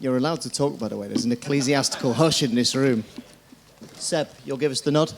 You're allowed to talk, by the way. There's an ecclesiastical hush in this room. Seb, you'll give us the nod?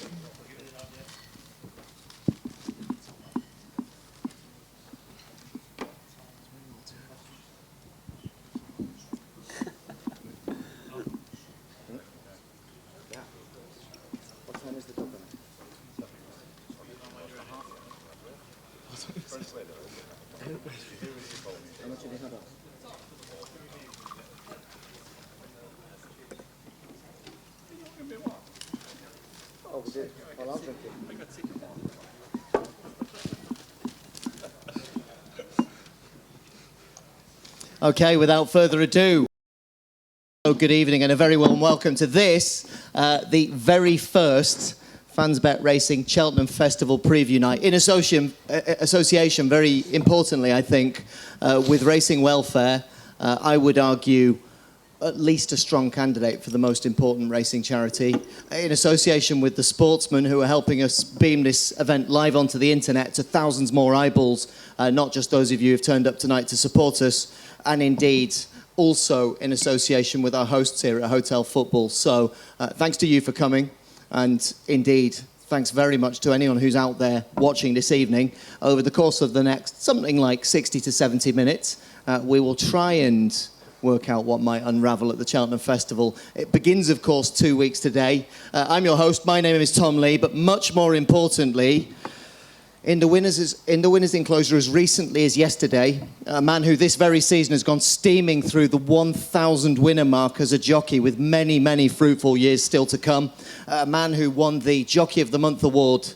Okay, without further ado, good evening and a very warm welcome to this, the very first FansBet Racing Cheltenham Festival Preview Night in association, very importantly, I think, with Racing Welfare. I would argue at least a strong candidate for the most important racing charity, in association with the sportsmen who are helping us beam this event live onto the internet to thousands more eyeballs, not just those of you who've turned up tonight to support us, and indeed also in association with our hosts here at Hotel Football. So thanks to you for coming, and indeed thanks very much to anyone who's out there watching this evening. Over the course of the next something like 60 to 70 minutes, we will try and work out what might unravel at the Cheltenham Festival. It begins, of course, 2 weeks today. I'm your host. My name is Tom Lee, but much more importantly, in the winners' enclosure as recently as yesterday, a man who this very season has gone steaming through the 1,000 winner mark as a jockey with many, many fruitful years still to come. A man who won the Jockey of the Month award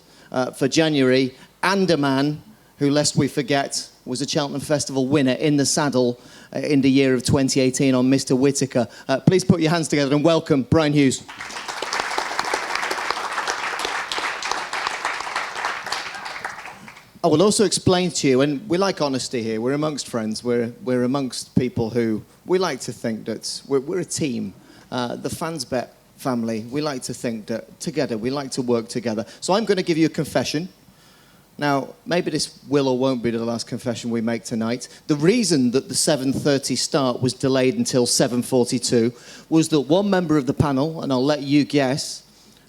for January, and a man who, lest we forget, was a Cheltenham Festival winner in the saddle in the year of 2018 on Mr. Whittaker. Please put your hands together and welcome Brian Hughes. I will also explain to you, and we like honesty here, we're amongst friends, we're amongst people who, we like to think that we're a team. The FansBet family, we like to think that together, we like to work together. So I'm going to give you a confession. Now, maybe this will or won't be the last confession we make tonight. The reason that the 7:30 start was delayed until 7:42 was that one member of the panel, and I'll let you guess,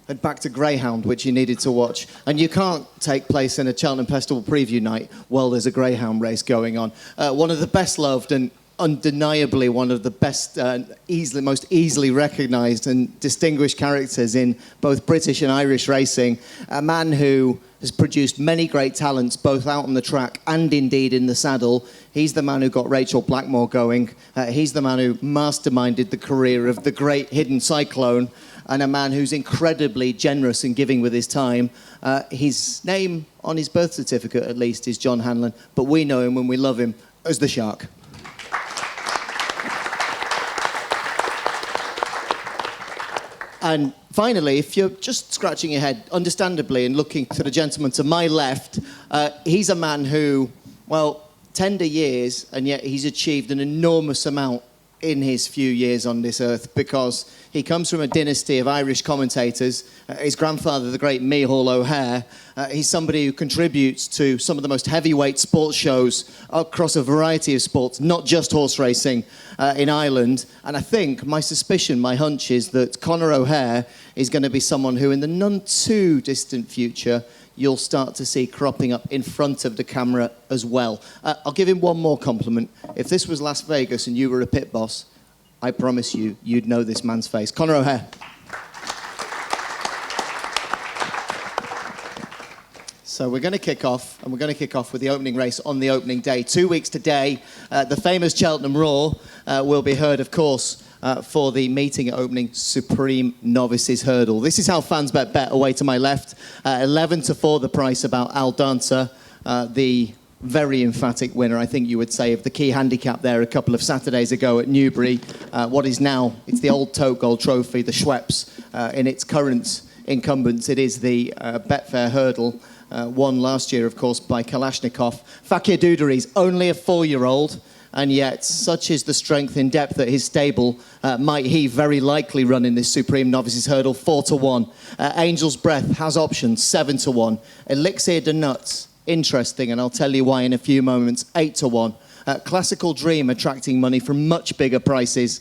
had backed a greyhound, which he needed to watch. And you can't take place in a Cheltenham Festival preview night while there's a greyhound race going on. One of the best loved and undeniably one of the best, most easily recognised and distinguished characters in both British and Irish racing. A man who has produced many great talents, both out on the track and indeed in the saddle. He's the man who got Rachel Blackmore going. He's the man who masterminded the career of the great Hidden Cyclone, and a man who's incredibly generous and giving with his time. His name, on his birth certificate at least, is John Hanlon, but we know him and we love him as the Shark. And finally, if you're just scratching your head, understandably, and looking to the gentleman to my left, he's a man who, well, tender years, and yet he's achieved an enormous amount in his few years on this earth, because he comes from a dynasty of Irish commentators. His grandfather, the great Micheál O'Hehir, he's somebody who contributes to some of the most heavyweight sports shows across a variety of sports, not just horse racing, in Ireland. And I think, my suspicion, my hunch is that Conor O'Hehir is going to be someone who, in the none too distant future, you'll start to see cropping up in front of the camera as well. I'll give him one more compliment. If this was Las Vegas and you were a pit boss, I promise you, you'd know this man's face. Conor O'Hehir. So we're going to kick off, and we're going to kick off with the opening race on the opening day. 2 weeks today, the famous Cheltenham Roar will be heard, of course, for the meeting opening Supreme Novices Hurdle. This is how FansBet bet away to my left. 11-4 the price about Al Dancer, the very emphatic winner, I think you would say, of the key handicap there a couple of Saturdays ago at Newbury. What is now, it's the old Tote Gold Trophy, the Schweppes, in its current incumbents. It is the Betfair Hurdle, won last year, of course, by Kalashnikov. Fakir Dudary's only a 4-year-old, and yet such is the strength in depth at his stable, might he very likely run in this Supreme Novices Hurdle 4-1. Angel's Breath has options 7-1. Elixir de Nuts, interesting, and I'll tell you why in a few moments, 8-1. Classical Dream attracting money from much bigger prices.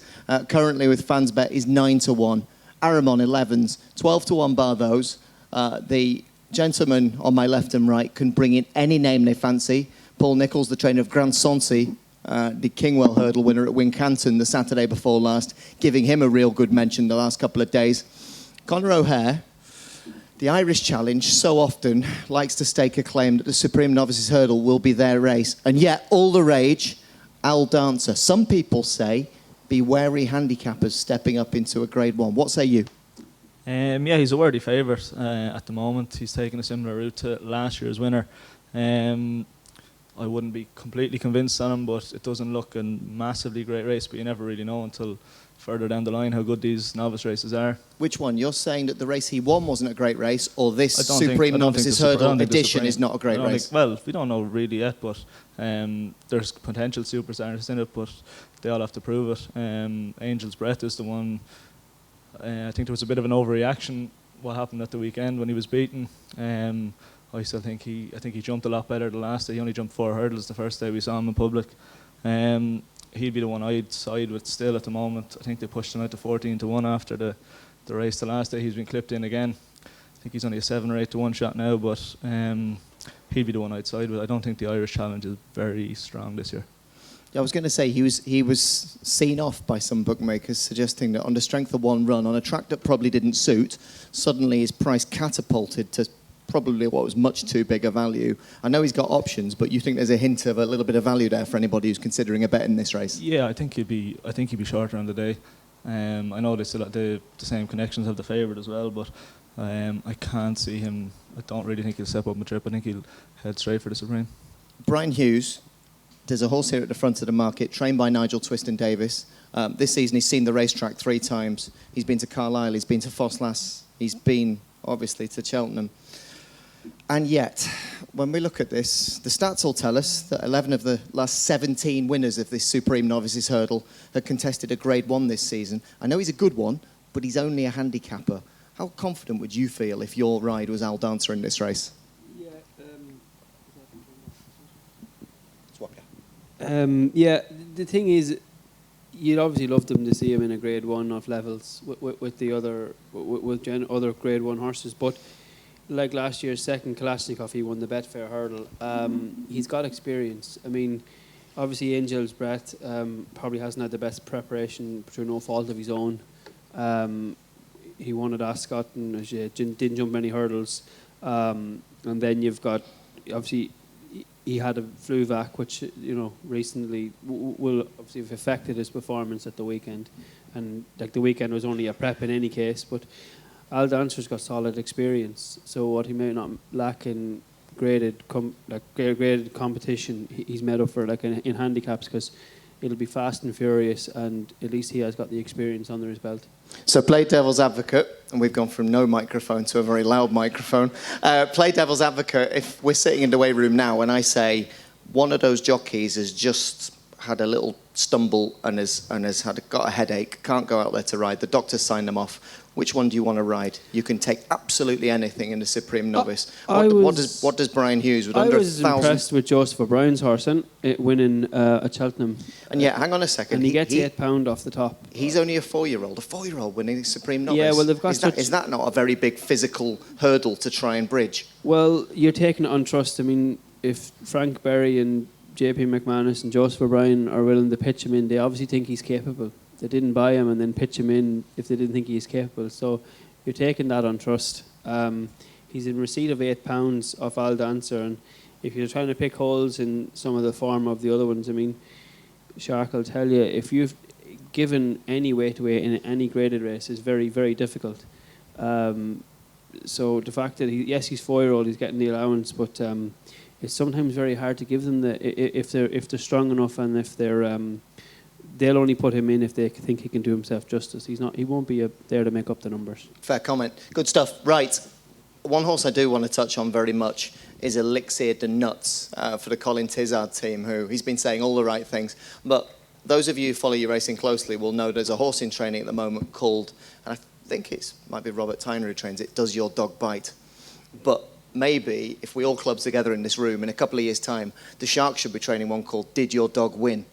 Currently with FansBet is 9-1. Aramon 11s, 12-1 bar those. The gentlemen on my left and right can bring in any name they fancy. Paul Nichols, the trainer of Grand Sancy, the Kingwell hurdle winner at Wincanton the Saturday before last, giving him a real good mention the last couple of days. Conor O'Hehir, the Irish Challenge, so often likes to stake a claim that the Supreme Novices Hurdle will be their race. And yet, all the rage, Al Dancer. Some people say, be wary handicappers stepping up into a Grade 1. What say you? Yeah, he's a worthy favourite at the moment. He's taken a similar route to last year's winner. I wouldn't be completely convinced on him, but it doesn't look a massively great race, but you never really know until further down the line how good these novice races are. Which one? You're saying that the race he won wasn't a great race, or this Supreme Novices Hurdle edition is not a great race? Well, we don't know really yet, but there's potential superstars in it, but they all have to prove it. Angel's Breath is the one. I think there was a bit of an overreaction what happened at the weekend when he was beaten. I still think he jumped a lot better the last day. He only jumped 4 hurdles the first day we saw him in public. He'd be the one I'd side with still at the moment. I think they pushed him out to 14-1 after the race the last day. He's been clipped in again. I think he's only a 7 or 8-1 shot now, but he'd be the one I'd side with. I don't think the Irish Challenge is very strong this year. I was going to say he was seen off by some bookmakers, suggesting that on the strength of one run on a track that probably didn't suit, suddenly his price catapulted to probably what was much too big a value. I know he's got options, but you think there's a hint of a little bit of value there for anybody who's considering a bet in this race? Yeah, I think he'd be shorter on the day. I know they still have the same connections of the favourite as well, but I can't see him. I don't really think he'll step up a trip. I think he'll head straight for the Supreme. Brian Hughes, there's a horse here at the front of the market, trained by Nigel Twiston Davis. This season he's seen the racetrack 3 times. He's been to Carlisle, he's been to Fosslas, he's been, obviously, to Cheltenham. And yet, when we look at this, the stats will tell us that 11 of the last 17 winners of this Supreme Novices Hurdle have contested a Grade 1 this season. I know he's a good one, but he's only a handicapper. How confident would you feel if your ride was Al Dancer in this race? Yeah, the thing is, you'd obviously love them to see him in a Grade 1 off levels with the other Grade 1 horses, but like last year's second Kalashnikov, he won the Betfair Hurdle. He's got experience. I mean, obviously Angel's Breath probably hasn't had the best preparation through no fault of his own. He won at Ascot and didn't jump many hurdles. And then you've got, obviously, he had a flu vac, which recently will obviously have affected his performance at the weekend. And like the weekend was only a prep in any case, but Al Dancer's got solid experience, so what he may not lack in graded competition, he's made up for in handicaps, because it'll be fast and furious, and at least he has got the experience under his belt. So play devil's advocate, and we've gone from no microphone to a very loud microphone. Play devil's advocate, if we're sitting in the weigh room now and I say one of those jockeys has just had a little stumble and has got a headache, can't go out there to ride, the doctor signed them off, which one do you want to ride? You can take absolutely anything in the Supreme Novice. What does Brian Hughes with under 1,000? I was impressed with Joseph O'Brien's horse winning at Cheltenham. And yeah, hang on a second. And he gets £8 off the top. He's only a 4-year-old. A 4-year-old winning the Supreme Novice. Yeah, well, they've got is that not a very big physical hurdle to try and bridge? Well, you're taking it on trust. I mean, if Frank Berry and JP McManus and Joseph O'Brien are willing to pitch him in, they obviously think he's capable. They didn't buy him and then pitch him in if they didn't think he's capable. So you're taking that on trust. He's in receipt of £8 off Al Dancer, and if you're trying to pick holes in some of the form of the other ones, I mean, Shark will tell you, if you've given any weight away in any graded race, is very, very difficult. So the fact that he's 4-year-old, he's getting the allowance, but it's sometimes very hard to give them if they're strong enough, and if they're they'll only put him in if they think he can do himself justice. He won't be there to make up the numbers. Fair comment. Good stuff. Right. One horse I do want to touch on very much is Elixir de Nuts for the Colin Tizard team, who he's been saying all the right things. But those of you who follow your racing closely will know there's a horse in training at the moment called, and I think might be Robert Tyner who trains it, Does Your Dog Bite? But maybe if we all club together in this room in a couple of years' time, the Sharks should be training one called "Did Your Dog Win?"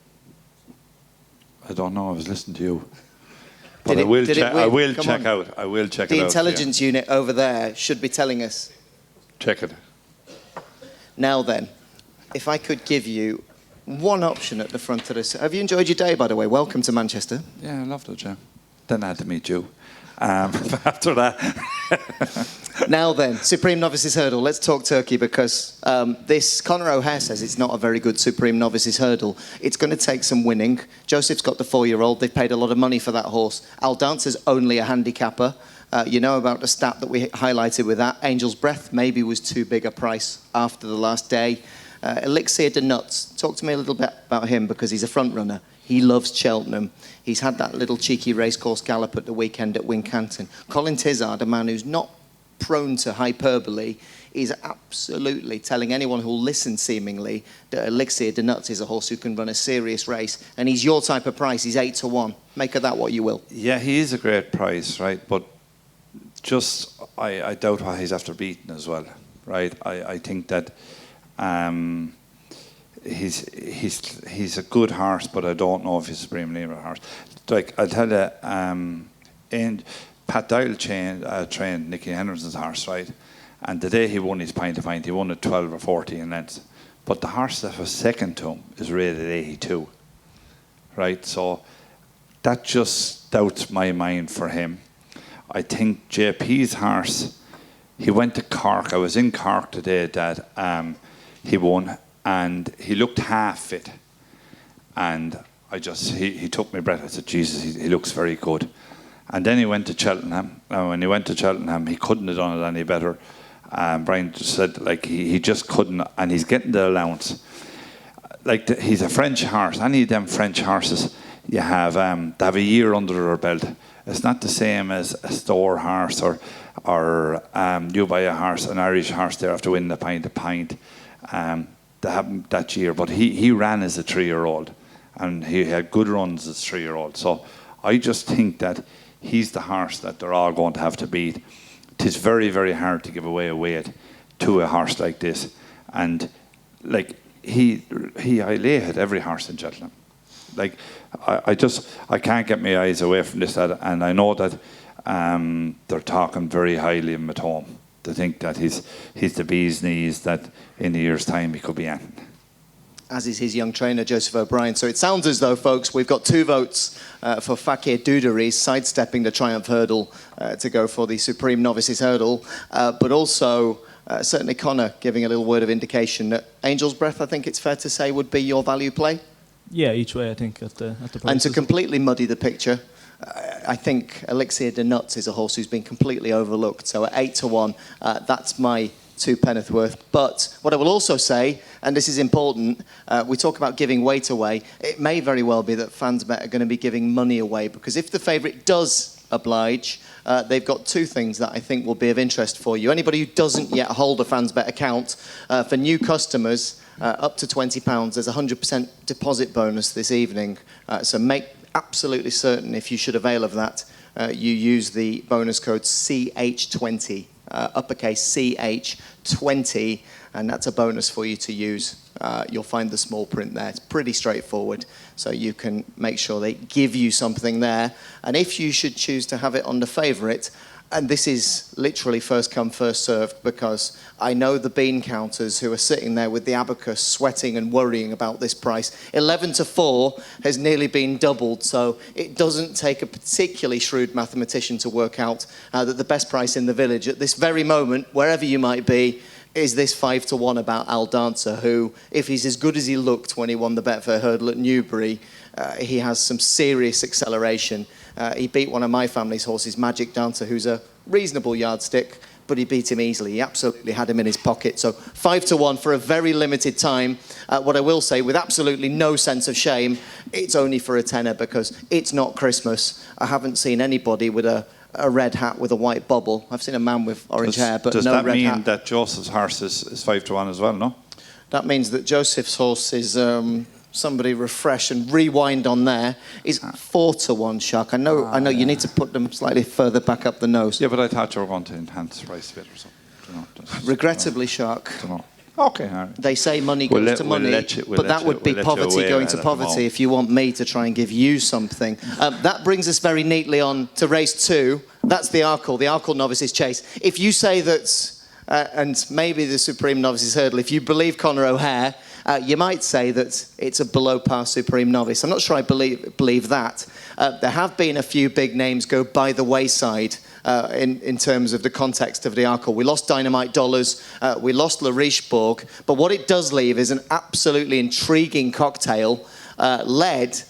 I don't know. I was listening to you. But Did it win? I will Come check on. out. I will check The it out. intelligence unit over there should be telling us. Check it. Now then, if I could give you one option at the front of this. Have you enjoyed your day, by the way? Welcome to Manchester. Yeah, I loved it, Jim. Then I had to meet you. After that. Now then, Supreme Novices Hurdle. Let's talk Turkey because this Conor O'Hehir says it's not a very good Supreme Novices Hurdle. It's going to take some winning. Joseph's got the 4-year-old. They've paid a lot of money for that horse. Aldance's only a handicapper. You know about the stat that we highlighted with that. Angel's Breath maybe was too big a price after the last day. Elixir de Nuts. Talk to me a little bit about him because he's a front runner. He loves Cheltenham. He's had that little cheeky racecourse gallop at the weekend at Wincanton. Colin Tizard, a man who's not prone to hyperbole, is absolutely telling anyone who'll listen seemingly that Elixir de Nuts is a horse who can run a serious race. And he's your type of price. He's 8-1. Make of that what you will. Yeah, he is a great price, right? But just, I doubt what he's after beating as well, right? I think that he's a good horse, but I don't know if he's a supreme leader horse. Like I'll tell you, and Pat Doyle trained Nicky Henderson's horse, right? And the day he won his pint to pint, he won at 12 or 14 lengths. But the horse that was second to him is rated 82, right? So that just doubts my mind for him. I think JP's horse, he went to Cork. I was in Cork today that he won, and he looked half fit. And he took my breath. I said, Jesus, he looks very good. And then he went to Cheltenham. And when he went to Cheltenham, he couldn't have done it any better. Brian just said, like, he just couldn't, and he's getting the allowance. Like, he's a French horse. Any of them French horses, you have, they have a year under their belt. It's not the same as a store horse or you buy a horse, an Irish horse there after winning the pint to pint. They haven't that year, but he ran as a 3-year-old, and he had good runs as a 3-year-old. So I just think that he's the horse that they're all going to have to beat. It's very, very hard to give away a weight to a horse like this, and like he highlighted every horse in Cheltenham. Like I can't get my eyes away from this, and I know that they're talking very highly of him at home. They think that he's the bee's knees, that in a year's time he could be in. As is his young trainer, Joseph O'Brien. So it sounds as though, folks, we've got 2 votes for Fakir Duderis sidestepping the Triumph Hurdle to go for the Supreme Novices Hurdle, but also certainly Conor giving a little word of indication that Angel's Breath, I think it's fair to say, would be your value play. Yeah, each way I think at the prices. And to completely muddy the picture, I think Elixir de Nuts is a horse who's been completely overlooked. So at 8-1, that's my 2 penneth worth. But what I will also say, and this is important, we talk about giving weight away. It may very well be that FansBet are going to be giving money away, because if the favourite does oblige, they've got 2 things that I think will be of interest for you. Anybody who doesn't yet hold a FansBet account, for new customers, up to £20, there's a 100% deposit bonus this evening. So make absolutely certain, if you should avail of that, you use the bonus code CH20, uppercase CH20, and that's a bonus for you to use. You'll find the small print there. It's pretty straightforward, so you can make sure they give you something there. And if you should choose to have it on the favourite, and this is literally first come, first served, because I know the bean counters who are sitting there with the abacus sweating and worrying about this price. 11-4 has nearly been doubled, so it doesn't take a particularly shrewd mathematician to work out that the best price in the village at this very moment, wherever you might be, is this 5-1 about Al Dancer, who, if he's as good as he looked when he won the Betfair Hurdle at Newbury, he has some serious acceleration. He beat one of my family's horses, Magic Dancer, who's a reasonable yardstick, but he beat him easily. He absolutely had him in his pocket. So 5-1 for a very limited time. What I will say, with absolutely no sense of shame, it's only for a tenner because it's not Christmas. I haven't seen anybody with a red hat with a white bubble. I've seen a man with orange hair, but no red hat. Does that mean that Joseph's horse is 5-1 as well, no? That means that Joseph's horse is... somebody refresh and rewind on there, is 4-1, Shark. I know you need to put them slightly further back up the nose. Yeah, but I thought you were going to enhance the price a bit or something. Regrettably, Shark. Dunno. Okay, all right. They say money goes to money, but that would be poverty going to poverty if you want me to try and give you something. That brings us very neatly on to race 2. That's the Arkle Novices Chase. If you say that, and maybe the Supreme Novices Hurdle, if you believe Conor O'Hehir, you might say that it's a below-par Supreme Novice. I'm not sure I believe that. There have been a few big names go by the wayside in terms of the context of the Arkle. We lost Dynamite Dollars, we lost Laricheburg, but what it does leave is an absolutely intriguing cocktail led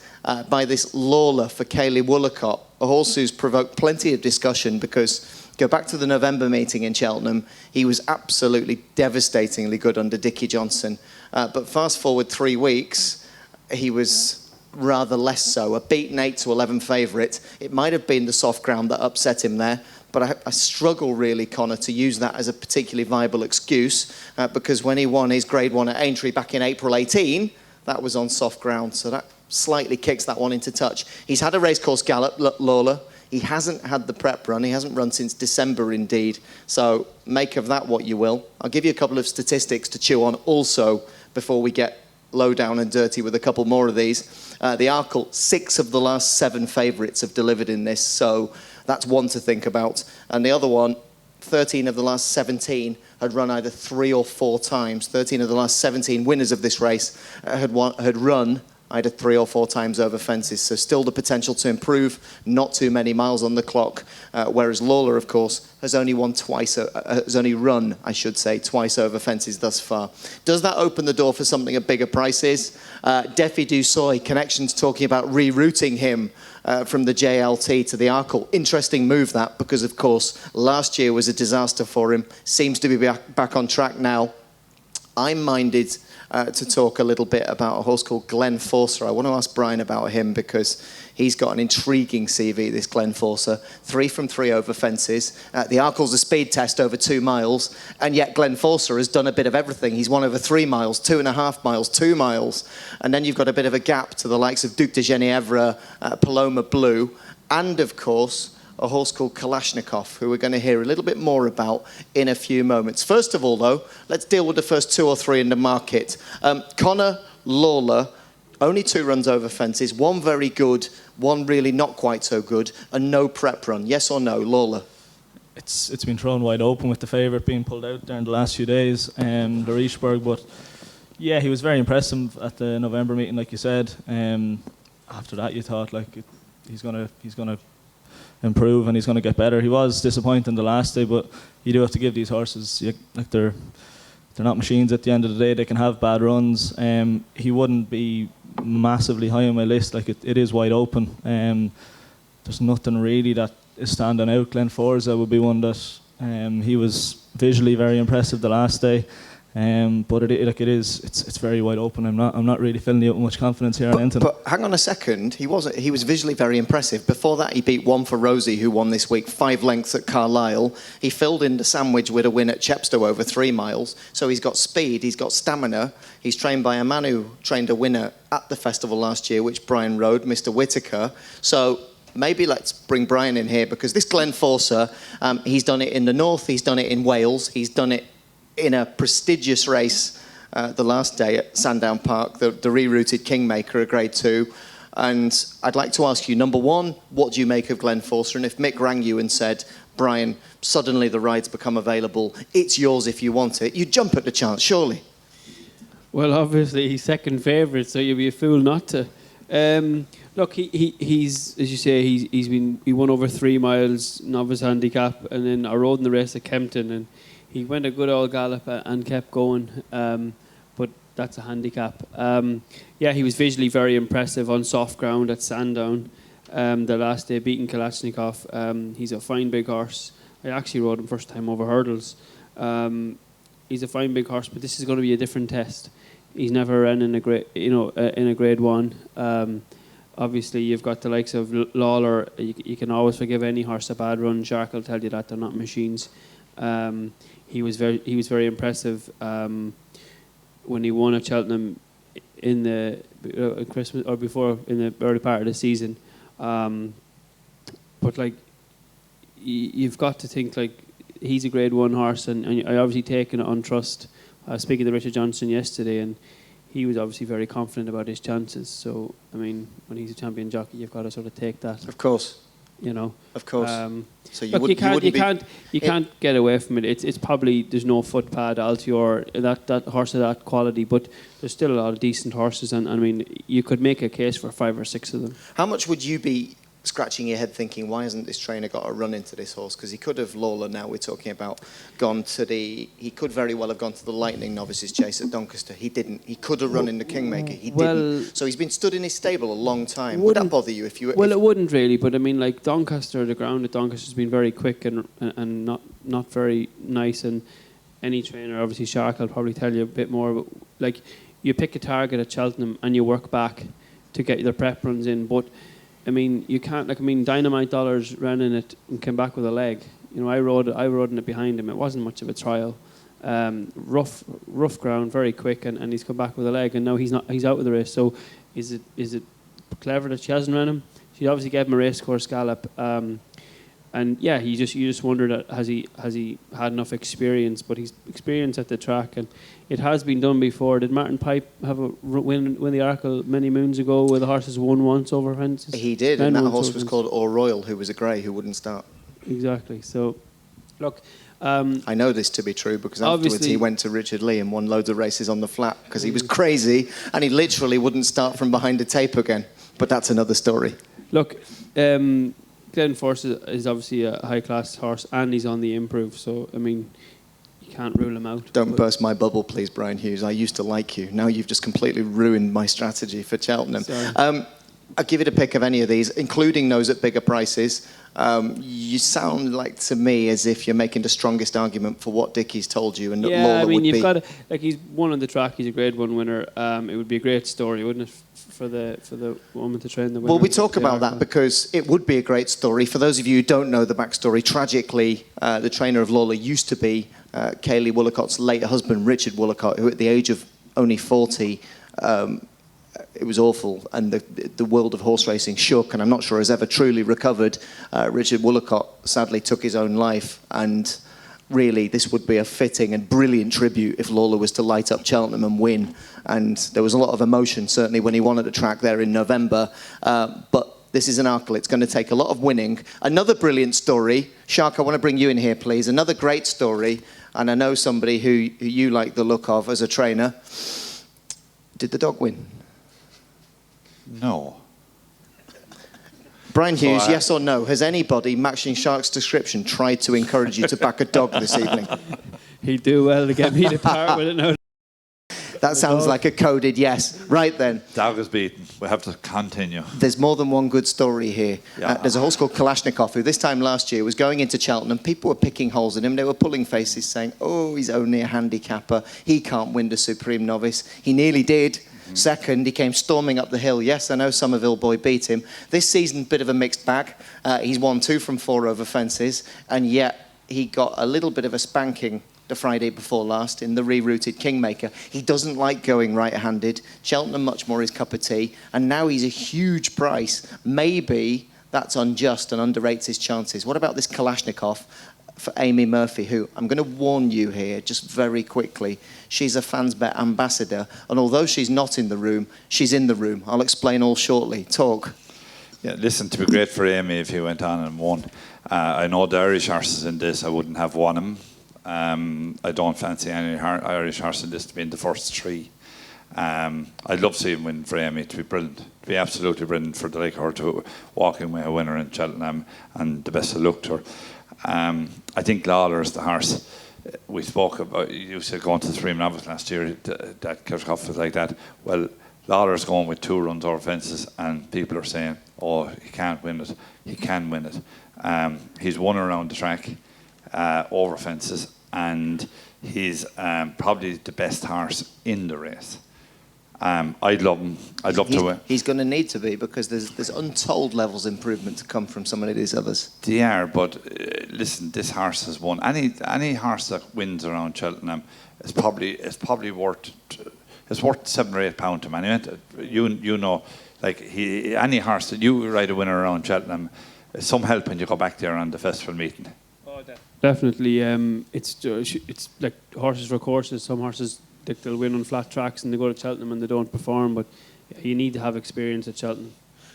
by this Lawler for Kaylee Woolacott, a horse who's provoked plenty of discussion because, go back to the November meeting in Cheltenham, he was absolutely devastatingly good under Dickie Johnson. But fast forward 3 weeks, he was rather less so. A beaten 8-11 favourite. It might have been the soft ground that upset him there, but I struggle really, Conor, to use that as a particularly viable excuse because when he won his Grade 1 at Aintree back in April 18, that was on soft ground, so that slightly kicks that one into touch. He's had a racecourse gallop, Lawler. He hasn't had the prep run. He hasn't run since December, indeed. So make of that what you will. I'll give you a couple of statistics to chew on also before we get low down and dirty with a couple more of these. The Arkle, 6 of the last 7 favourites have delivered in this, so that's one to think about. And the other one, 13 of the last 17 had run either 3 or 4 times. 13 of the last 17 winners of this race had run either 3 or 4 times over fences, so still the potential to improve, not too many miles on the clock, whereas Lawler, of course, has only run, I should say, twice over fences thus far. Does that open the door for something at bigger prices? Defi Dusoy, connections talking about rerouting him from the JLT to the Arkle. Interesting move that, because of course last year was a disaster for him, seems to be back on track now. I'm minded to talk a little bit about a horse called Glen Forcer. I want to ask Brian about him because he's got an intriguing CV, this Glen Forcer. 3 from 3 over fences. The Arkle's a speed test over 2 miles, and yet Glen Forcer has done a bit of everything. He's won over 3 miles, 2.5 miles, 2 miles, and then you've got a bit of a gap to the likes of Duc de Genièvre, Paloma Blue, and of course a horse called Kalashnikov, who we're going to hear a little bit more about in a few moments. First of all, though, let's deal with the first 2 or 3 in the market. Conor, Lawler, only 2 runs over fences, 1 very good, 1 really not quite so good, and no prep run. Yes or no, Lawler? It's been thrown wide open with the favourite being pulled out there in the last few days, Laricheburg, but yeah, he was very impressive at the November meeting, like you said. After that, you thought he's gonna improve and he's going to get better. He was disappointing the last day, but you do have to give these horses, they're not machines at the end of the day. They can have bad runs. He wouldn't be massively high on my list. It is wide open. There's nothing really that is standing out. Glen Forza would be one that he was visually very impressive the last day. But it's very wide open. I'm not really filling you up with much confidence here on anything. But hang on a second, he was visually very impressive. Before that, he beat One for Rosie, who won this week, 5 lengths at Carlisle. He filled in the sandwich with a win at Chepstow over 3 miles. So he's got speed, he's got stamina. He's trained by a man who trained a winner at the festival last year, which Brian rode, Mr. Whitaker. So maybe let's bring Brian in here, because this Glen Forcer, he's done it in the north, he's done it in Wales, he's done it in a prestigious race the last day at Sandown Park, the rerouted Kingmaker, a Grade 2. And I'd like to ask you, number one, what do you make of Glen Forcer? And if Mick rang you and said, Brian, suddenly the ride's become available, it's yours if you want it, you'd jump at the chance, surely? Well, obviously he's second favourite, so you'd be a fool not to. Look, he's, as you say, he won over 3 miles novice handicap, and then I rode in the race at Kempton, and he went a good old gallop and kept going, but that's a handicap. Yeah, he was visually very impressive on soft ground at Sandown the last day, beating Kalashnikov. He's a fine big horse. I actually rode him first time over hurdles. He's a fine big horse, but this is going to be a different test. He's never ran in a grade, in a Grade 1. Obviously, you've got the likes of Lawler. You can always forgive any horse a bad run. Shark will tell you that they're not machines. He was very impressive when he won at Cheltenham in the Christmas or before, in the early part of the season. But you've got to think he's a Grade 1 horse, and I obviously taken it on trust. I was speaking to Richard Johnson yesterday, and he was obviously very confident about his chances. So, I mean, when he's a champion jockey, you've got to sort of take that. Of course. You know. Of course. So you can't get away from it. It's probably there's no footpad Altior that horse of that quality, but there's still a lot of decent horses, and I mean you could make a case for 5 or 6 of them. How much would you be scratching your head thinking, why hasn't this trainer got a run into this horse? Because he could have, Lawler, now we're talking about, he could very well have gone to the Lightning Novices Chase at Doncaster. He didn't. He could have run in the Kingmaker. He didn't. So he's been stood in his stable a long time. Would that bother you if you... Well, it wouldn't really, but I mean, like Doncaster, the ground at Doncaster has been very quick and not very nice, and any trainer, obviously Shark will probably tell you a bit more, but like you pick a target at Cheltenham and you work back to get your prep runs in, but I mean, you can't, like, I mean, Dynamite Dollars ran in it and came back with a leg. You know, I rode in it behind him. It wasn't much of a trial. Rough ground, very quick, and he's come back with a leg, and now he's out of the race. So is it clever that she hasn't run him? She obviously gave him a race course gallop. And yeah, you just wondered, has he had enough experience? But he's experienced at the track, and it has been done before. Did Martin Pipe have a win the Arkle many moons ago, where the horses won once over fences? He did, and that horse was called O'Royal, who was a grey who wouldn't start. Exactly. So, look, I know this to be true because afterwards he went to Richard Lee and won loads of races on the flat because he was crazy and he literally wouldn't start from behind a tape again. But that's another story. Look. Glen Force is obviously a high-class horse, and he's on the improve. So, I mean, you can't rule him out. Don't burst my bubble, please, Brian Hughes. I used to like you. Now you've just completely ruined my strategy for Cheltenham. I'll give it a pick of any of these, including those at bigger prices. You sound like to me as if you're making the strongest argument for what Dickie's told you, and that Lawler would be. You've got to, like, he's won on the track. He's a Grade 1 winner. It would be a great story, wouldn't it, for the woman to train the winner? Well, we talk about that because it would be a great story. For those of you who don't know the backstory, tragically, the trainer of Lawler used to be Kaylee Woollicott's late husband, Richard Woollicott, who at the age of only 40. It was awful, and the world of horse racing shook, and I'm not sure has ever truly recovered. Richard Woollicott sadly took his own life, and really this would be a fitting and brilliant tribute if Lawler was to light up Cheltenham and win. And there was a lot of emotion, certainly when he won at the track there in November. But this is an Arkle. It's going to take a lot of winning. Another brilliant story. Shark, I want to bring you in here, please. Another great story, and I know somebody who you like the look of as a trainer. Did the dog win? No. Brian Hughes, yes or no? Has anybody matching Shark's description tried to encourage you to back a dog this evening? He'd do well to get me to part with it now. That sounds like a coded yes. Right then. Dog is beaten. We have to continue. There's more than one good story here. Yeah. There's a horse called Kalashnikov who this time last year was going into Cheltenham. People were picking holes in him. They were pulling faces saying, oh, he's only a handicapper. He can't win the Supreme Novice. He nearly did. Second, he came storming up the hill. Yes, I know Somerville Boy beat him. This season, bit of a mixed bag. He's won 2 from 4 over fences, and yet he got a little bit of a spanking the Friday before last in the rerouted Kingmaker. He doesn't like going right-handed. Cheltenham much more his cup of tea, and now he's a huge price. Maybe that's unjust and underrates his chances. What about this Kalashnikov for Amy Murphy, who, I'm going to warn you here just very quickly, she's a FansBet ambassador, and although she's not in the room, she's in the room. I'll explain all shortly. Talk. Yeah, listen, to be great for Amy if he went on and won. I know the Irish horses in this, I wouldn't have won him. I don't fancy any Irish horse in this to be in the first 3. I'd love to see him win for Amy. To be brilliant. To be absolutely brilliant for the like her to walking with a winner in Cheltenham, and the best of luck to her. I think Lawler is the horse. We spoke about, you said going to the Supreme Novice last year, that Kirchhoff was like that. Well, Lawler's going with 2 runs over fences, and people are saying, oh, he can't win it. He can win it. He's won around the track over fences, and he's probably the best horse in the race. I'd love him. I'd love to win. He's going to need to be, because there's untold levels of improvement to come from some of these others. They are, but listen, this horse has won. Any horse that wins around Cheltenham is probably worth £7 or £8 to man. You know, like any horse that you ride a winner around Cheltenham, some help when you go back there on the festival meeting. Oh, Definitely. It's like horses for courses. Some horses they'll win on flat tracks and they go to Cheltenham and they don't perform. But you need to have experience at Cheltenham.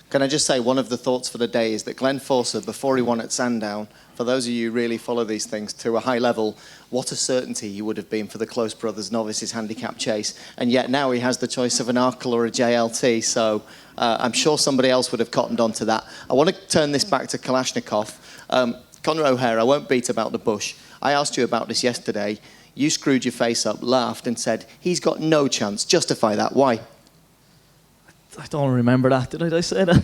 Can I just say, one of the thoughts for the day is that Glenn Forsyth, before he won at Sandown, for those of you who really follow these things to a high level, what a certainty he would have been for the Close Brothers Novices Handicap Chase. And yet now he has the choice of an Arkle or a JLT, so I'm sure somebody else would have cottoned on to that. I want to turn this back to Kalashnikov. Conor O'Hehir, I won't beat about the bush. I asked you about this yesterday. You screwed your face up, laughed and said, he's got no chance. Justify that. Why? I don't remember that. Did I say that?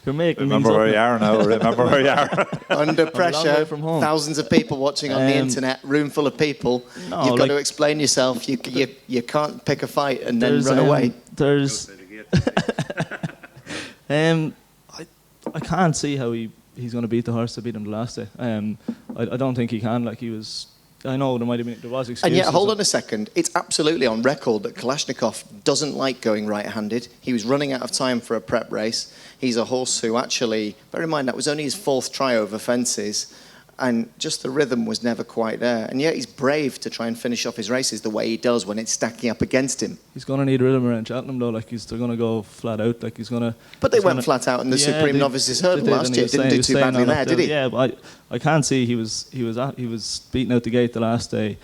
You're making Remember where you are now. Remember where you are. Under pressure, from home. thousands of people watching on the internet, room full of people. No, You've got to explain yourself. You can't pick a fight and then run away. I can't see how he's going to beat the horse that beat him the last day. I don't think he can. Like, he was. I know there was excuses. And yet, hold on a second. It's absolutely on record that Kalashnikov doesn't like going right-handed. He was running out of time for a prep race. He's a horse who actually, bear in mind, that was only his 4th try over fences, and just the rhythm was never quite there. And yet he's brave to try and finish off his races the way he does when it's stacking up against him. He's going to need rhythm around Cheltenham, though. Like, they're going to go flat out. Like, he's going to. But they went flat out in the Supreme Novices Hurdle last year. Didn't do too badly there, did he? Yeah, but I can't see he was beaten out the gate the last day.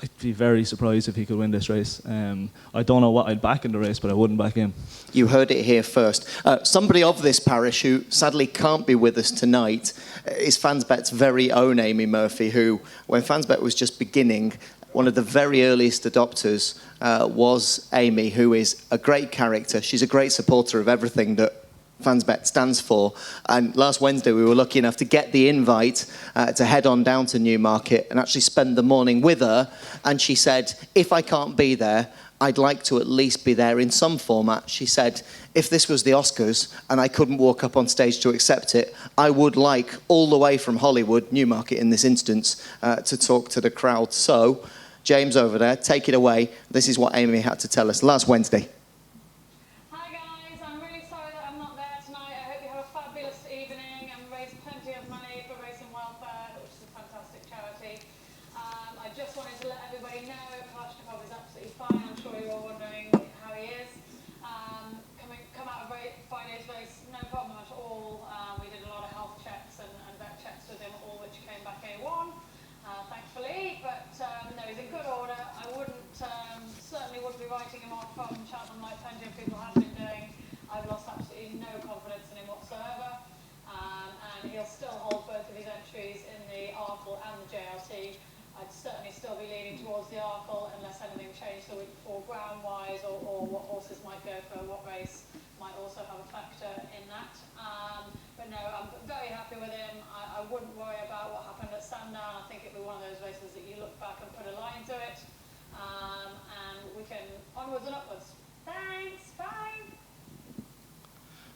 I'd be very surprised if he could win this race. I don't know what I'd back in the race, but I wouldn't back him. You heard it here first. Somebody of this parish who sadly can't be with us tonight is FansBet's very own Amy Murphy, who, when FansBet was just beginning, one of the very earliest adopters was Amy, who is a great character. She's a great supporter of everything that FansBet stands for. And last Wednesday we were lucky enough to get the invite to head on down to Newmarket and actually spend the morning with her. And she said, if I can't be there, I'd like to at least be there in some format. She said, if this was the Oscars and I couldn't walk up on stage to accept it, I would like, all the way from Hollywood, Newmarket in this instance, to talk to the crowd. So, James over there, take it away. This is what Amy had to tell us last Wednesday.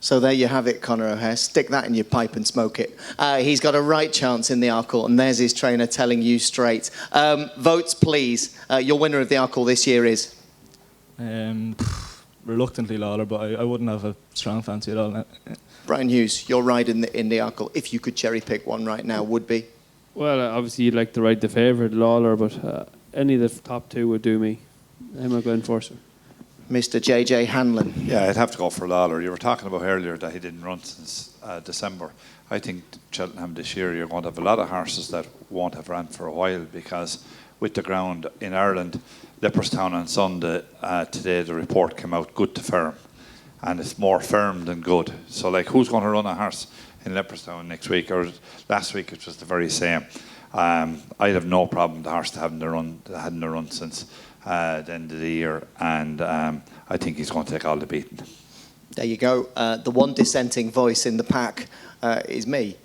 So there you have it, Conor O'Hehir. Stick that in your pipe and smoke it. He's got a right chance in the Arkle, and there's his trainer telling you straight. Votes, please. Your winner of the Arkle this year is? Reluctantly Lawler, but I wouldn't have a strong fancy at all. Brian Hughes, your ride in the Arkle, if you could cherry pick one right now, would be? Well, obviously you'd like to ride the favourite, Lawler, but any of the top two would do me. I'm a Glenn Forsyth. Mr. JJ Hanlon. Yeah, I'd have to go for Lawler. You were talking about earlier that he didn't run since December. I think Cheltenham this year you're going to have a lot of horses that won't have ran for a while because with the ground in Ireland, Leopardstown on Sunday, today the report came out good to firm. And it's more firm than good. So like who's going to run a horse in Leopardstown next week? Or last week it was the very same. I'd have no problem the horse hadn't run since the end of the year, and I think he's going to take all the beating. There you go. The one dissenting voice in the pack is me,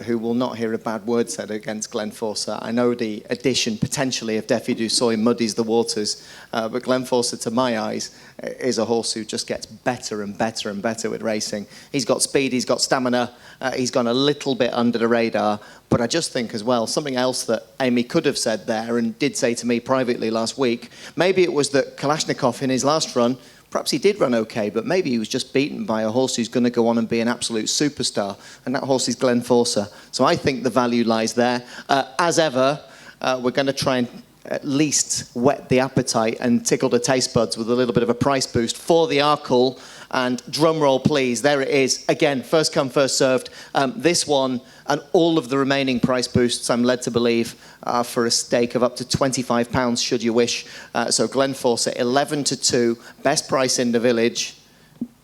who will not hear a bad word said against Glenn Forsyth. I know the addition potentially of Defi du Soy muddies the waters, but Glenn Forsyth, to my eyes, is a horse who just gets better and better and better with racing. He's got speed, he's got stamina, he's gone a little bit under the radar, but I just think as well, something else that Amy could have said there and did say to me privately last week, maybe it was that Kalashnikov in his last run perhaps he did run okay, but maybe he was just beaten by a horse who's going to go on and be an absolute superstar, and that horse is Glenforsa. So I think the value lies there. As ever, we're going to try and at least whet the appetite and tickle the taste buds with a little bit of a price boost for the Arkle. And drum roll, please. There it is. Again, first come, first served. This one and all of the remaining price boosts, I'm led to believe, are for a stake of up to £25, should you wish. So Glenforsa, 11-2, best price in the village.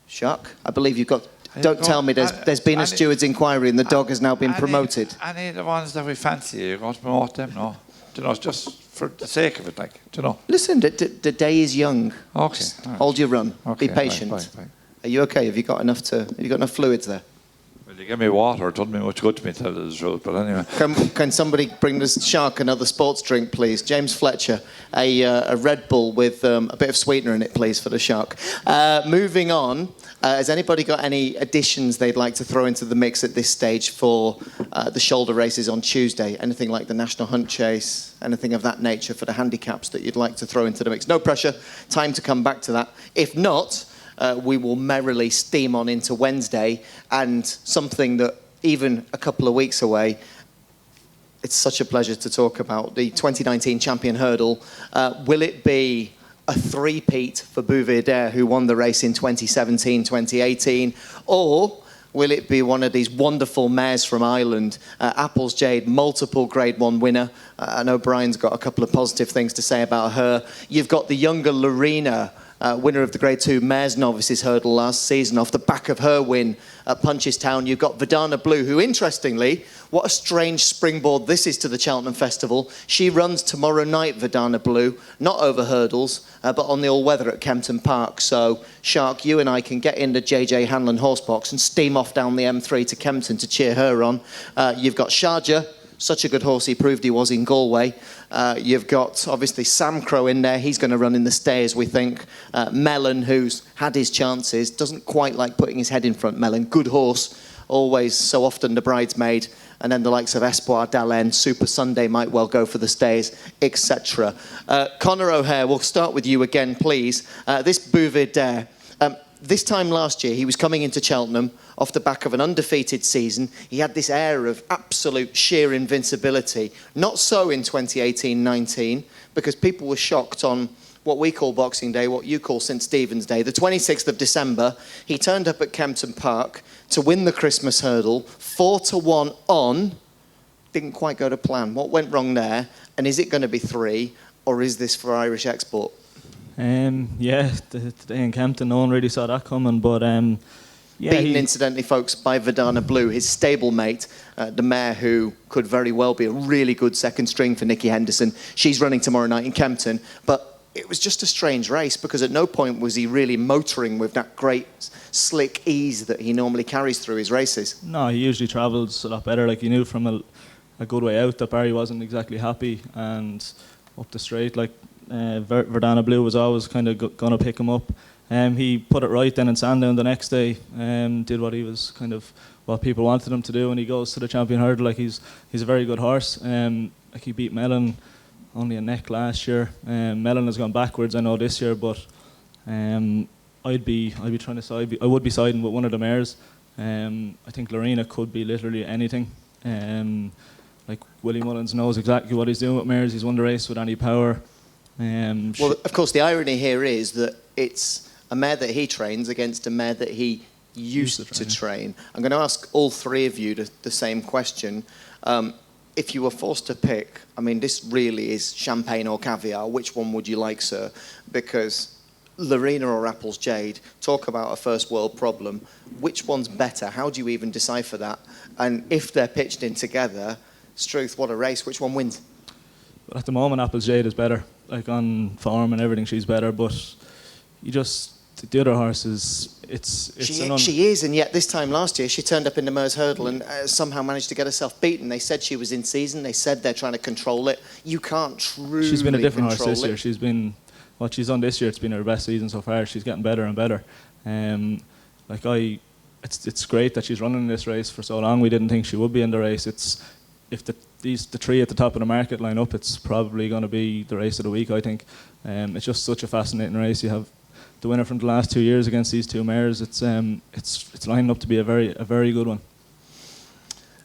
Shark, I believe you've got... Don't tell me there's been a steward's inquiry and the dog has now been promoted. Any of the ones that we fancy, you're going to promote them, no? Do you know, just for the sake of it, like, do you know? Listen, the day is young. Okay. Just Right. hold your run. Okay, Be patient. Right. Are you okay? Have you got enough fluids there? Well, you give me water. It doesn't mean much good to me, to tell you the truth. But anyway. Can somebody bring this Shark another sports drink, please? James Fletcher, a Red Bull with a bit of sweetener in it, please, for the Shark. Moving on, has anybody got any additions they'd like to throw into the mix at this stage for the shoulder races on Tuesday? Anything like the National Hunt Chase? Anything of that nature for the handicaps that you'd like to throw into the mix? No pressure. Time to come back to that. If not, we will merrily steam on into Wednesday, and something that even a couple of weeks away, it's such a pleasure to talk about, the 2019 Champion Hurdle. Will it be a three-peat for Bouvier, who won the race in 2017, 2018, or will it be one of these wonderful mares from Ireland? Apples Jade, multiple Grade 1 winner. I know Brian's got a couple of positive things to say about her. You've got the younger Lorena, winner of the Grade 2 Mares Novices Hurdle last season, off the back of her win at Punchestown. You've got Verdana Blue, who, interestingly, what a strange springboard this is to the Cheltenham Festival. She runs tomorrow night, Verdana Blue, not over hurdles, but on the all-weather at Kempton Park. So, Shark, you and I can get in the JJ Hanlon horse box and steam off down the M3 to Kempton to cheer her on. You've got Sharjah, such a good horse he proved he was in Galway. You've got, obviously, Sam Crow in there. He's going to run in the Stayers, we think. Mellon, who's had his chances, doesn't quite like putting his head in front, Mellon. Good horse, always so often the bridesmaid. And then the likes of Espoir, Dallin, Super Sunday might well go for the Stayers, etc. Conor O'Hehir, we'll start with you again, please. This Bouvier, this time last year, he was coming into Cheltenham off the back of an undefeated season. He had this air of absolute sheer invincibility. Not so in 2018-19, because people were shocked on what we call Boxing Day, what you call St. Stephen's Day. The 26th of December, he turned up at Kempton Park to win the Christmas Hurdle, 4-1 on. Didn't quite go to plan. What went wrong there? And is it going to be 3, or is this for Irish export? Yeah, the day in Kempton, no one really saw that coming, but yeah, beaten, incidentally, folks, by Verdana Blue, his stablemate, the mare who could very well be a really good second string for Nicky Henderson. She's running tomorrow night in Kempton, but it was just a strange race because at no point was he really motoring with that great slick ease that he normally carries through his races. No, he usually travels a lot better. Like, you knew from a good way out that Barry wasn't exactly happy, and up the straight, like, Verdana Blue was always kind of going to pick him up. He put it right then in Sandown the next day, did what he was kind of what people wanted him to do, and he goes to the Champion Hurdle. Like, he's a very good horse. Like, he beat Mellon only a neck last year. Mellon has gone backwards, I know, this year, but I'd be trying to side. I would be siding with one of the mares. I think Lorena could be literally anything. Like, Willie Mullins knows exactly what he's doing with mares. He's won the race with any power. Well, of course, the irony here is that it's a mare that he trains against a mare that he used to train. I'm going to ask all three of you the same question. If you were forced to pick, I mean, this really is champagne or caviar. Which one would you like, sir? Because Lorena or Apples Jade, talk about a first world problem. Which one's better? How do you even decipher that? And if they're pitched in together, Struth, what a race. Which one wins? But at the moment, Apples Jade is better. Like, on form and everything, she's better. But you just, the other horses, she is, and yet this time last year she turned up in the Meuse Hurdle and somehow managed to get herself beaten. They said she was in season. They said they're trying to control it. You can't truly. She's been a different horse this year. She's been what she's done this year. It's been her best season so far. She's getting better and better. It's great that she's running this race for so long. We didn't think she would be in the race. If the three at the top of the market line up, it's probably going to be the race of the week, I think. It's just such a fascinating race. You have the winner from the last 2 years against these two mares. It's lining up to be a very good one.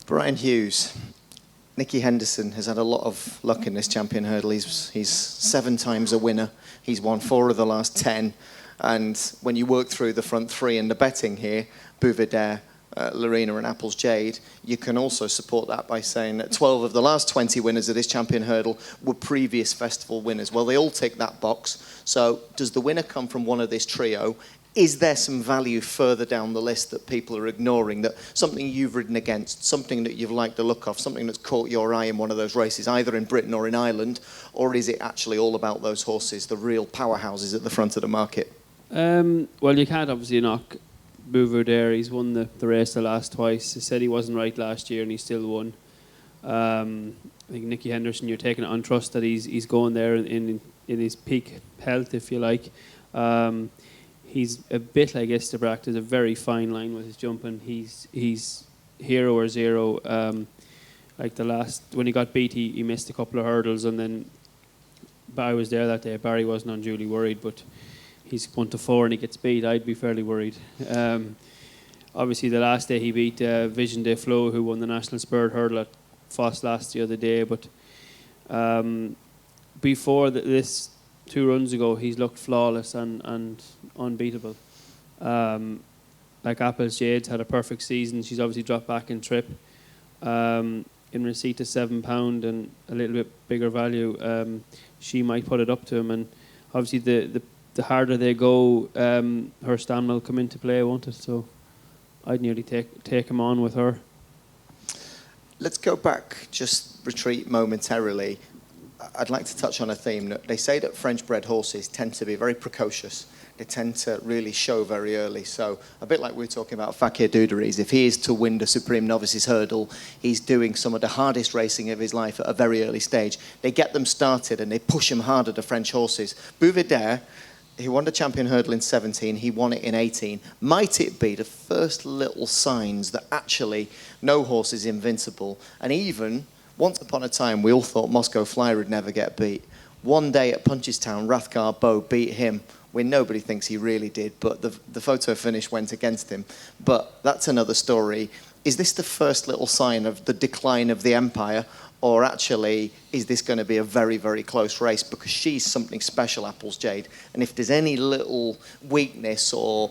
Brian Hughes. Nicky Henderson has had a lot of luck in this champion hurdle. He's 7 times a winner. He's won 4 of the last 10. And when you work through the front 3 and the betting here, Bouvidere, Lorena and Apples Jade, you can also support that by saying that 12 of the last 20 winners of this champion hurdle were previous festival winners. Well, they all tick that box. So does the winner come from one of this trio? Is there some value further down the list that people are ignoring, that something you've ridden against, something that you've liked the look of, something that's caught your eye in one of those races, either in Britain or in Ireland, or is it actually all about those horses, the real powerhouses at the front of the market? Well, you can't obviously knock Bouvidere. He's won the race the last twice. He said he wasn't right last year and he still won. I think Nicky Henderson, you're taking it on trust that he's going there in his peak health, if you like. He's a bit like Estebracht. There's a very fine line with his jumping. He's hero or zero. Like the last, when he got beat, he missed a couple of hurdles, and then I was there that day. Barry wasn't unduly worried, but he's 1-4 and he gets beat. I'd be fairly worried. Obviously, the last day he beat Vision de Flo, who won the National Spirit Hurdle at Foss last the other day. But before this 2 runs ago, he's looked flawless and unbeatable. Like Apples Jade's had a perfect season. She's obviously dropped back in trip. In receipt to £7 and a little bit bigger value, she might put it up to him. And obviously, the harder they go, her stamina will come into play, won't it? So I'd nearly take him on with her. Let's go back, just retreat momentarily. I'd like to touch on a theme. They say that French-bred horses tend to be very precocious. They tend to really show very early. So a bit like we were talking about Fakir Duderies, if he is to win the Supreme Novices Hurdle, he's doing some of the hardest racing of his life at a very early stage. They get them started and they push him harder, the French horses. Bouvidere, he won the champion hurdle in 17, he won it in 18. Might it be the first little signs that actually no horse is invincible? And even, once upon a time, we all thought Moscow Flyer would never get beat. One day at Punchestown, Rathgar Bow beat him when nobody thinks he really did, but the photo finish went against him. But that's another story. Is this the first little sign of the decline of the empire? Or actually, is this going to be a very, very close race? Because she's something special, Apples Jade. And if there's any little weakness or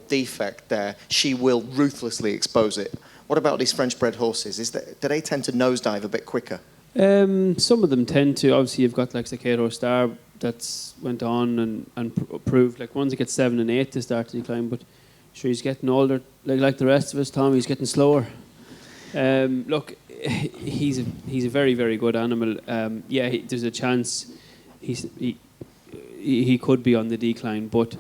defect there, she will ruthlessly expose it. What about these French-bred horses? Do they tend to nosedive a bit quicker? Some of them tend to. Obviously, you've got like Sakero Star that's went on and proved. Like ones that get 7 and 8 to start to decline, but sure, he's getting older. Like the rest of us, Tom, he's getting slower. Look, he's a very, very good animal. There's a chance he could be on the decline, but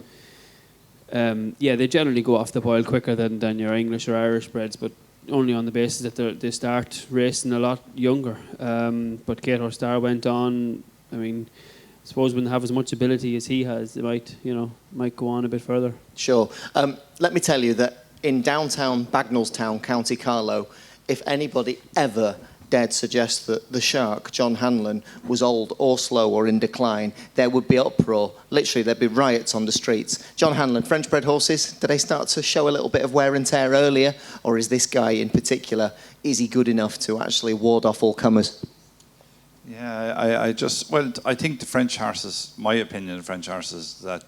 they generally go off the boil quicker than your English or Irish breds, but only on the basis that they start racing a lot younger. But Kato Star went on. I mean, I suppose when they have as much ability as he has, they might go on a bit further. Sure. Let me tell you that in downtown Bagnallstown, County Carlow, if anybody ever dared suggest that the shark, John Hanlon, was old or slow or in decline, there would be uproar. Literally, there'd be riots on the streets. John Hanlon, French-bred horses, do they start to show a little bit of wear and tear earlier? Or is this guy in particular, is he good enough to actually ward off all comers? Yeah, I think the French horses, my opinion of French horses, that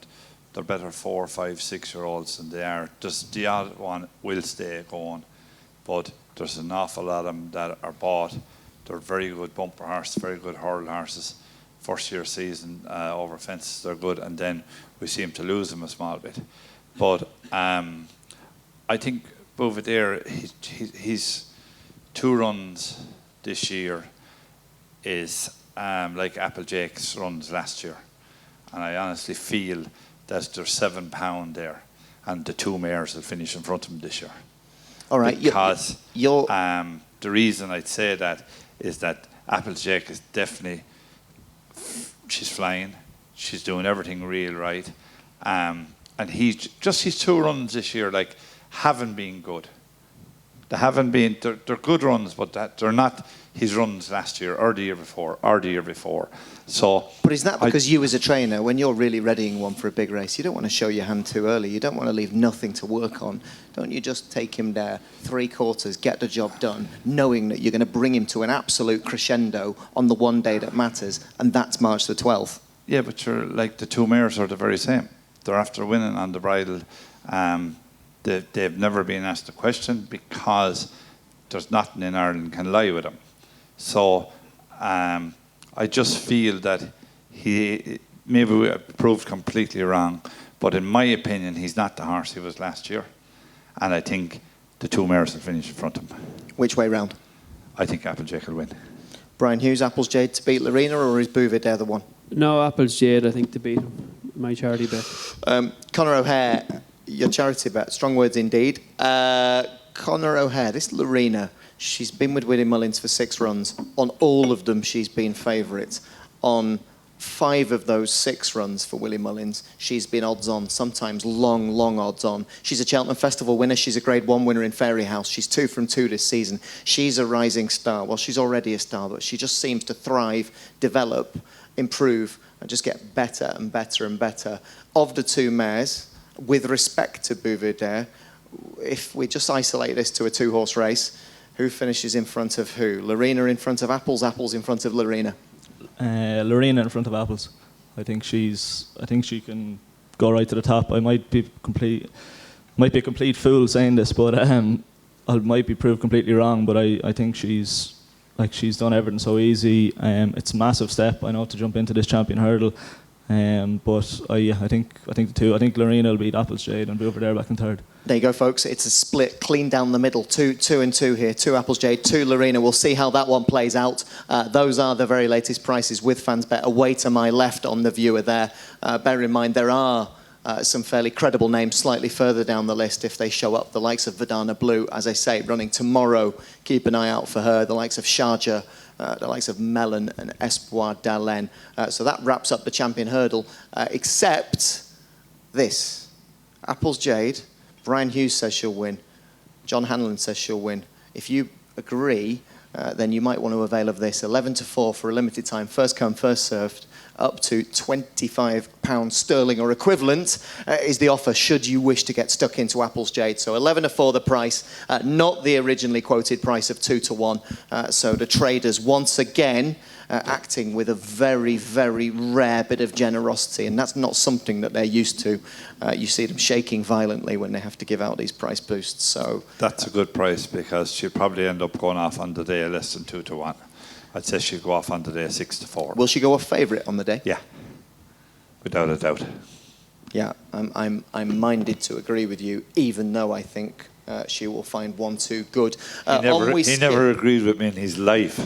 they're better 4, 5, 6-year-olds than they are. Just the odd one will stay going, but there's an awful lot of them that are bought. They're very good bumper horses, very good hurdle horses. First year season over fences, they're good, and then we seem to lose them a small bit. But I think Bouvidere, he's 2 runs this year is like Applejake's runs last year, and I honestly feel that there's £7 there, and the 2 mares will finish in front of him this year. All right, because the reason I'd say that is that Applejack is definitely, she's flying, she's doing everything real right, and he's just his 2 runs this year haven't been good. They haven't been. They're good runs, but they're not his runs last year or the year before. So, but is that because you as a trainer, when you're really readying one for a big race, you don't want to show your hand too early. You don't want to leave nothing to work on. Don't you just take him there, 3 quarters, get the job done, knowing that you're going to bring him to an absolute crescendo on the one day that matters, and that's March the 12th. Yeah, but you're like the 2 mares are the very same. They're after winning on the bridle. They've never been asked a question because there's nothing in Ireland can lie with them. So I just feel that he maybe proved completely wrong, but in my opinion, he's not the horse he was last year. And I think the 2 mares will finish in front of him. Which way round? I think Applejack will win. Brian Hughes, Apples Jade to beat Lorena, or is Bouvet the one? No, Apples Jade, I think, to beat him. My charity bet. Conor O'Hehir, your charity bet. Strong words indeed. Conor O'Hehir, this Lorena, she's been with Willie Mullins for 6 runs. On all of them, she's been favourite. On 5 of those 6 runs for Willie Mullins, she's been odds on, sometimes long odds on. She's a Cheltenham Festival winner. She's a Grade 1 winner in Fairy House. She's 2 from 2 this season. She's a rising star. Well, she's already a star, but she just seems to thrive, develop, improve, and just get better and better and better. Of the 2 mares, with respect to Bouvet, if we just isolate this to a 2-horse race, who finishes in front of who? Lorena in front of Apples, Apples in front of Lorena? Lorena in front of Apples. I think she can go right to the top. I might be a complete fool saying this, but I might be proved completely wrong. But I think she's done everything so easy. It's a massive step, I know, to jump into this champion hurdle. But I think the 2. I think Lorena will beat Apples Jade and be over there back in 3rd. There you go, folks. It's a split, clean down the middle. 2 and 2 here. 2 Apples Jade, 2 Lorena. We'll see how that one plays out. Those are the very latest prices with FansBet. Away to my left on the viewer there. Bear in mind there are some fairly credible names slightly further down the list if they show up. The likes of Verdana Blue, as I say, running tomorrow. Keep an eye out for her. The likes of Sharjah. The likes of Mellon and Espoir d'Allen. So that wraps up the champion hurdle, except this. Apples Jade, Brian Hughes says she'll win. John Hanlon says she'll win. If you agree, then you might want to avail of this. 11-4 for a limited time, first come, first served, up to £25 sterling or equivalent is the offer should you wish to get stuck into Apples Jade. So 11-4 the price, not the originally quoted price of 2-1. So the traders once again acting with a very, very rare bit of generosity, and that's not something that they're used to. You see them shaking violently when they have to give out these price boosts. So that's a good price because she'll probably end up going off on the day less than 2-1. I'd say she'll go off on the day 6-4. Will she go off favourite on the day? Yeah, without a doubt. Yeah, I'm minded to agree with you, even though I think she will find 1-2 good. He never agreed with me in his life.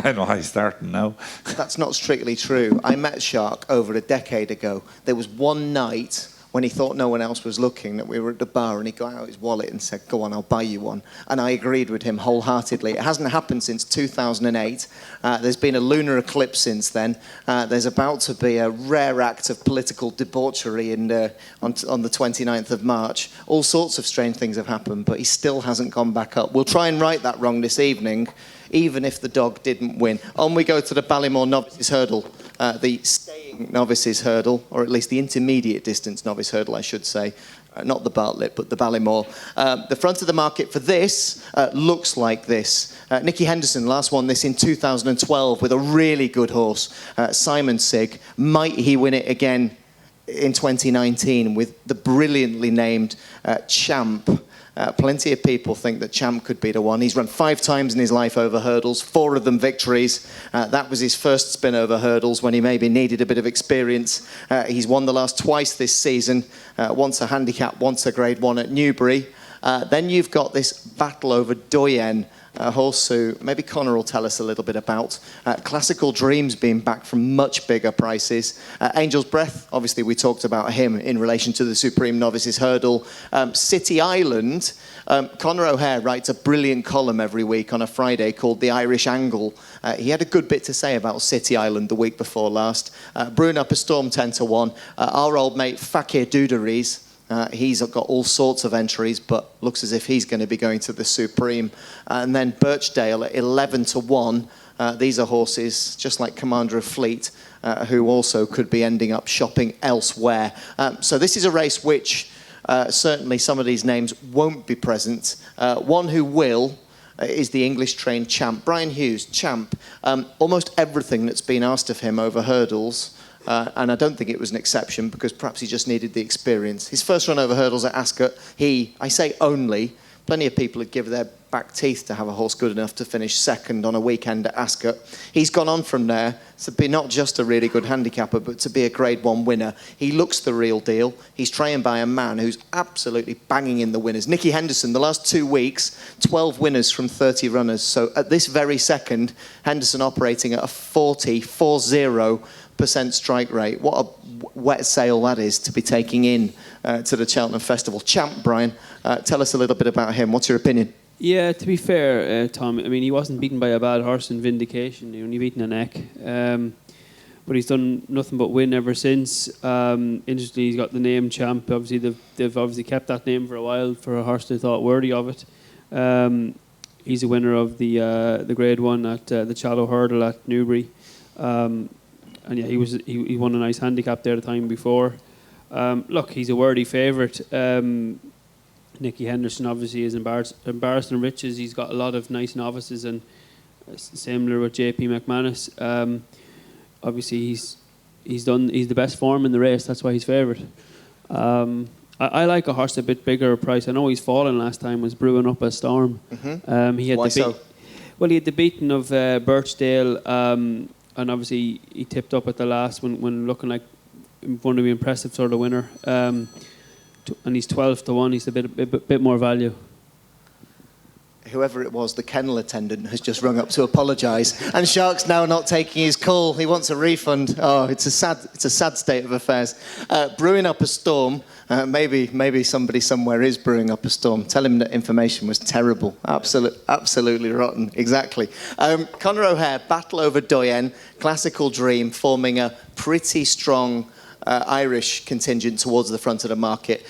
I know how he's starting now. That's not strictly true. I met Shark over a decade ago. There was one night when he thought no one else was looking that we were at the bar and he got out his wallet and said, go on, I'll buy you one. And I agreed with him wholeheartedly. It hasn't happened since 2008. There's been a lunar eclipse since then. There's about to be a rare act of political debauchery on the 29th of March. All sorts of strange things have happened, but he still hasn't gone back up. We'll try and right that wrong this evening, even if the dog didn't win. On we go to the Ballymore Novices Hurdle, the staying Novices Hurdle, or at least the intermediate distance Novice Hurdle, I should say. Not the Bartlett, but the Ballymore. The front of the market for this looks like this. Nicky Henderson last won this in 2012 with a really good horse, Simon Sig. Might he win it again in 2019 with the brilliantly named Champ? Plenty of people think that Champ could be the one. He's run 5 times in his life over hurdles, 4 of them victories. That was his first spin over hurdles when he maybe needed a bit of experience. He's won the last twice this season, once a handicap, once a Grade 1 at Newbury. Then you've got this battle over Doyen, a horse who maybe Conor will tell us a little bit about. Classical Dreams being back from much bigger prices. Angel's Breath, obviously we talked about him in relation to the Supreme Novices Hurdle. City Island, Conor O'Hehir writes a brilliant column every week on a Friday called The Irish Angle. He had a good bit to say about City Island the week before last. Brewing up a storm 10-1. Our old mate Fakir Dudaries, He's got all sorts of entries, but looks as if he's going to be going to the Supreme. And then Birchdale at 11-1. These are horses, just like Commander of Fleet, who also could be ending up shopping elsewhere. So this is a race which certainly some of these names won't be present. One who will is the English-trained Champ. Brian Hughes, Champ, almost everything that's been asked of him over hurdles, and I don't think it was an exception because perhaps he just needed the experience. His first run over hurdles at Ascot, I say only, plenty of people would give their back teeth to have a horse good enough to finish second on a weekend at Ascot. He's gone on from there to be not just a really good handicapper, but to be a Grade 1 winner. He looks the real deal. He's trained by a man who's absolutely banging in the winners. Nicky Henderson, the last 2 weeks, 12 winners from 30 runners. So at this very second, Henderson operating at a 40% strike rate. What a wet sail that is to be taking in to the Cheltenham Festival. Champ, Brian, tell us a little bit about him. What's your opinion? Yeah, to be fair, Tom, I mean, he wasn't beaten by a bad horse in Vindication. He only beaten a neck. But he's done nothing but win ever since. Interestingly, he's got the name Champ. Obviously, they've obviously kept that name for a while for a horse they thought worthy of it. He's a winner of the Grade 1 at the Shallow Hurdle at Newbury. And yeah, he won a nice handicap there the time before. Look, he's a worthy favourite. Nicky Henderson obviously is embarrassing riches. He's got a lot of nice novices, and similar with JP McManus. Obviously, he's the best form in the race. That's why he's favourite. I like a horse a bit bigger price. I know he's fallen last time. Was Brewing Up a Storm. Mm-hmm. He had Why so? Well, he had the beating of Birchdale, and obviously he tipped up at the last when looking like one to be impressive sort of winner. And he's 12-1. He's a bit more value. Whoever it was, the kennel attendant has just rung up to apologise, and Shark's now not taking his call. He wants a refund. Oh, it's a sad state of affairs. Brewing Up a Storm. Maybe somebody somewhere is brewing up a storm. Tell him that information was terrible. Absolutely rotten. Exactly. Conor O'Hehir, Battle Over Doyen, Classical Dream, forming a pretty strong Irish contingent towards the front of the market.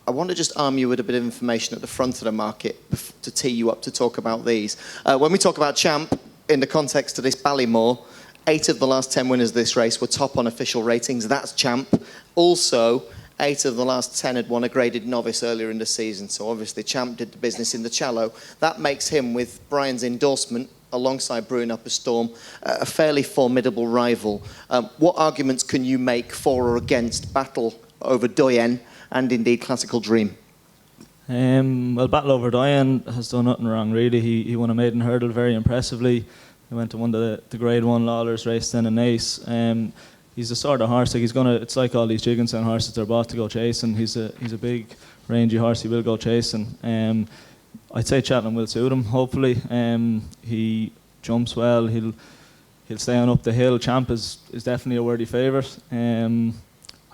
I want to just arm you with a bit of information at the front of the market to tee you up to talk about these. When we talk about Champ, in the context of this Ballymore, 8 of the last 10 winners of this race were top on official ratings. That's Champ. Also, 8 of the last 10 had won a graded novice earlier in the season. So obviously Champ did the business in the Shallow. That makes him, with Brian's endorsement, alongside Brewing Up a Storm, a fairly formidable rival. What arguments can you make for or against Battle Over Doyen and indeed Classical Dream? Well, Battle Over Doyen has done nothing wrong, really. He won a maiden hurdle very impressively. He went to one of the Grade 1 Lawlers race, then a Nace. He's the sort of horse, like it's like all these Jigginson horses, they're bought to go chasing. He's a big, rangy horse, he will go chasing. I'd say Cheltenham will suit him, hopefully. He jumps well, he'll stay on up the hill. Champ is definitely a worthy favourite. I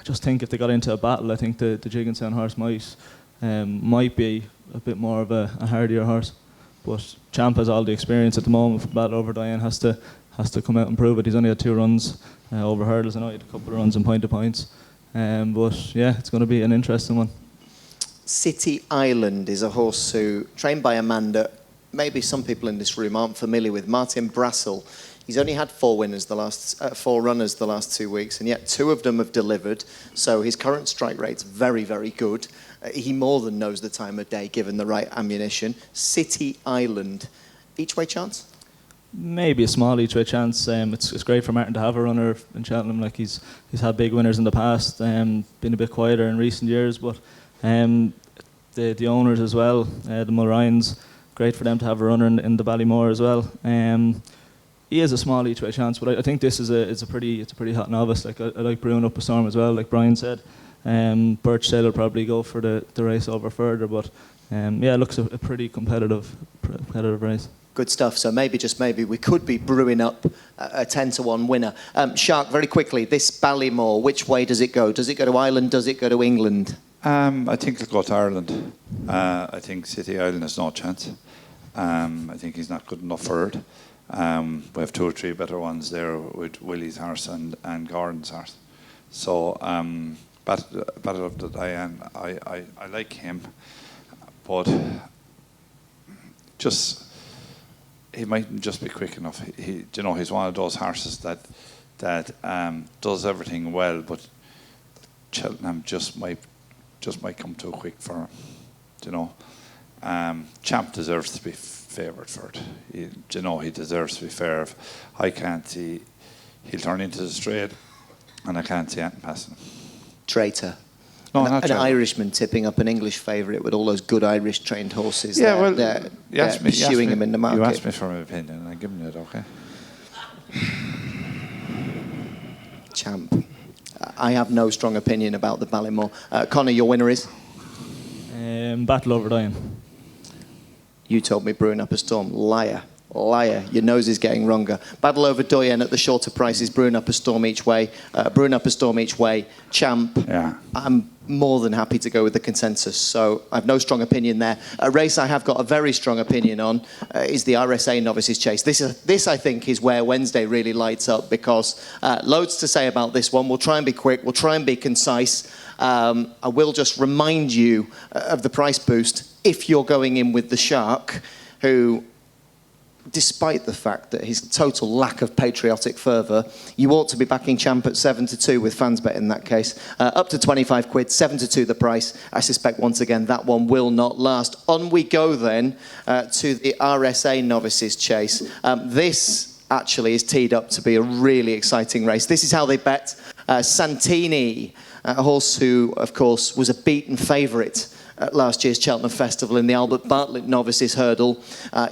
just think if they got into a battle, I think the Jigginson horse might be a bit more of a hardier horse. But Champ has all the experience at the moment. Battle Over Doyen has to come out and prove it. He's only had 2 runs over hurdles. I know he had a couple of runs in point-to-points. But yeah, it's going to be an interesting one. City Island is a horse who, trained by a man that maybe some people in this room aren't familiar with, Martin Brassel. He's only had 4 runners the last 2 weeks, and yet 2 of them have delivered. So his current strike rate's very, very good. He more than knows the time of day, given the right ammunition. City Island, each way chance? Maybe a small each way chance. It's great for Martin to have a runner in Cheltenham. Like he's had big winners in the past. Been a bit quieter in recent years, but the owners as well, the Mulryans, great for them to have a runner in the Ballymore as well. He is a small each way chance, but I think this is a pretty hot novice. Like I like Brewing Up a Storm as well, like Brian said. Birchdale will probably go for the race over further, but it looks a pretty competitive race. Good stuff. So maybe, just maybe, we could be brewing up a 10-1 winner. Shark, very quickly, this Ballymore, which way does it go? Does it go to Ireland? Does it go to England? I think it'll go to Ireland. I think City Island has no chance. I think he's not good enough for it. We have 2 or 3 better ones there with Willie's horse and Gordon's horse. So Battle of the Diane. I like him, but just he mightn't just be quick enough. He's one of those horses that does everything well, but Cheltenham just might come too quick for him. Champ deserves to be favoured for it. He deserves to be fair. I can't see he'll turn into the straight, and I can't see anything passing him. Traitor. No, an not traitor. Irishman tipping up an English favourite with all those good Irish trained horses. Yeah, pursuing him in the market. You asked me for my opinion, and I'm giving it. Okay. Champ. I have no strong opinion about the Ballymore. Conor, your winner is? Battle over Diane. You told me brewing up a storm. Liar. Your nose is getting wronger. Battle over Doyen at the shorter prices. Brewing up a storm each way. Champ. Yeah. I'm more than happy to go with the consensus. So I have no strong opinion there. A race I have got a very strong opinion on is the RSA Novices Chase. This I think is where Wednesday really lights up, because loads to say about this one. We'll try and be quick. We'll try and be concise. I will just remind you of the price boost if you're going in with the Shark, who, despite the fact that his total lack of patriotic fervour, you ought to be backing Champ at 7-2 with FansBet in that case. Up to 25 quid, 7-2 the price. I suspect once again that one will not last. On we go then to the RSA Novices Chase. This actually is teed up to be a really exciting race. This is how they bet. Santini, a horse who, of course, was a beaten favourite at last year's Cheltenham Festival in the Albert Bartlett Novices Hurdle.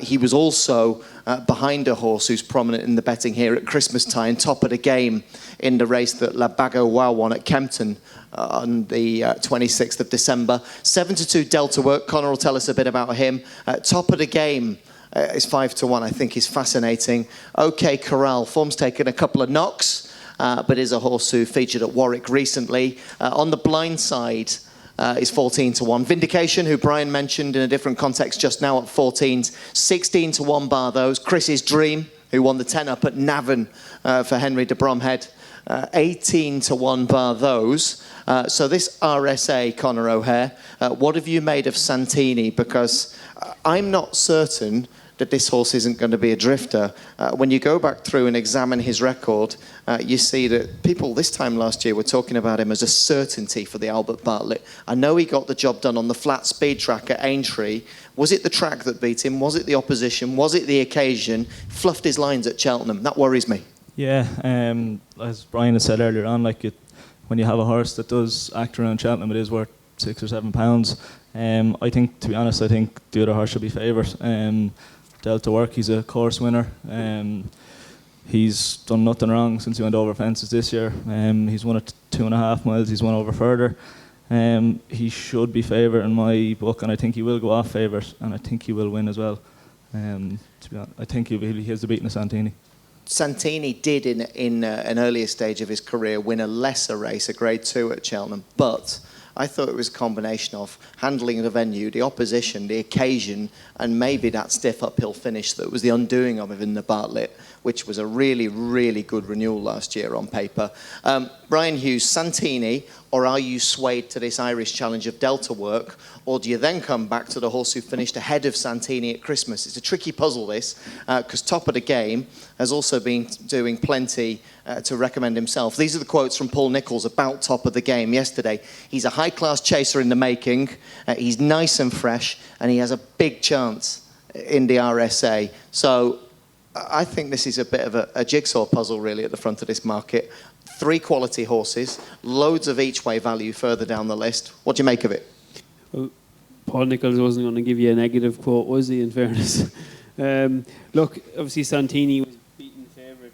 He was also behind a horse who's prominent in the betting here at Christmas time, top of the game in the race that La Bagoa won at Kempton on the 26th of December. 7-2 Delta Work. Conor will tell us a bit about him. Top of the game is 5-1, I think is fascinating. OK Corral, form's taken a couple of knocks, but is a horse who featured at Warwick recently. On the blind side, is 14-1. Vindication, who Brian mentioned in a different context just now at 14s, 16-1 bar those. Chris's Dream, who won the 10 up at Navan for Henry de Bromhead, 18-1 bar those. So this RSA, Conor O'Hehir, what have you made of Santini? Because I'm not certain that this horse isn't going to be a drifter. When you go back through and examine his record, you see that people this time last year were talking about him as a certainty for the Albert Bartlett. I know he got the job done on the flat speed track at Aintree. Was it the track that beat him? Was it the opposition? Was it the occasion? Fluffed his lines at Cheltenham. That worries me. Yeah, as Brian has said earlier on, when you have a horse that does act around Cheltenham, it is worth £6 or £7. I think, to be honest, the other horse should be favourite. Delta Work, he's a course winner. He's done nothing wrong since he went over fences this year. He's won at 2.5 miles. He's won over further. He should be favourite in my book, and I think he will go off favourite, and I think he will win as well. To be honest, I think he has the beating of Santini. Santini did in an earlier stage of his career win a lesser race, a Grade 2 at Cheltenham, but I thought it was a combination of handling the venue, the opposition, the occasion, and maybe that stiff uphill finish that was the undoing of him in the Bartlett, which was a really, really good renewal last year on paper. Brian Hughes, Santini, or are you swayed to this Irish challenge of Delta Work, or do you then come back to the horse who finished ahead of Santini at Christmas? It's a tricky puzzle, this, because Top of the Game has also been doing plenty to recommend himself. These are the quotes from Paul Nicholls about Top of the Game yesterday. He's a high-class chaser in the making, he's nice and fresh, and he has a big chance in the RSA. So I think this is a bit of a jigsaw puzzle, really, at the front of this market. 3 quality horses, loads of each-way value further down the list. What do you make of it? Well, Paul Nicholls wasn't going to give you a negative quote, was he, in fairness? Look, obviously Santini was beaten favourite.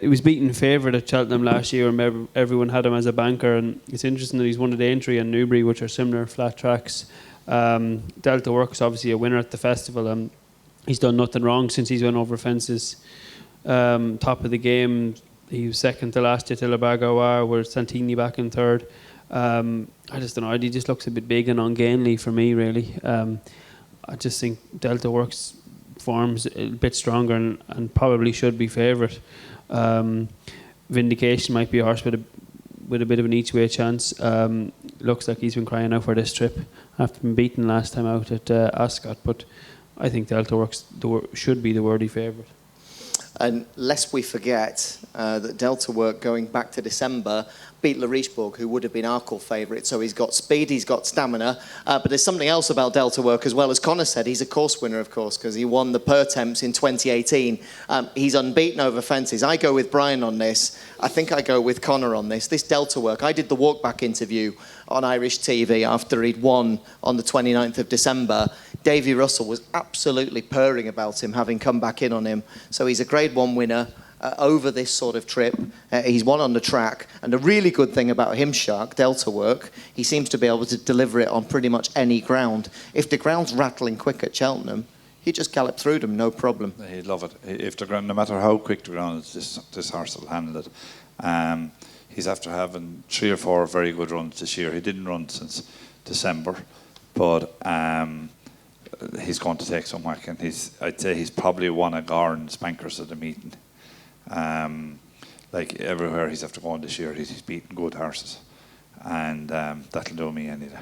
He was beaten favourite at Cheltenham last year, and everyone had him as a banker. And it's interesting that he's won at Aintree and Newbury, which are similar flat tracks. Delta Works, obviously a winner at the festival. He's done nothing wrong since he's went over fences. Top of the Game, he was second to last year to La Bagoa, with Santini back in third. I just don't know, he just looks a bit big and ungainly for me, really. I just think Delta Works form's a bit stronger and probably should be favourite. Vindication might be a horse with a bit of an each way chance. Looks like he's been crying out for this trip after being beaten last time out at Ascot, but I think Delta Works should be the worthy favourite. And lest we forget that Delta Work, going back to December, beat Larichbourg, who would have been our call favourite. So he's got speed, he's got stamina. But there's something else about Delta Work as well. As Conor said, he's a course winner, of course, because he won the Pertemps in 2018. He's unbeaten over fences. I go with Brian on this. I think I go with Conor on this. This Delta Work, I did the walkback interview on Irish TV after he'd won on the 29th of December. Davy Russell was absolutely purring about him, having come back in on him. So he's a Grade 1 winner. Over this sort of trip. He's won on the track. And the really good thing about him, Shark, Delta Work, he seems to be able to deliver it on pretty much any ground. If the ground's rattling quick at Cheltenham, he just gallop through them, no problem. He'd love it. If the ground, no matter how quick the ground is, this horse will handle it. He's after having 3 or 4 very good runs this year. He didn't run since December, but he's going to take some whack. And I'd say he's probably won a Garn Spankers at the meeting. Like everywhere he's after going this year, he's beaten good horses, and that'll do me any day.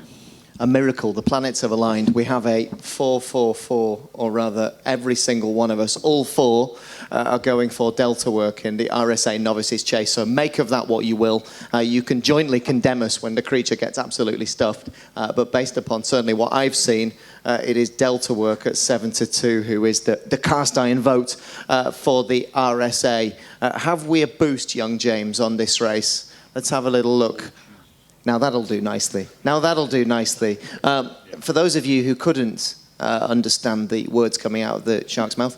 A miracle. The planets have aligned. We have a 4-4-4, or rather, every single one of us, all 4, are going for Delta Work in the RSA Novices Chase. So make of that what you will. You can jointly condemn us when the creature gets absolutely stuffed. But based upon certainly what I've seen, it is Delta Work at 7-2, who is the cast iron vote for the RSA. Have we a boost, young James, on this race? Let's have a little look. Now that'll do nicely. For those of you who couldn't understand the words coming out of the Shark's mouth,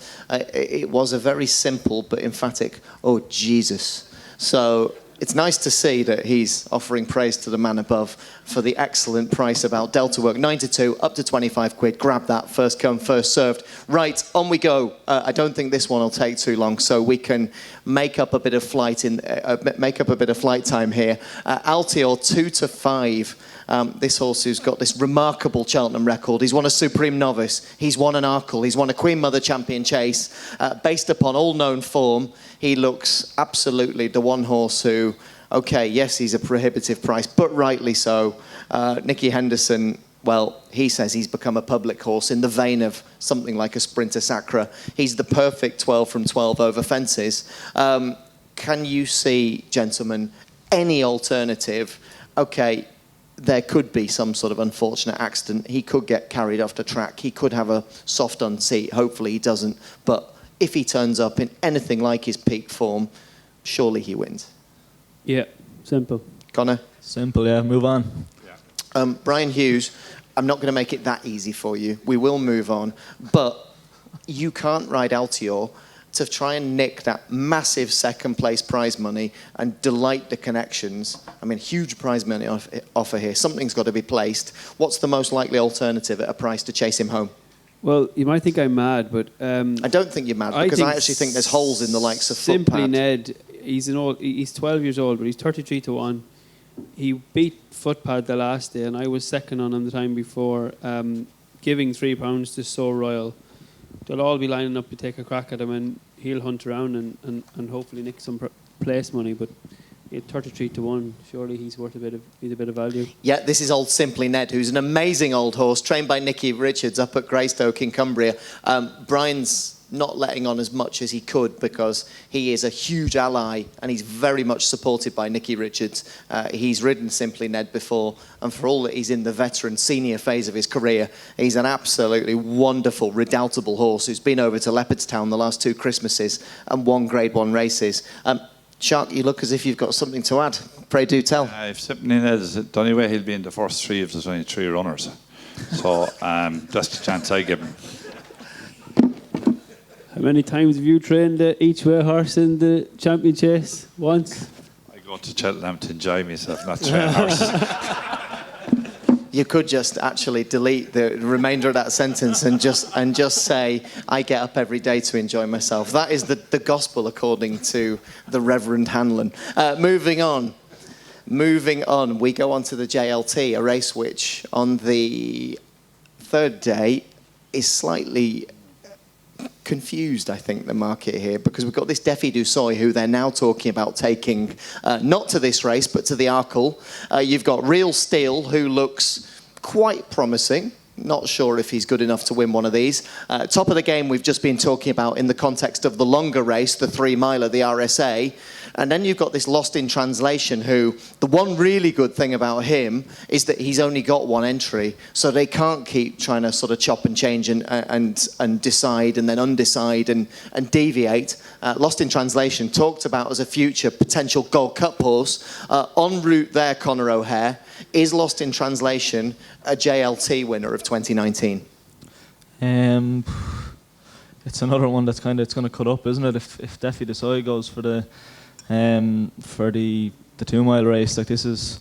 it was a very simple but emphatic, "Oh, Jesus." So it's nice to see that he's offering praise to the man above for the excellent price about Delta Work. 9-2, up to 25 quid. Grab that, first come, first served. Right, on we go. I don't think this one will take too long, so we can make up a bit of flight time here. Altior 2-5. This horse who's got this remarkable Cheltenham record. He's won a Supreme Novice. He's won an Arkle. He's won a Queen Mother Champion Chase. Based upon all known form, he looks absolutely the one horse who, okay, yes, he's a prohibitive price, but rightly so. Nicky Henderson, well, he says he's become a public horse in the vein of something like a Sprinter Sacra. He's the perfect 12 from 12 over fences. Can you see, gentlemen, any alternative? Okay, there could be some sort of unfortunate accident. He could get carried off the track. He could have a soft unseat. Hopefully he doesn't. But if he turns up in anything like his peak form, surely he wins. Yeah, simple. Conor? Simple, yeah. Move on. Brian Hughes, I'm not going to make it that easy for you. We will move on. But you can't ride Altior to try and nick that massive second-place prize money and delight the connections. I mean, huge prize money offer here. Something's got to be placed. What's the most likely alternative at a price to chase him home? Well, you might think I'm mad, but... I don't think you're mad, because I actually think there's holes in the likes of Simply Footpad. Ned, he's 12 years old, but he's 33-1. He beat Footpad the last day, and I was second on him the time before, giving £3 to So Royal. They'll all be lining up to take a crack at him, and he'll hunt around and hopefully nick some place money. But at 33-1, surely he's worth a bit of value. Yeah, this is old Simply Ned, who's an amazing old horse, trained by Nicky Richards up at Greystoke in Cumbria. Brian's not letting on as much as he could because he is a huge ally and he's very much supported by Nicky Richards. He's ridden Simply Ned before, and for all that he's in the veteran senior phase of his career, he's an absolutely wonderful, redoubtable horse who's been over to Leopardstown the last 2 Christmases and won Grade 1 races. Shark, you look as if you've got something to add. Pray do tell. If Simply Ned is the only way he'll be in the first 3 if there's only 3 runners. So that's the chance I give him. How many times have you trained the each-way horse in the champion chase? Once? I go to Cheltenham to enjoy myself, not train horses. You could just actually delete the remainder of that sentence and just say, I get up every day to enjoy myself. That is the gospel according to the Reverend Hanlon. Moving on, we go on to the JLT, a race which on the 3rd day is slightly confused, I think, the market here, because we've got this Defi Dusoy, who they're now talking about taking not to this race, but to the Arkle. You've got Real Steel, who looks quite promising. Not sure if he's good enough to win one of these. Top of the game we've just been talking about in the context of the longer race, the 3-miler, the RSA. And then you've got this Lost in Translation, who the one really good thing about him is that he's only got one entry. So they can't keep trying to sort of chop and change and decide and then undecide and deviate. Lost in Translation, talked about as a future potential Gold Cup horse. En route there, Conor O'Hehir. Is Lost in Translation a JLT winner of 2019? It's another one that's it's going to cut up, isn't it? If Defi Dusoy goes for the 2-mile race, like he's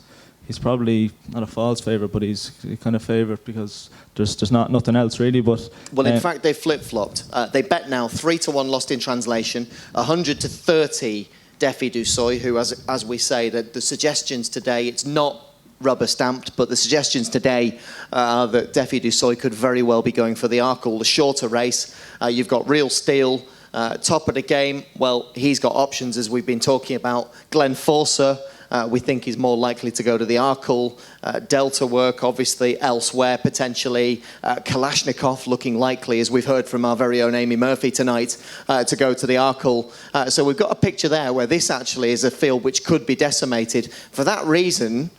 probably not a false favourite, but he's kind of favourite because there's nothing else really. But in fact, they flip-flopped. They bet now 3-1 Lost in Translation, 100-30 Defi Dusoy, who, as we say, the suggestions today, it's not rubber stamped, but the suggestions today are that Defi Dusoy could very well be going for the Arkle, the shorter race. You've got Real Steel, top of the game. Well, he's got options, as we've been talking about. Glenn Forser, we think he's more likely to go to the Arkle. Delta work, obviously, elsewhere potentially. Kalashnikov looking likely, as we've heard from our very own Amy Murphy tonight, to go to the Arkle. So we've got a picture there where this actually is a field which could be decimated. For that reason,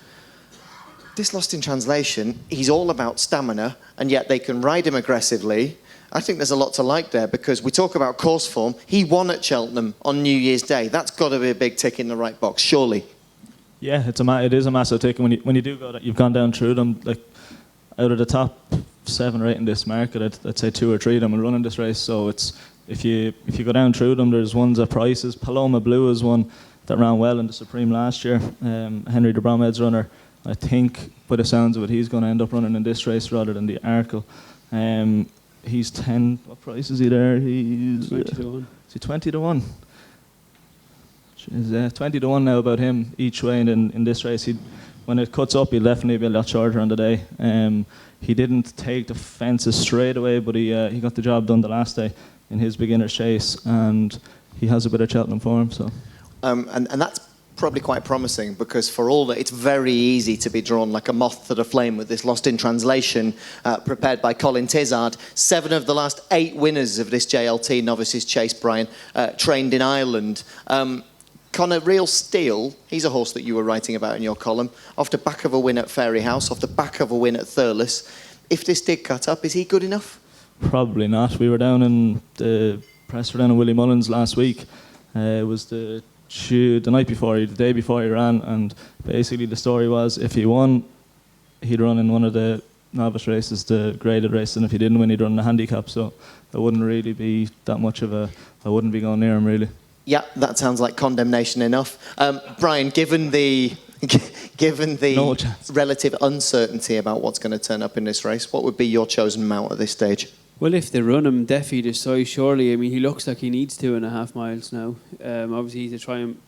this Lost in Translation, he's all about stamina, and yet they can ride him aggressively. I think there's a lot to like there, because we talk about course form. He won at Cheltenham on New Year's Day. That's got to be a big tick in the right box, surely. Yeah, it is a massive tick. And when you do go, you've gone down through them. Like out of the top 7 or 8 in this market, I'd say 2 or 3 of them will run in this race. So it's if you go down through them, there's ones at prices. Paloma Blue is one that ran well in the Supreme last year. Henry de Bromhead's runner. I think, by the sounds of it, he's going to end up running in this race rather than the Arkle. He's 10. What price is he there? He's 20-1. Is he 20-1? Jeez, 20-1 now about him each way in this race. When it cuts up, he'll definitely be a lot shorter on the day. He didn't take the fences straight away, but he got the job done the last day in his beginner's chase, and he has a bit of Cheltenham form. So, and that's probably quite promising, because for all that, it's very easy to be drawn like a moth to the flame with this Lost in Translation prepared by Colin Tizard. 7 of the last 8 winners of this JLT Novices Chase, Brian, trained in Ireland. Conor, Real Steel, he's a horse that you were writing about in your column, off the back of a win at Fairyhouse, off the back of a win at Thurles. If this did cut up, is he good enough? Probably not. We were down in the press for down in Willie Mullins last week. It was the night before, the day before he ran, and basically the story was if he won, he'd run in one of the novice races, the graded race, and if he didn't win, he'd run the handicap. So it wouldn't really be that much of I wouldn't be going near him really. Yeah, that sounds like condemnation enough. Brian, given the No chance. relative uncertainty about what's going to turn up in this race, what would be your chosen mount at this stage? Well, if they run him Defi Dusoy, surely. I mean, he looks like he needs 2.5 miles now. Obviously, he's a Triumph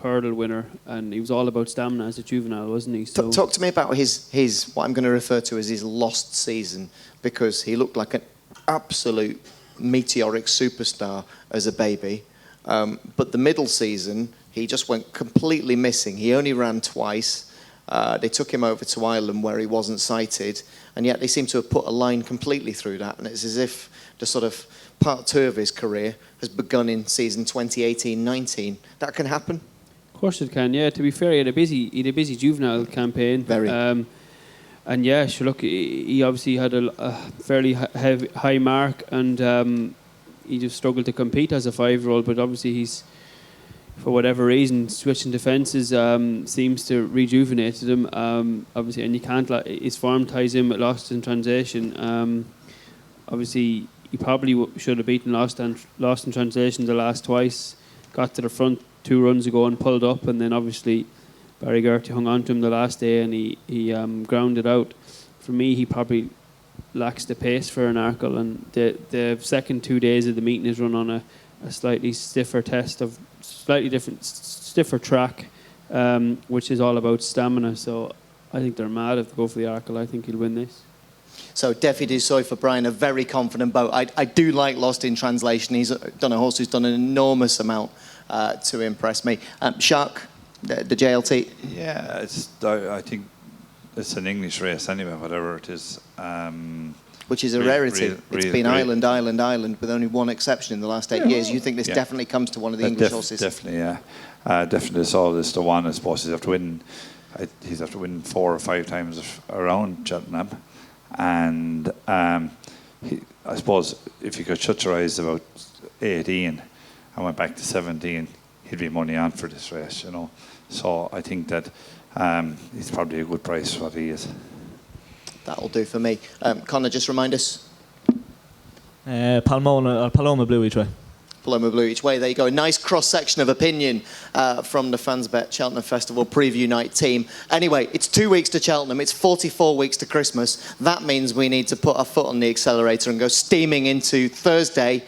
hurdle winner, and he was all about stamina as a juvenile, wasn't he? So Talk to me about his what I'm going to refer to as his lost season, because he looked like an absolute meteoric superstar as a baby. But the middle season, he just went completely missing. He only ran twice. They took him over to Ireland where he wasn't sighted, and yet they seem to have put a line completely through that, and it's as if the sort of part 2 of his career has begun in season 2018-19. That can happen? of course it can, yeah. To be fair, he had a busy juvenile campaign. Very. And yeah, sure, look, he obviously had a fairly high mark, and he just struggled to compete as a 5-year-old, but obviously he's, for whatever reason, switching to fences seems to rejuvenate him. Obviously, and you can't. His form ties in with Lost in Translation. Obviously, he probably should have beaten Lost in Translation the last twice. Got to the front 2 runs ago and pulled up, and then obviously Barry Gertie hung on to him the last day, and he grounded out. For me, he probably lacks the pace for an Arkle, and the second 2 days of the meeting is run on a slightly stiffer test of slightly different, stiffer track, which is all about stamina. So I think they're mad if they go for the Arkle. I think he'll win this. So Defi Du Soy for Brian, a very confident boat. I do like Lost in Translation. He's done a horse who's done an enormous amount to impress me. Shark, the JLT. Yeah, I think it's an English race anyway, whatever it is. Which is a rarity. It's been Ireland, with only one exception in the last 8 years. You think this definitely comes to one of the English horses? Definitely, yeah. Definitely saw this the one. I suppose he's have to win. He's have to win 4 or 5 times around Cheltenham, and I suppose if you could shut your eyes about 18 and went back to 17, he'd be money on for this race, you know. So I think that he's probably a good price for what he is. That'll do for me. Conor, just remind us. Paloma Blue each way. Paloma Blue each way. There you go. A nice cross-section of opinion from the FansBet Cheltenham Festival Preview Night team. Anyway, it's 2 weeks to Cheltenham. It's 44 weeks to Christmas. That means we need to put our foot on the accelerator and go steaming into Thursday,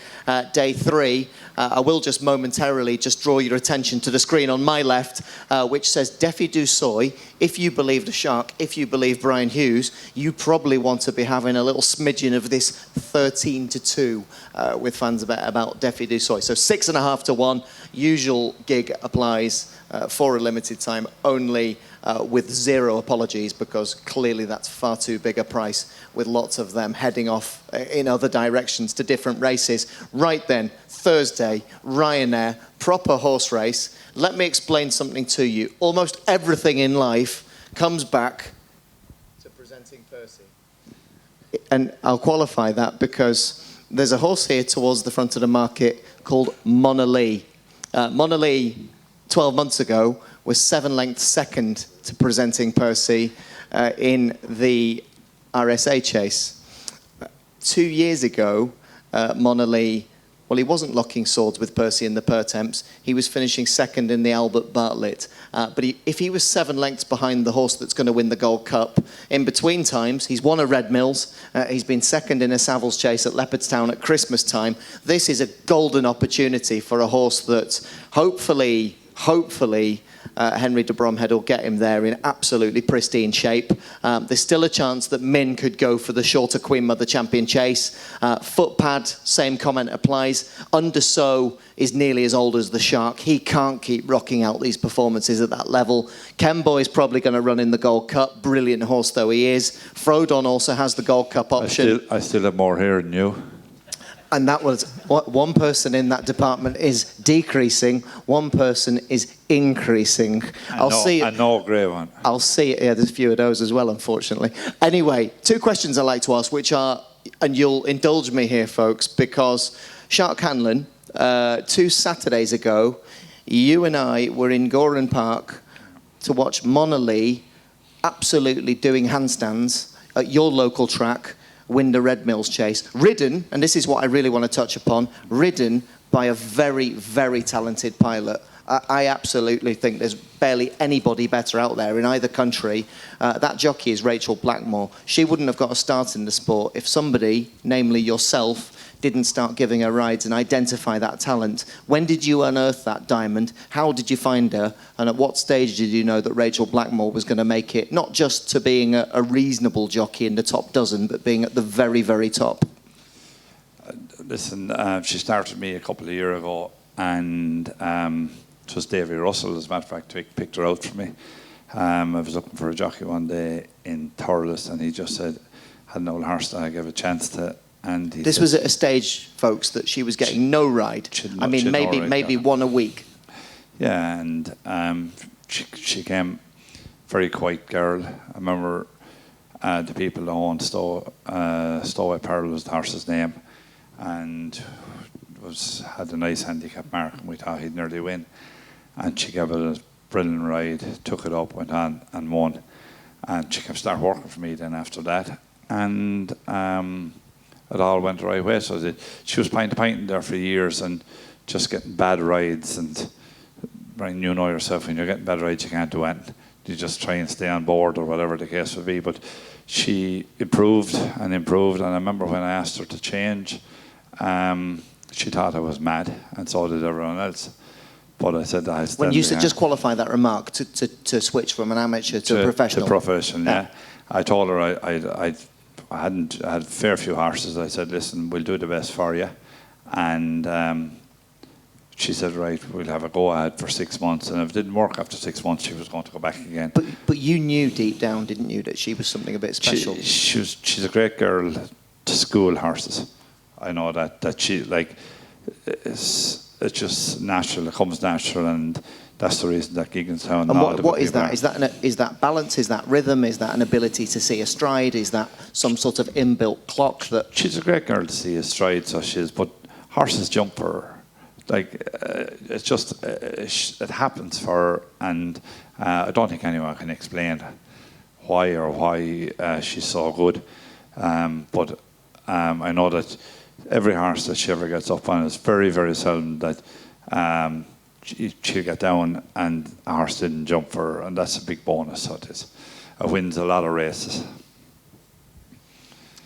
day 3. I will just momentarily just draw your attention to the screen on my left, which says Defi Du Soy. If you believe the Shark, if you believe Brian Hughes, you probably want to be having a little smidgen of this 13-2 with FansBet about Defi Du Soy. So 6.5 to 1. Usual gig applies for a limited time only, with 0 apologies, because clearly that's far too big a price, with lots of them heading off in other directions to different races. Right then, Thursday, Ryanair, proper horse race. Let me explain something to you. Almost everything in life comes back to presenting Percy. And I'll qualify that because there's a horse here towards the front of the market called Mona Lee. Mona Lee, 12 months ago, was 7 lengths second to presenting Percy in the RSA chase. 2 years ago, Mona Lee, well, he wasn't locking swords with Percy in the Pertemps. He was finishing second in the Albert Bartlett. But if he was 7 lengths behind the horse that's going to win the Gold Cup, in between times, he's won a Red Mills. He's been second in a Savills chase at Leopardstown at Christmas time. This is a golden opportunity for a horse that hopefully, Henry de Bromhead will get him there in absolutely pristine shape. There's still a chance that Min could go for the shorter Queen Mother Champion chase. Footpad, same comment applies. Undersow is nearly as old as the Shark. He can't keep rocking out these performances at that level. Kenboy's probably going to run in the Gold Cup. Brilliant horse though he is. Frodon also has the Gold Cup option. I still have more hair than you. And that was what one person in that department is decreasing, one person is increasing. And no grey one. I'll see it. Yeah, there's a few of those as well, unfortunately. Anyway, 2 questions I like to ask, which are, and you'll indulge me here, folks, because Shark Hanlon, 2 Saturdays ago, you and I were in Goran Park to watch Mona Lee absolutely doing handstands at your local track, win the Red Mills chase. Ridden, and this is what I really want to touch upon, ridden by a very, very talented pilot. I absolutely think there's barely anybody better out there in either country. That jockey is Rachel Blackmore. She wouldn't have got a start in the sport if somebody, namely yourself, didn't start giving her rides and identify that talent. When did you unearth that diamond? How did you find her? And at what stage did you know that Rachel Blackmore was going to make it, not just to being a reasonable jockey in the top dozen, but being at the very, very top? Listen, she started me a couple of years ago, and it was Davy Russell, as a matter of fact, picked her out for me. I was looking for a jockey one day in Thurles, and he just said, had an old horse that I gave a chance to. And this was at a stage, folks, that she was getting no ride. I mean, maybe one a week. Yeah, and she came very quiet girl. I remember the people that owned Stowaway Pearl was the horse's name, and had a nice handicap mark, and we thought he'd nearly win. And she gave it a brilliant ride, took it up, went on and won. And she kept start working for me then after that. And it all went the right way. So she was pint to pint in there for years and just getting bad rides. And Brian, you know yourself, when you're getting bad rides, you can't do anything. You just try and stay on board or whatever the case would be. But she improved and improved. And I remember when I asked her to change, she thought I was mad, and so did everyone else. But I said I when you said, just qualify that remark, to switch from an amateur to a professional. To professional, yeah. I told her I had a fair few horses. I said, listen, we'll do the best for you. And she said, right, we'll have a go ahead for 6 months. And if it didn't work after 6 months, she was going to go back again. But you knew deep down, didn't you, that she was something a bit special? She's a great girl to school horses. I know that she, like, it's just natural. It comes natural, and that's the reason that Gigginstown. And what is that? Is that balance? Is that rhythm? Is that an ability to see a stride? Is that some sort of inbuilt clock that? She's a great girl to see a stride, so she is. But horses jump for her. Like, it's just it happens for her, and I don't think anyone can explain why she's so good. But I know that every horse that she ever gets up on, is very, very seldom that she'll get down and a horse didn't jump for her, and that's a big bonus. So it is. It wins a lot of races.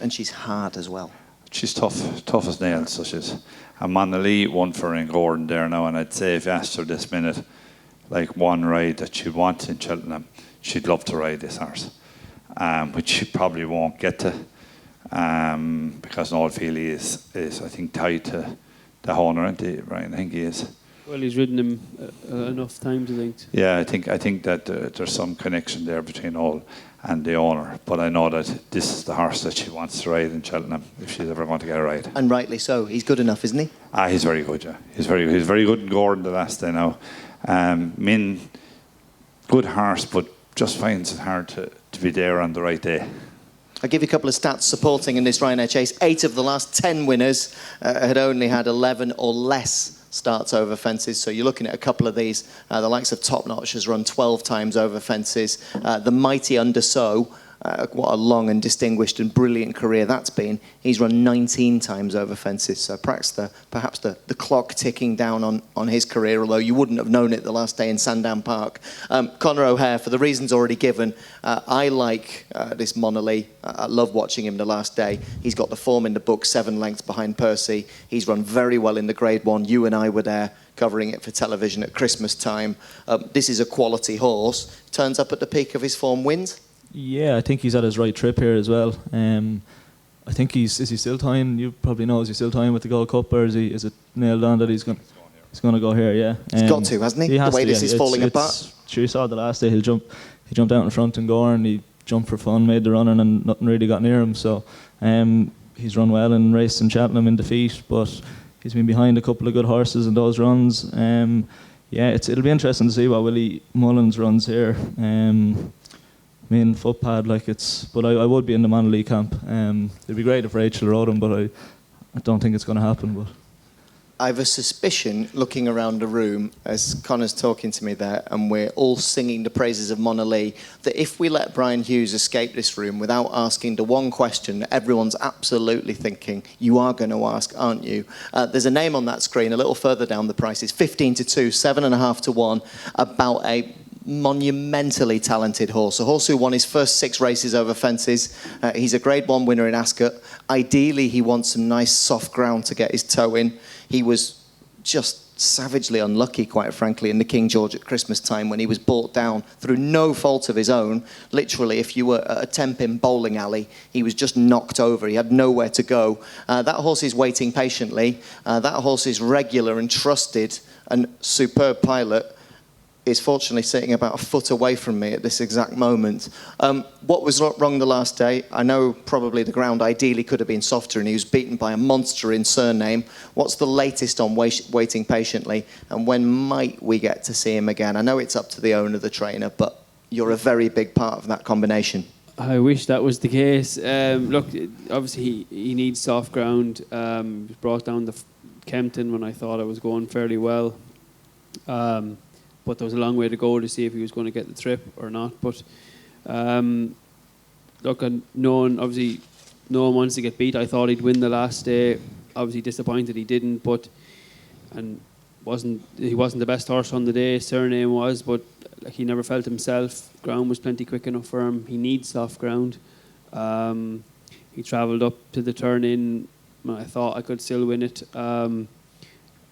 And she's hard as well. She's tough as nails. So she's. And Monalea won for in Gordon there now, and I'd say if you asked her this minute, like one ride that she'd want in Cheltenham, she'd love to ride this horse, which she probably won't get to, because Noel Feely is I think tied to the owner, isn't he, Ryan? I think he is. Well, he's ridden him enough times, I think. Yeah, I think that there's some connection there between Noel and the owner, but I know that this is the horse that she wants to ride in Cheltenham if she's ever going to get a ride. And rightly so. He's good enough, isn't he? He's very good. Yeah, he's very good in Gordon the last day now. Min, good horse, but just finds it hard to be there on the right day. I'll give you a couple of stats supporting in this Ryanair chase. 8 of the last 10 winners had only had 11 or less starts over fences, so you're looking at a couple of these. The likes of Top Notch has run 12 times over fences. The mighty Undersow, what a long and distinguished and brilliant career that's been. He's run 19 times over fences, so perhaps the clock ticking down on his career, although you wouldn't have known it the last day in Sandown Park. Conor O'Hehir, for the reasons already given, I like this Monalea. I love watching him the last day. He's got the form in the book, 7 lengths behind Percy. He's run very well in the Grade 1. You and I were there covering it for television at Christmas time. This is a quality horse. Turns up at the peak of his form, wins. Yeah, I think he's at his right trip here as well. I think is he still tying? You probably know, is he still tying with the Gold Cup, or is it nailed on that he's going to go here? Yeah, he's got to, hasn't he? The way this is falling apart. Sure, you saw the last day. He jumped out in front and Gore, and he jumped for fun, made the running, and nothing really got near him. So he's run well and raced in Cheltenham in defeat, but he's been behind a couple of good horses in those runs. Yeah, it'll be interesting to see what Willie Mullins runs here. Main footpad, but I would be in the Monalea camp. It'd be great if Rachel rode him, but I don't think it's going to happen. But I have a suspicion, looking around the room as Conor's talking to me there, and we're all singing the praises of Monalea, that if we let Brian Hughes escape this room without asking the one question that everyone's absolutely thinking, you are going to ask, aren't you? There's a name on that screen a little further down the prices, 15 to 2, 7.5 to 1, about a monumentally talented horse. A horse who won his first 6 races over fences. He's a Grade 1 winner in Ascot. Ideally, he wants some nice soft ground to get his toe in. He was just savagely unlucky, quite frankly, in the King George at Christmas time when he was brought down through no fault of his own. Literally, if you were at a 10-pin bowling alley, he was just knocked over. He had nowhere to go. That horse is waiting patiently. That horse is regular and trusted and superb pilot. Is fortunately sitting about a foot away from me at this exact moment. What was wrong the last day? I know probably the ground ideally could have been softer, and he was beaten by a monster in Surname. What's the latest on waiting patiently, and when might we get to see him again? I know it's up to the owner, the trainer, but you're a very big part of that combination. I wish that was the case. Look, obviously he needs soft ground. He brought down the Kempton when I thought I was going fairly well. But there was a long way to go to see if he was going to get the trip or not. But look, no one wants to get beat. I thought he'd win the last day. Obviously disappointed he didn't, he wasn't the best horse on the day. Surname was, but he never felt himself. Ground was plenty quick enough for him. He needs soft ground. He travelled up to the turn in. I thought I could still win it, and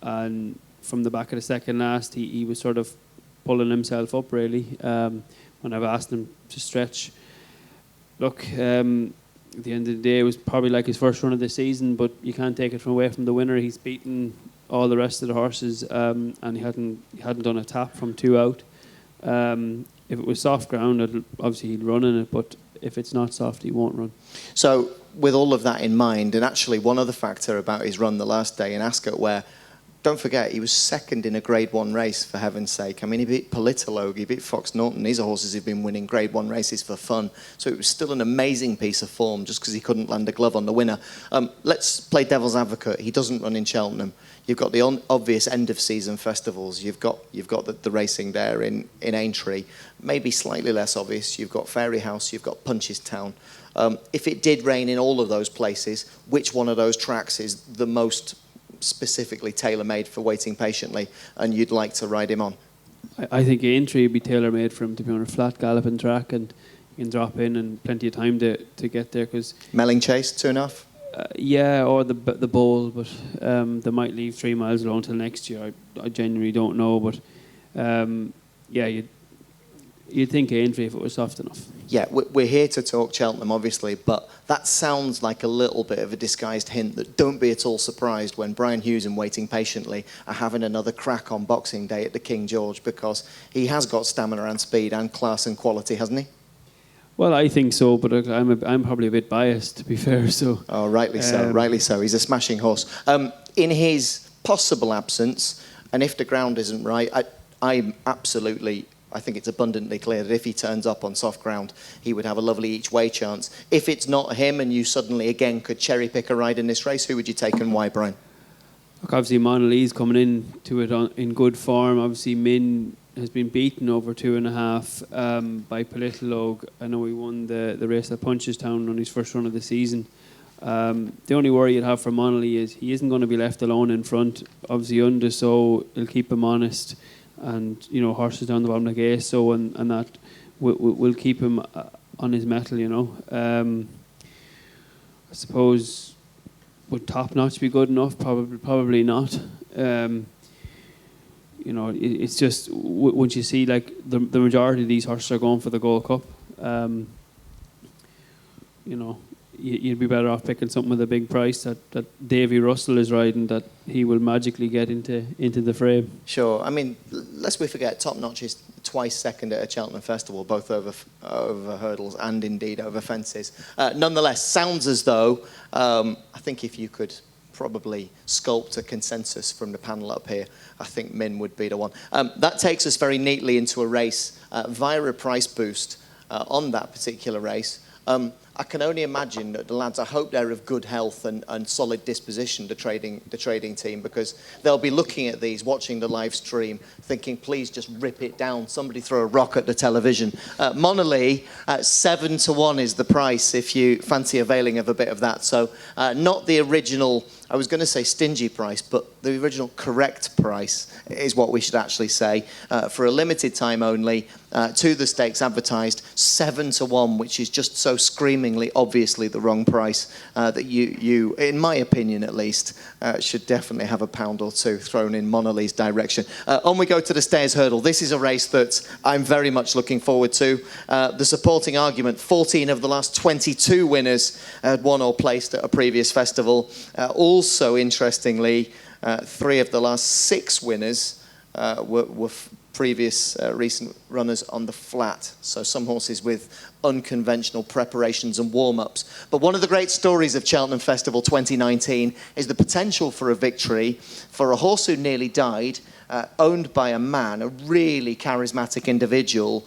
from the back of the second last, he was sort of pulling himself up really when I've asked him to stretch. Look, at the end of the day, it was probably like his first run of the season, but you can't take it away from the winner. He's beaten all the rest of the horses, and he hadn't done a tap from 2 out. If it was soft ground, obviously he'd run in it, but if it's not soft, he won't run. So with all of that in mind, and actually one other factor about his run the last day in Ascot, where, don't forget, he was second in a Grade 1 race, for heaven's sake. I mean, he beat Politologue, he beat Fox Norton. These are horses who've been winning Grade 1 races for fun. So it was still an amazing piece of form just because he couldn't land a glove on the winner. Let's play devil's advocate. He doesn't run in Cheltenham. You've got the obvious end-of-season festivals. You've got the racing there in Aintree. Maybe slightly less obvious. You've got Fairyhouse. You've got Punchestown. If it did rain in all of those places, which one of those tracks is the most specifically tailor-made for waiting patiently, and you'd like to ride him on? I think Aintree would be tailor-made for him to be on a flat galloping track, and you can drop in and plenty of time to get there. Cause Melling Chase, 2.5? Yeah, or the bowl, but they might leave 3 miles alone till next year. I genuinely don't know, but yeah, you'd think Aintree if it was soft enough. Yeah, we're here to talk Cheltenham, obviously, but that sounds like a little bit of a disguised hint that don't be at all surprised when Brian Hughes and Waiting Patiently are having another crack on Boxing Day at the King George, because he has got stamina and speed and class and quality, hasn't he? Well, I think so, but I'm probably a bit biased, to be fair. So. Oh, rightly so, rightly so. He's a smashing horse. In his possible absence, and if the ground isn't right, I think it's abundantly clear that if he turns up on soft ground, he would have a lovely each-way chance. If it's not him and you suddenly, again, could cherry-pick a ride in this race, who would you take and why, Brian? Look, obviously, Monalee's coming into it in good form. Obviously, Min has been beaten over 2.5 by Politologue. I know he won the race at Punchestown on his first run of the season. The only worry you'd have for Monalee is he isn't going to be left alone in front. Obviously, so he'll keep him honest. And, you know, horses down the bottom like ASO and that will keep him on his mettle, you know. I suppose, would Top Notch be good enough? Probably not. You know, it's just, once you see, like, the majority of these horses are going for the Gold Cup, you know, you'd be better off picking something with a big price that Davy Russell is riding, that he will magically get into the frame. Sure. I mean, lest we forget, Top Notch is twice second at a Cheltenham Festival, both over hurdles and indeed over fences. Nonetheless, sounds as though, I think if you could probably sculpt a consensus from the panel up here, I think Min would be the one. That takes us very neatly into a race via a price boost on that particular race. I can only imagine that the lads, I hope they're of good health and solid disposition, the trading team, because they'll be looking at these, watching the live stream, thinking, please just rip it down. Somebody throw a rock at the television. Monalee, 7-1 is the price if you fancy availing of a bit of that. So not the original, I was going to say stingy price, but the original correct price is what we should actually say. For a limited time only, to the stakes advertised, 7-1, which is just so screamingly obviously the wrong price that you, in my opinion at least, should definitely have a pound or two thrown in Monalee's direction. On we go to the Stayers Hurdle. This is a race that I'm very much looking forward to. The supporting argument, 14 of the last 22 winners had won or placed at a previous festival. Also, interestingly, 3 of the last 6 winners were previous recent runners on the flat. So some horses with unconventional preparations and warm-ups. But one of the great stories of Cheltenham Festival 2019 is the potential for a victory for a horse who nearly died, owned by a man, a really charismatic individual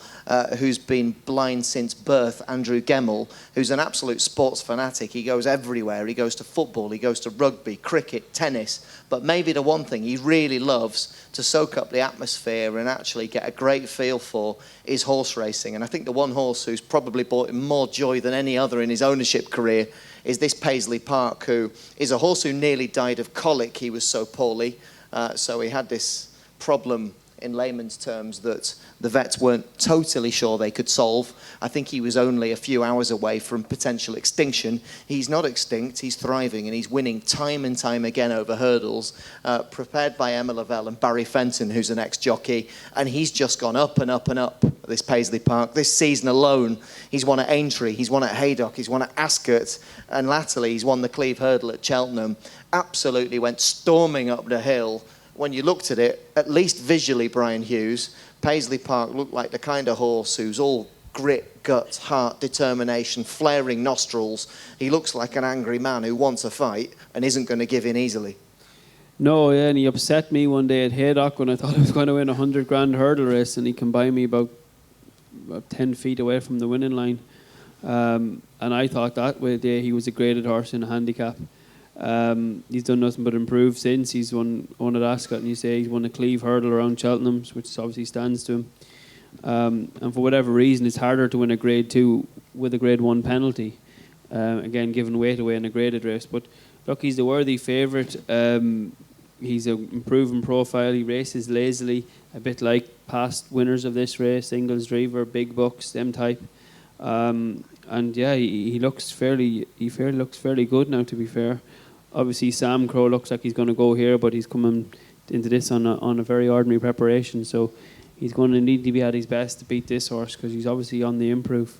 who's been blind since birth, Andrew Gemmell, who's an absolute sports fanatic. He goes everywhere. He goes to football, he goes to rugby, cricket, tennis. But maybe the one thing he really loves to soak up the atmosphere and actually get a great feel for is horse racing. And I think the one horse who's probably brought him more joy than any other in his ownership career is this Paisley Park, who is a horse who nearly died of colic. He was so poorly. So he had this problem in layman's terms, that the vets weren't totally sure they could solve. I think he was only a few hours away from potential extinction. He's not extinct, he's thriving, and he's winning time and time again over hurdles, prepared by Emma Lavelle and Barry Fenton, who's an ex-jockey, and he's just gone up and up and up at this Paisley Park. This season alone, he's won at Aintree, he's won at Haydock, he's won at Ascot, and latterly he's won the Cleve Hurdle at Cheltenham. Absolutely went storming up the hill. When you looked at it, at least visually, Brian Hughes, Paisley Park looked like the kind of horse who's all grit, guts, heart, determination, flaring nostrils. He looks like an angry man who wants a fight and isn't going to give in easily. No, yeah, and he upset me one day at Haydock when I thought I was going to win a 100 grand hurdle race, and he came by me about 10 feet away from the winning line. And I thought that day he was a graded horse in a handicap. He's done nothing but improve since. He's won at Ascot, and you say he's won a Cleve Hurdle around Cheltenham, which obviously stands to him. And for whatever reason, it's harder to win a Grade 2 with a Grade 1 penalty. Again, giving weight away in a graded race. But look, he's the worthy favourite. He's an improving profile. He races lazily, a bit like past winners of this race, Ingles Drever, Big Bucks, them type. And yeah, he looks fairly good now, to be fair. Obviously, Sam Crow looks like he's going to go here, but he's coming into this on a very ordinary preparation. So he's going to need to be at his best to beat this horse, because he's obviously on the improve.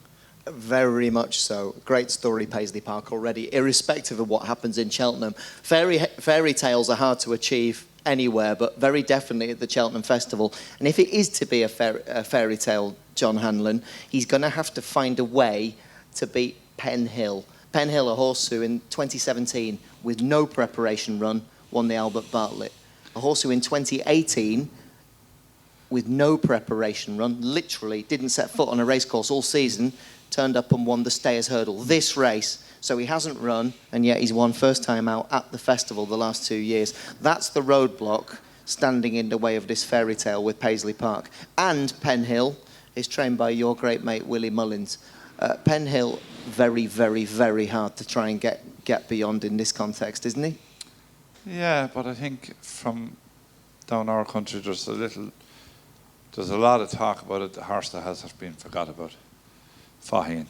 Very much so. Great story, Paisley Park already, irrespective of what happens in Cheltenham. Fairy tales are hard to achieve anywhere, but very definitely at the Cheltenham Festival. And if it is to be a fairy tale, John Hanlon, he's going to have to find a way to beat Penn Hill. Penn Hill, a horse who in 2017, with no preparation run, won the Albert Bartlett. A horse who in 2018, with no preparation run, literally didn't set foot on a racecourse all season, turned up and won the Stayers Hurdle this race. So he hasn't run, and yet he's won first time out at the festival the last 2 years. That's the roadblock standing in the way of this fairy tale with Paisley Park. And Penn Hill is trained by your great mate Willie Mullins. Penn Hill, very, very, very hard to try and get beyond in this context, isn't he? Yeah, but I think from down our country, there's a lot of talk about it. The horse that has been forgot about, Faheen.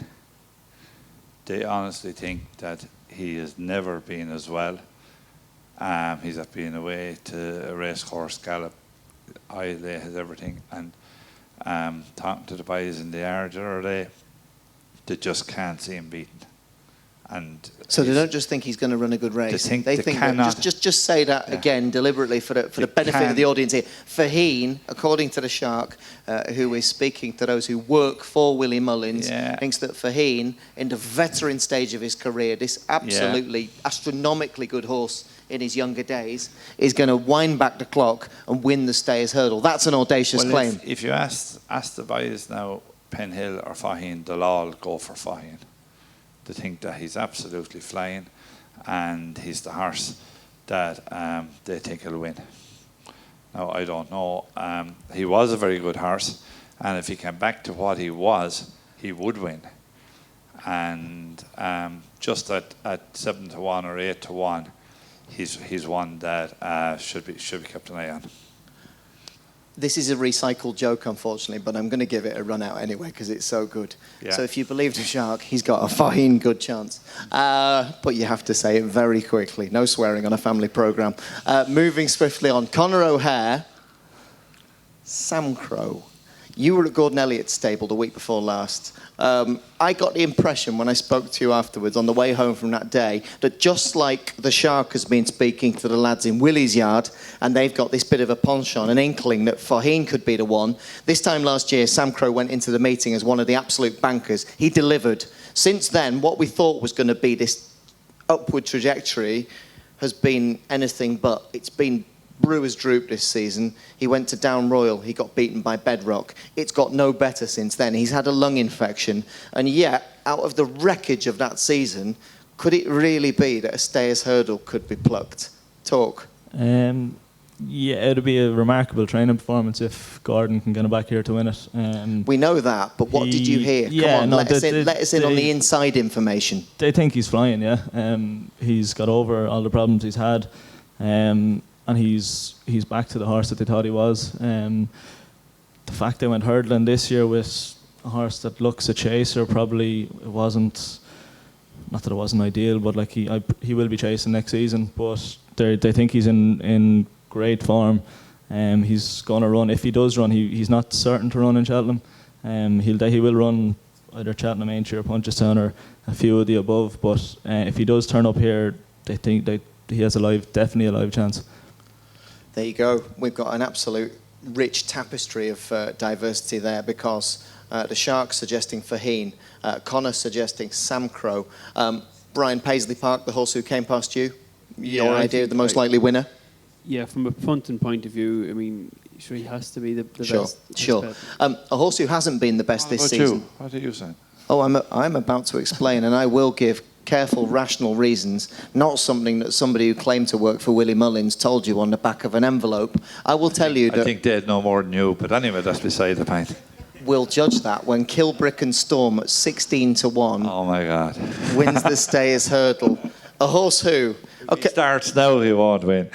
They honestly think that he has never been as well. He's been away to a racecourse, Gallop, Islay has everything, and talking to the boys in the yard the other day, they just can't see him beaten. And so they don't just think he's going to run a good race. They think that, just say that again deliberately for the benefit of the audience here. Faheen, according to the Shark, who is speaking to those who work for Willie Mullins, thinks that Faheen, in the veteran stage of his career, this absolutely astronomically good horse in his younger days, is going to wind back the clock and win the Stayers Hurdle. That's an audacious claim. If you ask the boys now, Penn Hill or Faheen, they'll all go for Faheen. They think that he's absolutely flying, and he's the horse that they think he'll win. Now, I don't know. He was a very good horse, and if he came back to what he was, he would win. And just at 7-1 or 8-1, he's one that should be kept an eye on. This is a recycled joke, unfortunately, but I'm going to give it a run out anyway because it's so good. Yeah. So if you believe the Shark, he's got a fine good chance. But you have to say it very quickly. No swearing on a family programme. Moving swiftly on. Conor O'Hehir, Sam Crow. You were at Gordon Elliott's stable the week before last. I got the impression when I spoke to you afterwards on the way home from that day that just like the Shark has been speaking to the lads in Willie's yard and they've got this bit of a penchant, an inkling that Faheen could be the one, this time last year Sam Crow went into the meeting as one of the absolute bankers. He delivered. Since then, what we thought was going to be this upward trajectory has been anything but. It's been Brewer's droop this season. He went to Down Royal. He got beaten by Bedrock. It's got no better since then. He's had a lung infection. And yet, out of the wreckage of that season, could it really be that a Stayers Hurdle could be plucked? Talk. Yeah, it'd be a remarkable training performance if Gordon can get him back here to win it. We know that, but what did you hear? Come on, let us in on the inside information. They think he's flying, yeah. He's got over all the problems he's had. and he's back to the horse that they thought he was. The fact they went hurdling this year with a horse that looks a chaser, probably it wasn't. Not that it wasn't ideal, but like he will be chasing next season. But they think he's in great form. He's going to run. If he does run, he's not certain to run in Cheltenham. He will run either Cheltenham, Aintree or Punchestown or a few of the above. But if he does turn up here, they think he has definitely a live chance. There you go. We've got an absolute rich tapestry of diversity there, because the Sharks suggesting Faheen, Conor suggesting Sam Crow, Brian, Paisley Park, the horse who came past you. Your idea of the most likely winner? Yeah, from a punting point of view, I mean, sure, he has to be the best. Sure. A horse who hasn't been the best this season. What do you say? Oh, I'm about to explain, and I will give careful, rational reasons, not something that somebody who claimed to work for Willie Mullins told you on the back of an envelope. I will tell you that... I think they'd know more than you, but anyway, that's beside the point. We'll judge that when Kilbrick and Storm at 16 to 1. Oh my God. Wins the Stayers Hurdle. A horse who... Okay. If he starts now, he won't win.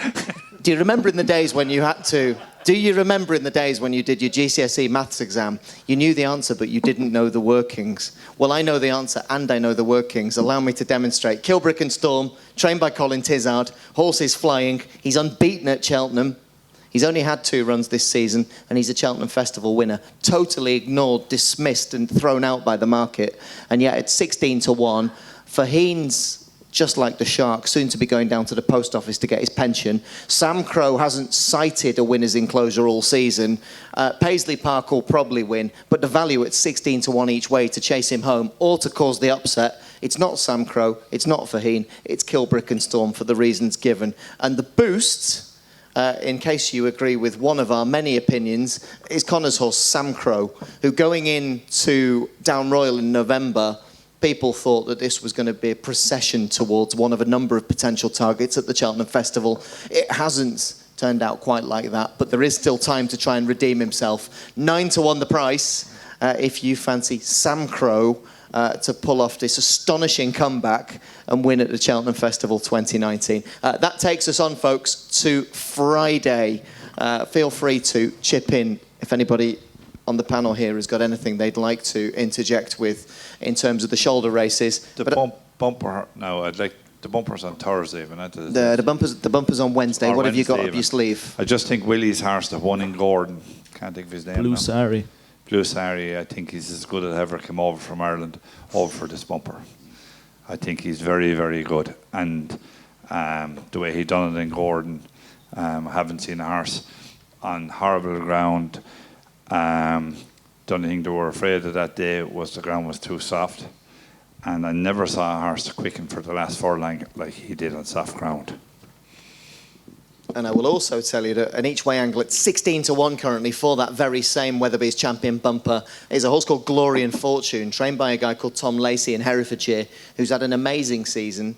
Do you remember in the days when you had to... Do you remember in the days when you did your GCSE maths exam, you knew the answer, but you didn't know the workings? Well, I know the answer and I know the workings. Allow me to demonstrate. Kilbrick and Storm, trained by Colin Tizard. Horse is flying. He's unbeaten at Cheltenham. He's only had 2 runs this season, and he's a Cheltenham Festival winner. Totally ignored, dismissed, and thrown out by the market. And yet it's 16 to 1. Faheen's just like the Shark, soon to be going down to the post office to get his pension. Sam Crow hasn't cited a winner's enclosure all season. Paisley Park will probably win, but the value at 16 to 1 each way to chase him home or to cause the upset, it's not Sam Crow, it's not Faheen, it's Kilbrick and Storm for the reasons given. And the boost, in case you agree with one of our many opinions, is Connor's horse, Sam Crow, who going into Down Royal in November, people thought that this was going to be a procession towards one of a number of potential targets at the Cheltenham Festival. It hasn't turned out quite like that, but there is still time to try and redeem himself. 9 to 1 the price if you fancy Sam Crow to pull off this astonishing comeback and win at the Cheltenham Festival 2019. That takes us on, folks, to Friday. Feel free to chip in if anybody on the panel here has got anything they'd like to interject with in terms of the shoulder races. The bumper, no, I'd like the bumpers on Thursday. But not the bumpers on Wednesday. What have you got up your sleeve? I just think Willie's horse, the one in Gordon, can't think of his name. Blue Sari. Blue Sari, I think he's as good as ever come over from Ireland over for this bumper. I think he's very, very good. And the way he done it in Gordon, I haven't seen a horse on horrible ground. The only thing they were afraid of that day was the ground was too soft, and I never saw a horse quicken for the last furlong like he did on soft ground. And I will also tell you that an each-way angle at 16 to 1 currently for that very same Weatherby's champion bumper is a horse called Glory and Fortune, trained by a guy called Tom Lacey in Herefordshire, who's had an amazing season.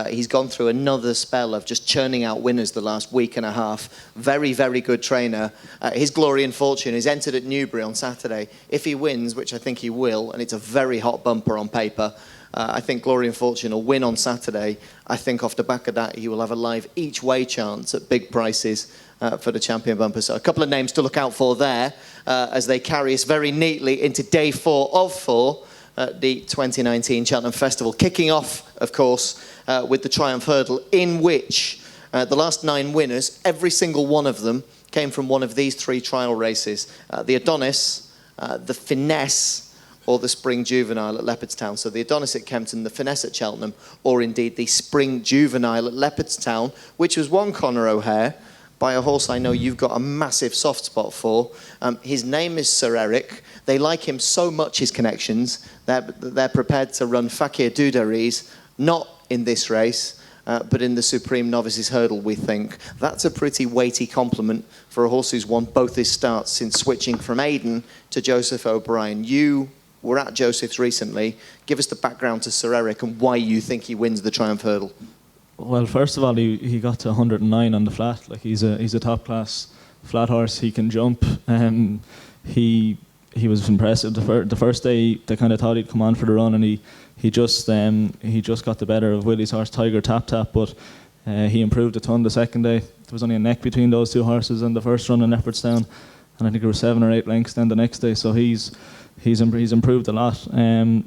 He's gone through another spell of just churning out winners the last week and a half. Very, very good trainer. His Glory and Fortune is entered at Newbury on Saturday. If he wins, which I think he will, and it's a very hot bumper on paper, I think Glory and Fortune will win on Saturday. I think off the back of that, he will have a live each-way chance at big prices for the champion bumper. So a couple of names to look out for there as they carry us very neatly into day 4 of 4 at the 2019 Cheltenham Festival. Kicking off, of course, with the Triumph Hurdle, in which the last 9 winners, every single one of them, came from one of these 3 trial races. The Adonis, the Finesse, or the Spring Juvenile at Leopardstown. So the Adonis at Kempton, the Finesse at Cheltenham, or indeed the Spring Juvenile at Leopardstown, which was won, Conor O'Hehir, by a horse I know you've got a massive soft spot for. His name is Sir Eric. They like him so much, his connections, they're prepared to run Fakir Dudaris, not in this race, but in the Supreme Novices Hurdle, we think. That's a pretty weighty compliment for a horse who's won both his starts since switching from Aidan to Joseph O'Brien. You were at Joseph's recently. Give us the background to Sir Eric and why you think he wins the Triumph Hurdle. Well, first of all, he got to 109 on the flat. Like he's a top class flat horse. He can jump. He was impressive. The first day they kind of thought he'd come on for the run, and he just got the better of Willie's horse Tiger Tap Tap. But He improved a ton the second day. There was only a neck between those two horses in the first run in Leopardstown, and I think there were 7 or 8 lengths then the next day. So he's improved a lot.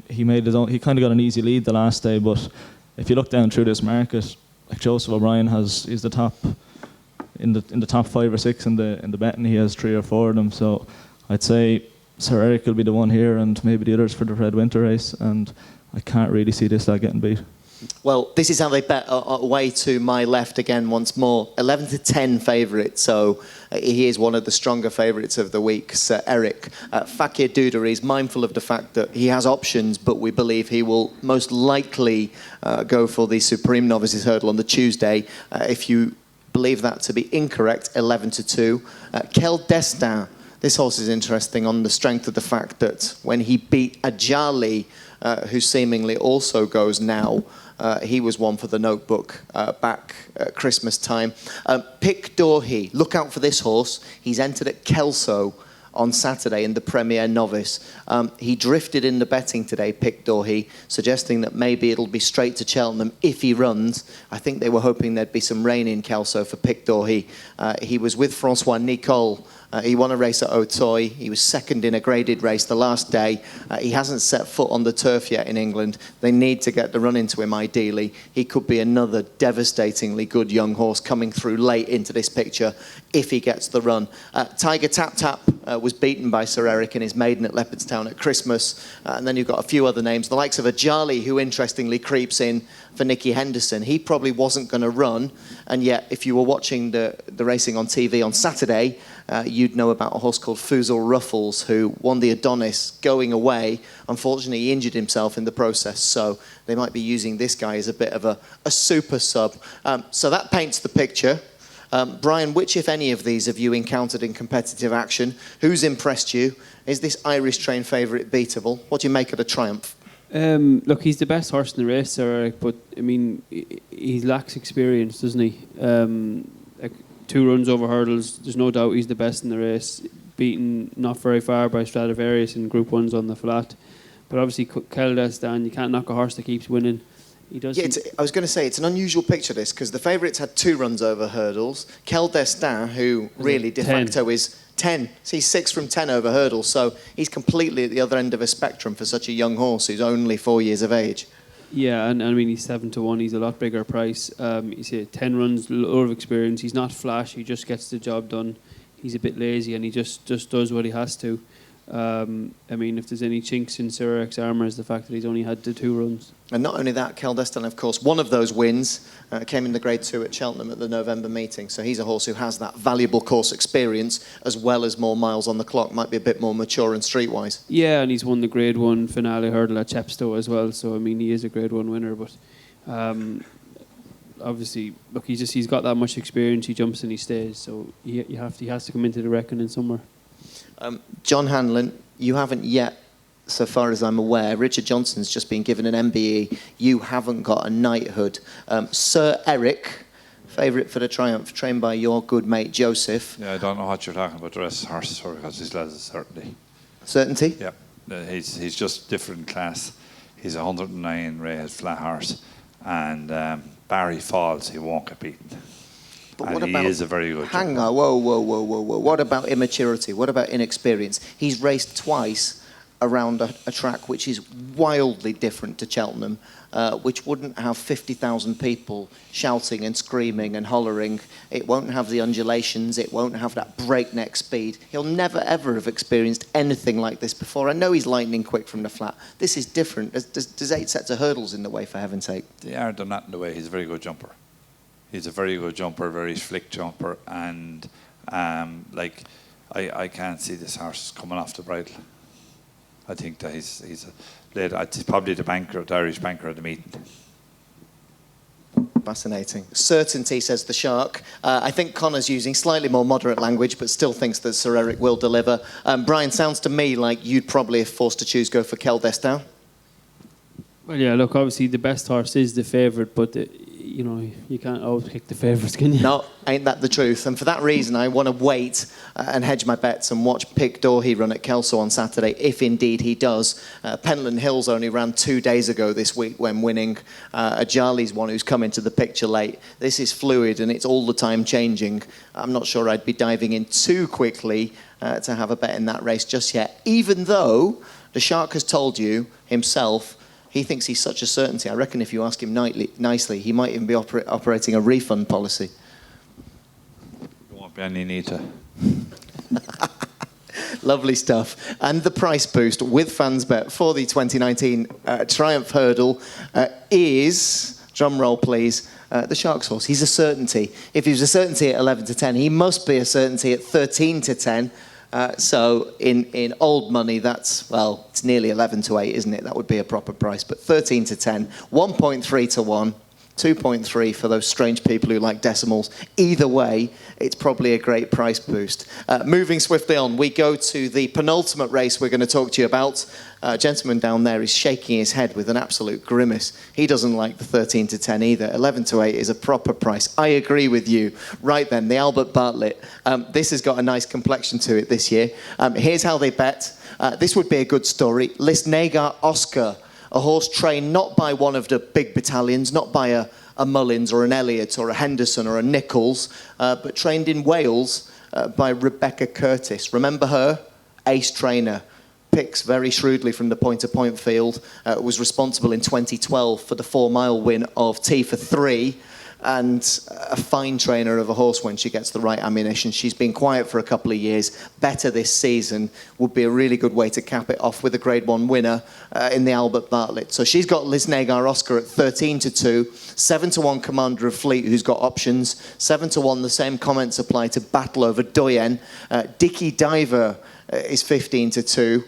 He made his own. He kind of got an easy lead the last day, but if you look down through this market, like Joseph O'Brien is the top in the top 5 or 6 in the betting. He has 3 or 4 of them. So I'd say Sir Eric will be the one here, and maybe the others for the Red Winter race. And I can't really see this lad getting beat. Well, this is how they bet away to my left again once more. 11 to 10 favourite, so he is one of the stronger favourites of the week, Sir Eric. Fakir Duda is mindful of the fact that he has options, but we believe he will most likely go for the Supreme Novices Hurdle on the Tuesday. If you believe that to be incorrect, 11 to 2. Quel Destin. This horse is interesting on the strength of the fact that when he beat Ajali, who seemingly also goes now, he was one for the notebook back at Christmas time. Pic D'Orhy, look out for this horse. He's entered at Kelso on Saturday in the Premier Novice. He drifted in the betting today, Pic D'Orhy, suggesting that maybe it'll be straight to Cheltenham if he runs. I think they were hoping there'd be some rain in Kelso for Pic D'Orhy. He was with Francois Nicole. He won a race at Auteuil. He was second in a graded race the last day. He hasn't set foot on the turf yet in England. They need to get the run into him, ideally. He could be another devastatingly good young horse coming through late into this picture if he gets the run. Tiger Tap Tap was beaten by Sir Eric in his maiden at Leopardstown at Christmas. And then you've got a few other names, the likes of Ajali, who interestingly creeps in for Nicky Henderson. He probably wasn't going to run, and yet if you were watching the racing on TV on Saturday, you'd know about a horse called Fusel Ruffles, who won the Adonis going away. Unfortunately, he injured himself in the process, so they might be using this guy as a bit of a super sub. So that paints the picture. Brian, which, if any of these, have you encountered in competitive action? Who's impressed you? Is this Irish train favourite beatable? What do you make of the Triumph? Look, he's the best horse in the race, Sir Eric, but I mean, he lacks experience, doesn't he? Like 2 runs over hurdles, there's no doubt he's the best in the race. Beaten not very far by Stradivarius in Group 1s on the flat. But obviously, Quel Destin, you can't knock a horse that keeps winning. He does. Yeah, I was going to say, it's an unusual picture, this, because the favourites had 2 runs over hurdles. Quel Destin, who really de facto is 10. So he's 6 from 10 over hurdles, so he's completely at the other end of a spectrum for such a young horse who's only 4 years of age. Yeah, and I mean, he's 7 to 1. He's a lot bigger price. He's 10 runs, a lot of experience. He's not flash. He just gets the job done. He's a bit lazy, and he just does what he has to. I mean, if there's any chinks in Sir Eric's armour, is the fact that he's only had the 2 runs. And not only that, Quel Destin, of course, one of those wins came in the Grade 2 at Cheltenham at the November meeting. So he's a horse who has that valuable course experience as well as more miles on the clock. Might be a bit more mature and streetwise. Yeah, and he's won the Grade 1 finale hurdle at Chepstow as well. So, I mean, he is a Grade 1 winner. But obviously, look, he's got that much experience. He jumps and he stays. So he has to come into the reckoning somewhere. John Hanlon, you haven't yet, so far as I'm aware. Richard Johnson's just been given an MBE. You haven't got a knighthood. Sir Eric, favourite for the Triumph, trained by your good mate Joseph. Yeah, I don't know what you're talking about the rest of the horses for, because his lad is certainty. Certainty? Yeah, he's just different class. He's a 109 rated flat horse, and Barry falls, he won't get beaten. But and what about, he is a very good hang jumper. on, whoa. What about immaturity? What about inexperience? He's raced twice around a track which is wildly different to Cheltenham, which wouldn't have 50,000 people shouting and screaming and hollering. It won't have the undulations. It won't have that breakneck speed. He'll never, ever have experienced anything like this before. I know he's lightning quick from the flat. This is different. There's 8 sets of hurdles in the way, for heaven's sake. They are done that in the way. He's a very good jumper. He's a very good jumper, very slick jumper, and I can't see this horse coming off the bridle. I think that he's probably the Irish banker of the meeting. Fascinating. Certainty, says the Shark. I think Conor's using slightly more moderate language, but still thinks that Sir Eric will deliver. Brian, sounds to me like you'd probably, if forced to choose, go for Quel Destin. Well, yeah, look, obviously the best horse is the favourite, but you can't always pick the favourites, can you? No, ain't that the truth? And for that reason, I want to wait and hedge my bets and watch Pick Dorhey run at Kelso on Saturday, if indeed he does. Pentland Hills only ran 2 days ago this week when winning. Ajali's one who's come into the picture late. This is fluid and it's all the time changing. I'm not sure I'd be diving in too quickly to have a bet in that race just yet, even though the Shark has told you himself he thinks he's such a certainty. I reckon if you ask him nicely, he might even be operating a refund policy. There won't be any need to. Lovely stuff. And the price boost with FansBet for the 2019 Triumph Hurdle is, drum roll please, the Sharks horse. He's a certainty. If he was a certainty at 11 to 10, he must be a certainty at 13 to 10. So in old money, that's, well, it's nearly 11 to 8, isn't it? That would be a proper price. But 13 to 10, 1.3 to 1, 2.3 for those strange people who like decimals. Either way, it's probably a great price boost. Moving swiftly on, we go to the penultimate race we're going to talk to you about. Gentleman down there is shaking his head with an absolute grimace. He doesn't like the 13 to 10 either. 11 to 8 is a proper price. I agree with you. Right then, the Albert Bartlett. This has got a nice complexion to it this year. Here's how they bet. This would be a good story. Lisnagar Oscar, a horse trained not by one of the big battalions, not by a Mullins or an Elliott or a Henderson or a Nichols, but trained in Wales by Rebecca Curtis. Remember her? Ace trainer. Picks very shrewdly from the point-to-point field. Was responsible in 2012 for the 4-mile win of T for 3, and a fine trainer of a horse when she gets the right ammunition. She's been quiet for a couple of years. Better this season would be a really good way to cap it off with a Grade 1 winner in the Albert Bartlett. So she's got Lisnagar Oscar at 13 to 2, 7 to 1 Commander of Fleet, who's got options, 7 to 1. The same comments apply to Battle Over Doyen. Dicky Diver is 15 to 2.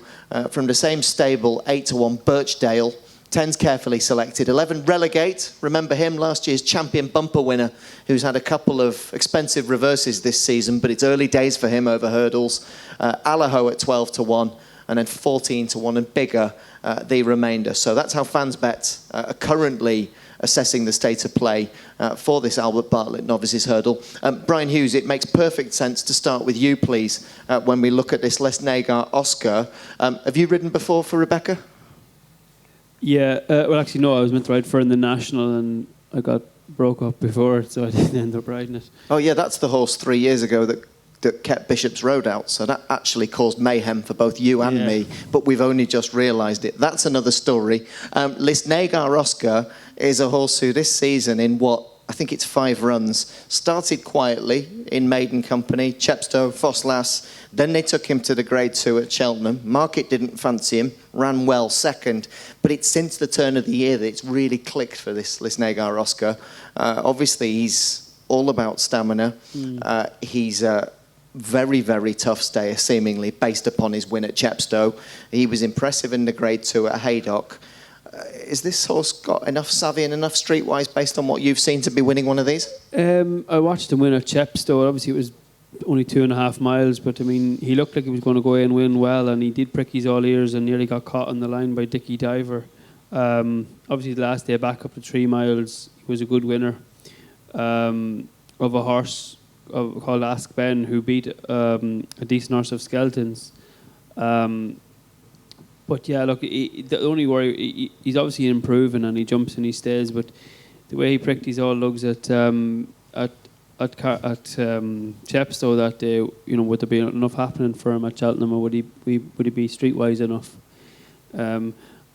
From the same stable, 8 to 1 Birchdale. 10's carefully selected. 11 Relegate. Remember him, last year's champion bumper winner, who's had a couple of expensive reverses this season, but it's early days for him over hurdles. Allaho at 12 to 1, and then 14 to 1 and bigger the remainder. So that's how FansBet are currently assessing the state of play for this Albert Bartlett Novices Hurdle. Brian Hughes, it makes perfect sense to start with you, please, when we look at this Lisnagar Oscar. Have you ridden before for Rebecca? Yeah, well, actually, no, I was meant to ride for in the National, and I got broke up before it, so I didn't end up riding it. Oh, yeah, that's the horse 3 years ago that kept Bishop's Road out, so that actually caused mayhem for both you and me, but we've only just realised it. That's another story. Lisnagar Oscar is a horse who this season, in what, I think it's 5 runs, started quietly in maiden company, Chepstow, Fosslas. Then they took him to the Grade 2 at Cheltenham. Market didn't fancy him, ran well second. But it's since the turn of the year that it's really clicked for this Lisnagar Oscar. Obviously, he's all about stamina. He's a very, very tough stayer, seemingly, based upon his win at Chepstow. He was impressive in the Grade 2 at Haydock. Is this horse got enough savvy and enough streetwise based on what you've seen to be winning one of these? I watched him win at Chepstow. Obviously, it was only 2.5 miles, but I mean, he looked like he was going to go in and win well, and he did prick his all ears and nearly got caught on the line by Dicky Diver. Obviously, the last day back up to 3 miles, he was a good winner of a horse called Ask Ben, who beat a decent horse of Skelton's. But yeah, look, the only worry, he's obviously improving and he jumps and he stays, but the way he pricked his all lugs at Chepstow that day, would there be enough happening for him at Cheltenham, or would he be streetwise enough?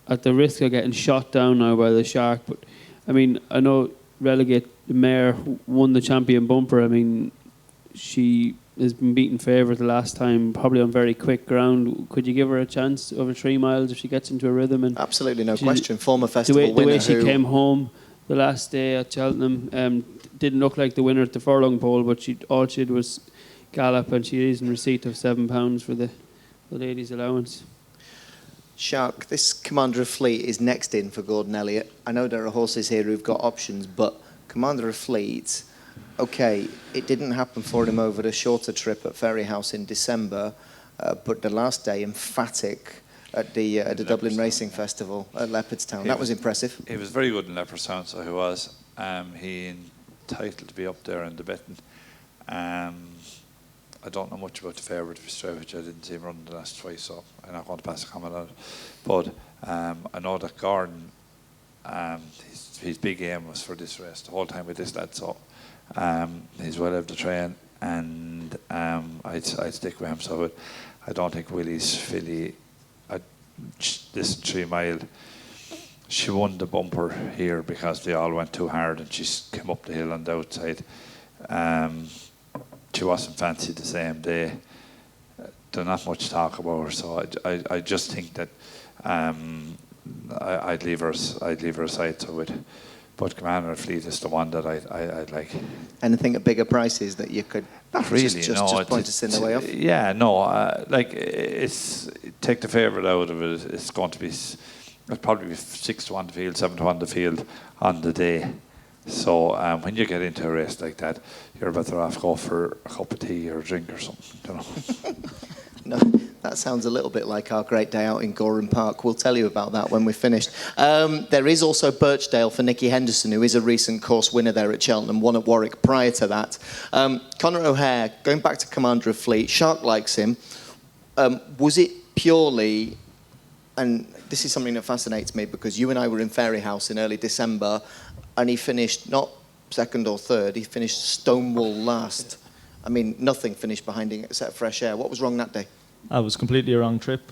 At the risk of getting shot down now by the Shark, but I mean, I know Relegate the Mare won the champion bumper. I mean, she has been beaten favourite the last time, probably on very quick ground. Could you give her a chance over 3 miles if she gets into a rhythm? And absolutely, no question. Former festival winner. The way she came home the last day at Cheltenham didn't look like the winner at the furlong pole, but all she did was gallop, and she is in receipt of £7 for the ladies' allowance. Shark, this Commander of Fleet is next in for Gordon Elliott. I know there are horses here who've got options, but Commander of Fleet, okay, it didn't happen for him over the shorter trip at Ferryhouse in December, but the last day, emphatic at the Dublin Racing Festival at Leopardstown. That was impressive. He was very good in Leopardstown, so he was. He entitled to be up there in the betting. I don't know much about the favourite of Strevich. I didn't see him run the last twice, so I'm not going to pass a comment on it. But I know that Gordon, his big aim was for this race the whole time with this lad, so he's well able to train, and I'd stick with him. So I don't think Willie's filly, this 3 mile, she won the bumper here because they all went too hard and she came up the hill on the outside. She wasn't fancied the same day. There's not much talk about her, so I just think that I'd leave her aside to it. But Commander Fleet is the one that I'd like. Anything at bigger prices that you could not really just point us in the way off? Yeah, no. It's take the favourite out of it. It's going to be. It'll probably be 6 to 1 the field, 7 to 1 the field on the day. So when you get into a race like that, you're better off go for a cup of tea or a drink or something, you know. No, that sounds a little bit like our great day out in Gorham Park. We'll tell you about that when we're finished. There is also Birchdale for Nicky Henderson, who is a recent course winner there at Cheltenham, won at Warwick prior to that. Conor O'Hehir, going back to Commander of Fleet, Shark likes him. Was it purely, and this is something that fascinates me because you and I were in Fairyhouse in early December and he finished not second or third, he finished stonewall last. I mean, nothing finished behind him except fresh air. What was wrong that day? I was completely a wrong trip.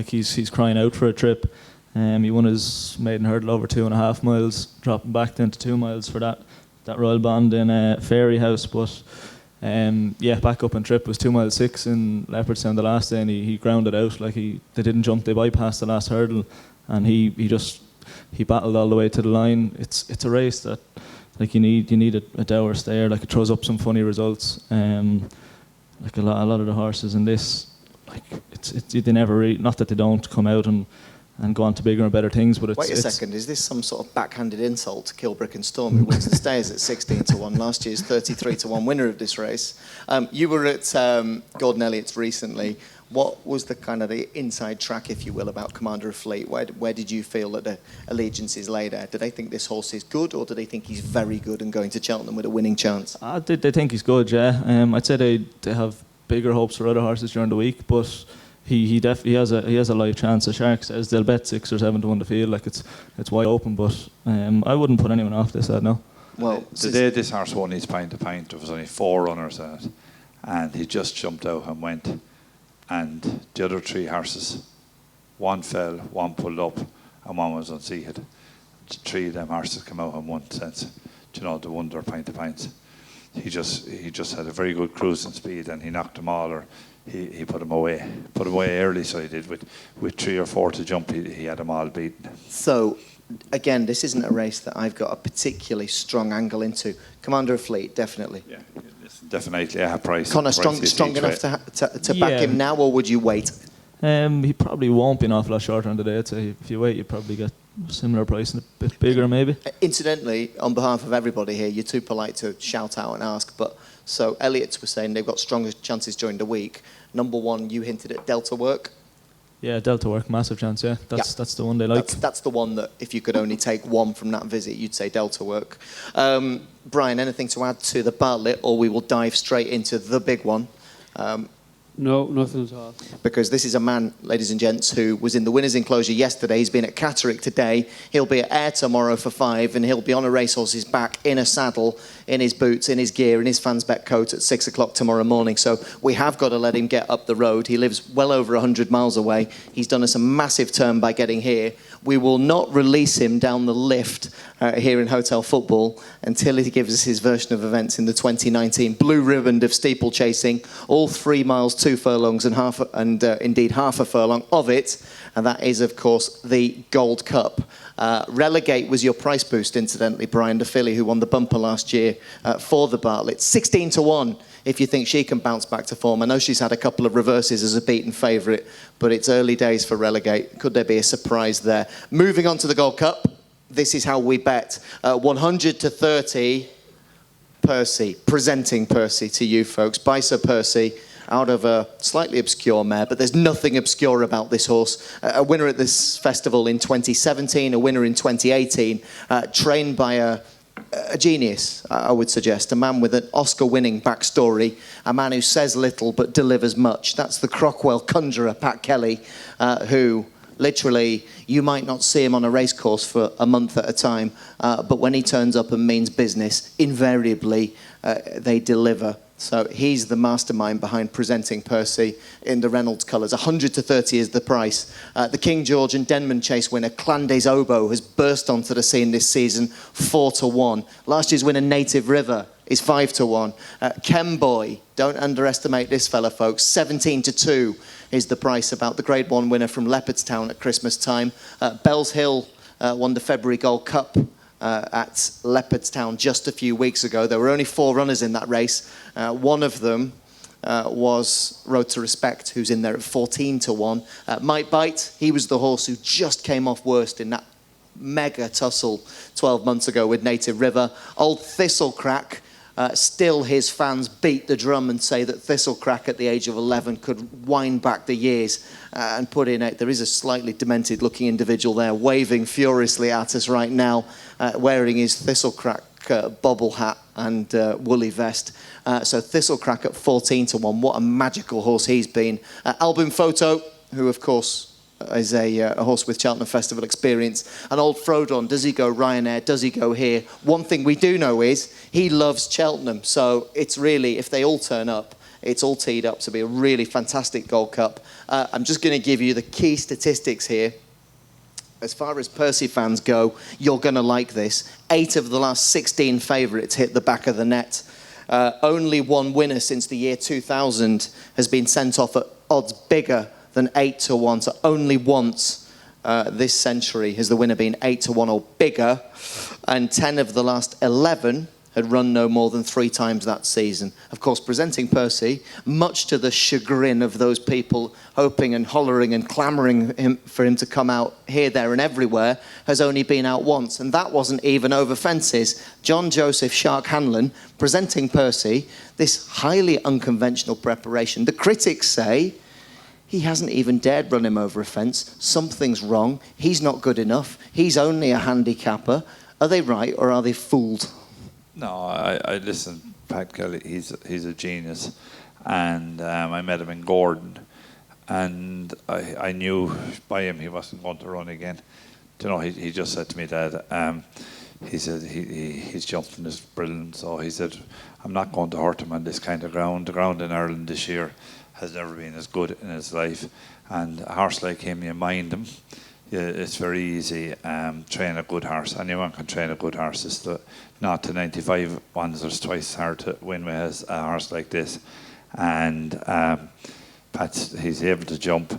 He's crying out for a trip. He won his maiden hurdle over 2.5 miles, dropping back down to 2 miles for that Royal Bond in Fairyhouse. But back up and trip was 2 miles 6 in Leopardstown the last day, and he grounded out. They didn't jump, they bypassed the last hurdle, and he battled all the way to the line. It's a race that you need a dour stare. It throws up some funny results. A lot of the horses in this, they never really, not that they don't come out and go on to bigger and better things, but Wait a second, is this some sort of backhanded insult to Kilbrick and Storm, who wins the Stayers at 16 to 1, last year's 33 to 1 winner of this race? You were at Gordon Elliott's recently. What was the kind of the inside track, if you will, about Commander of Fleet? Where did you feel that the allegiances lay there? Do they think this horse is good, or do they think he's very good and going to Cheltenham with a winning chance? They think he's good, yeah. I'd say they have bigger hopes for other horses during the week, but he has a live chance. The Shark says they'll bet 6 or 7 to 1 the field. It's wide open, but I wouldn't put anyone off this. No. Well, the day this horse won his pint to pint, there was only 4 runners at it, and he just jumped out and went. And the other 3 horses, one fell, one pulled up, and one was unseated. 3 of them horses came out and won since, the wonder pint to pints. He just had a very good cruising speed, and he knocked them all, or he put them away early. So he did with 3 or 4 to jump. He had them all beaten. So, again, this isn't a race that I've got a particularly strong angle into. Commander of Fleet, definitely. Yeah, definitely. I have price. Conor, strong enough to back him now, or would you wait? He probably won't be an awful lot shorter on the day. I'd say if you wait, you probably get a similar price and a bit bigger, maybe. Incidentally, on behalf of everybody here, you're too polite to shout out and ask, but so Elliott's were saying they've got stronger chances during the week. Number 1, you hinted at Delta Work. Yeah, Delta Work, massive chance, yeah. That's the one they like. That's the one that if you could only take one from that visit, you'd say Delta Work. Brian, anything to add to the Bartlett, or we will dive straight into the big one? No, nothing at all. Because this is a man, ladies and gents, who was in the winner's enclosure yesterday. He's been at Catterick today. He'll be at Ayr tomorrow for 5, and he'll be on a racehorse's back in a saddle, in his boots, in his gear, in his FansBet coat at 6 o'clock tomorrow morning. So we have got to let him get up the road. He lives well over 100 miles away. He's done us a massive turn by getting here. We will not release him down the lift here in Hotel Football until he gives us his version of events in the 2019 Blue Ribbon of steeplechasing, all 3 miles, 2 furlongs, and indeed half a furlong of it. And that is, of course, the Gold Cup. Relegate was your price boost, incidentally, Brian, the filly who won the bumper last year for the Bartlett. 16 to 1 if you think she can bounce back to form. I know she's had a couple of reverses as a beaten favourite, but it's early days for Relegate. Could there be a surprise there? Moving on to the Gold Cup, this is how we bet. 100 to 30, Percy, presenting Percy to you folks. By Sir Percy, out of a slightly obscure mare, but there's nothing obscure about this horse. A winner at this festival in 2017, a winner in 2018, trained by a a genius, I would suggest, a man with an Oscar-winning backstory, a man who says little but delivers much. That's the Crockwell conjurer, Pat Kelly, who literally, you might not see him on a racecourse for a month at a time, but when he turns up and means business, invariably they deliver. So he's the mastermind behind presenting Percy in the Reynolds colours. 100 to 30 is the price. The King George and Denman Chase winner, Clan des Obeaux, has burst onto the scene this season, 4 to 1. Last year's winner, Native River, is 5 to 1. Kemboy, don't underestimate this fella, folks, 17 to 2 is the price, about the Grade 1 winner from Leopardstown at Christmas time. Bells Hill won the February Gold Cup at Leopardstown just a few weeks ago. There were only 4 runners in that race. One of them was Road to Respect, who's in there at 14 to 1. Might Bite, he was the horse who just came off worst in that mega tussle 12 months ago with Native River. Old Thistlecrack, still his fans beat the drum and say that Thistlecrack at the age of 11 could wind back the years and put in there is a slightly demented looking individual there waving furiously at us right now, wearing his Thistlecrack bobble hat and woolly vest. So Thistlecrack at 14 to 1, what a magical horse he's been. Album Photo, who of course is a horse with Cheltenham Festival experience. And Old Frodon, does he go Ryanair? Does he go here? One thing we do know is he loves Cheltenham. So it's really, if they all turn up, it's all teed up to be a really fantastic Gold Cup. I'm just going to give you the key statistics here. As far as Percy fans go, you're going to like this. 8 of the last 16 favourites hit the back of the net. Only one winner since the year 2000 has been sent off at odds bigger than 8 to 1. So only once this century has the winner been 8 to 1 or bigger, and 10 of the last 11 had run no more than 3 times that season. Of course, presenting Percy, much to the chagrin of those people hoping and hollering and clamouring for him to come out here, there and everywhere, has only been out once, and that wasn't even over fences. John Joseph Shark Hanlon presenting Percy, this highly unconventional preparation. The critics say he hasn't even dared run him over a fence. Something's wrong. He's not good enough. He's only a handicapper. Are they right or are they fooled? No, I listen, Pat Kelly, he's a genius. And I met him in Gordon. And I knew by him he wasn't going to run again. You know, he just said to me, Dad, he said his jumping is brilliant. So he said, I'm not going to hurt him on this kind of ground. The ground in Ireland this year has never been as good in his life, and a horse like him, you mind him, it's very easy. Train a good horse. Anyone can train a good horse. It's the 0 to 95 ones are twice as hard to win with a horse like this. And he's able to jump.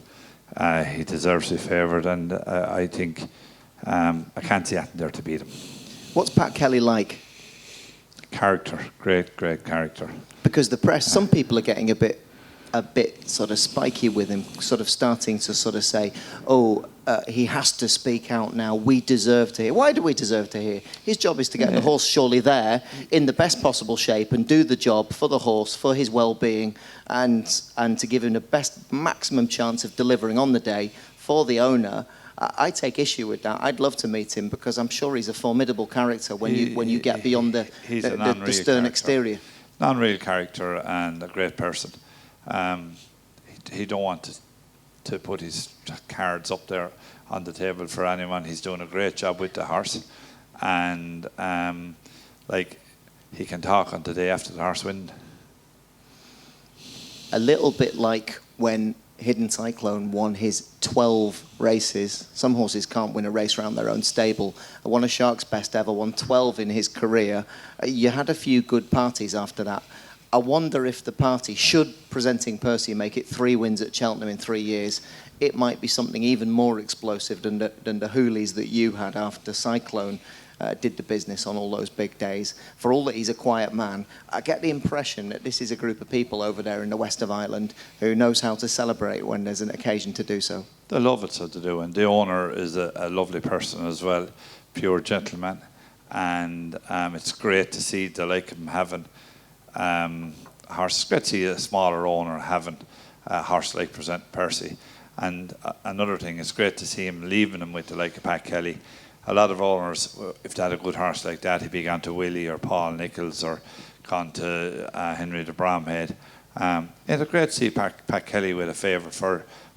He deserves to be favoured, and I think I can't see anything there to beat him. What's Pat Kelly like? Character, great character. Because the press, some people are getting a bit sort of spiky with him, sort of starting to sort of say, he has to speak out now, we deserve to hear. Why do we deserve to hear? His job is to get the horse surely there in the best possible shape and do the job for the horse, for his well-being, and to give him the best maximum chance of delivering on the day for the owner. I take issue with that. I'd love to meet him because I'm sure he's a formidable character when you get beyond the stern exterior. Non-real character and a great person. He don't want to put his cards up there on the table for anyone. He's doing a great job with the horse, and he can talk on the day after the horse wins. A little bit like when Hidden Cyclone won his 12 races. Some horses can't win a race around their own stable. Won a Shark's best ever, won 12 in his career. You had a few good parties after that. I wonder if the party, should presenting Percy make it 3 wins at Cheltenham in 3 years, it might be something even more explosive than the Hoolies that you had after Cyclone did the business on all those big days. For all that he's a quiet man, I get the impression that this is a group of people over there in the west of Ireland who knows how to celebrate when there's an occasion to do so. They love it so to do, and the owner is a lovely person as well, pure gentleman, and it's great to see the like him having a horse. It's great to see a smaller owner having a horse like Percy. And another thing, it's great to see him leaving him with the like of Pat Kelly, a lot of owners, if they had a good horse like that, he'd be gone to Willie or Paul Nicholls or gone to Henry de Bromhead. It's great to see Pat Kelly with a favourite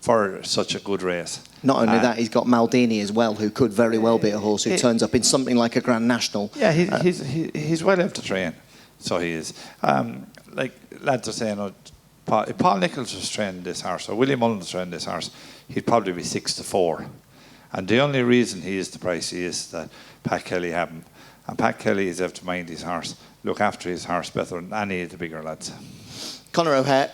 for such a good race. Not only that, he's got Maldini as well, who could very well be a horse who turns up in something like a Grand National. Yeah, he's well able to train, so he is. Like lads are saying, if Paul Nicholls was training this horse, or Willie Mullins was training this horse, he'd probably be 6-4. And the only reason he is the price he is that Pat Kelly haven't. And Pat Kelly is able to mind his horse, look after his horse better than any of the bigger lads. Conor O'Hehir,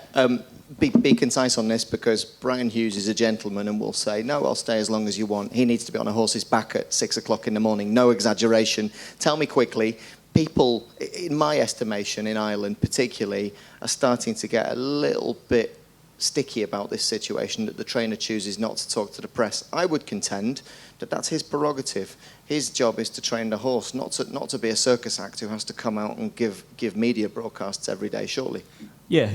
be concise on this, because Brian Hughes is a gentleman and will say, no, I'll stay as long as you want. He needs to be on a horse's back at 6 o'clock in the morning. No exaggeration. Tell me quickly, people, in my estimation, in Ireland particularly, are starting to get a little bit sticky about this situation, that the trainer chooses not to talk to the press. I would contend that that's his prerogative. His job is to train the horse, not to be a circus act who has to come out and give media broadcasts every day, surely. Yeah,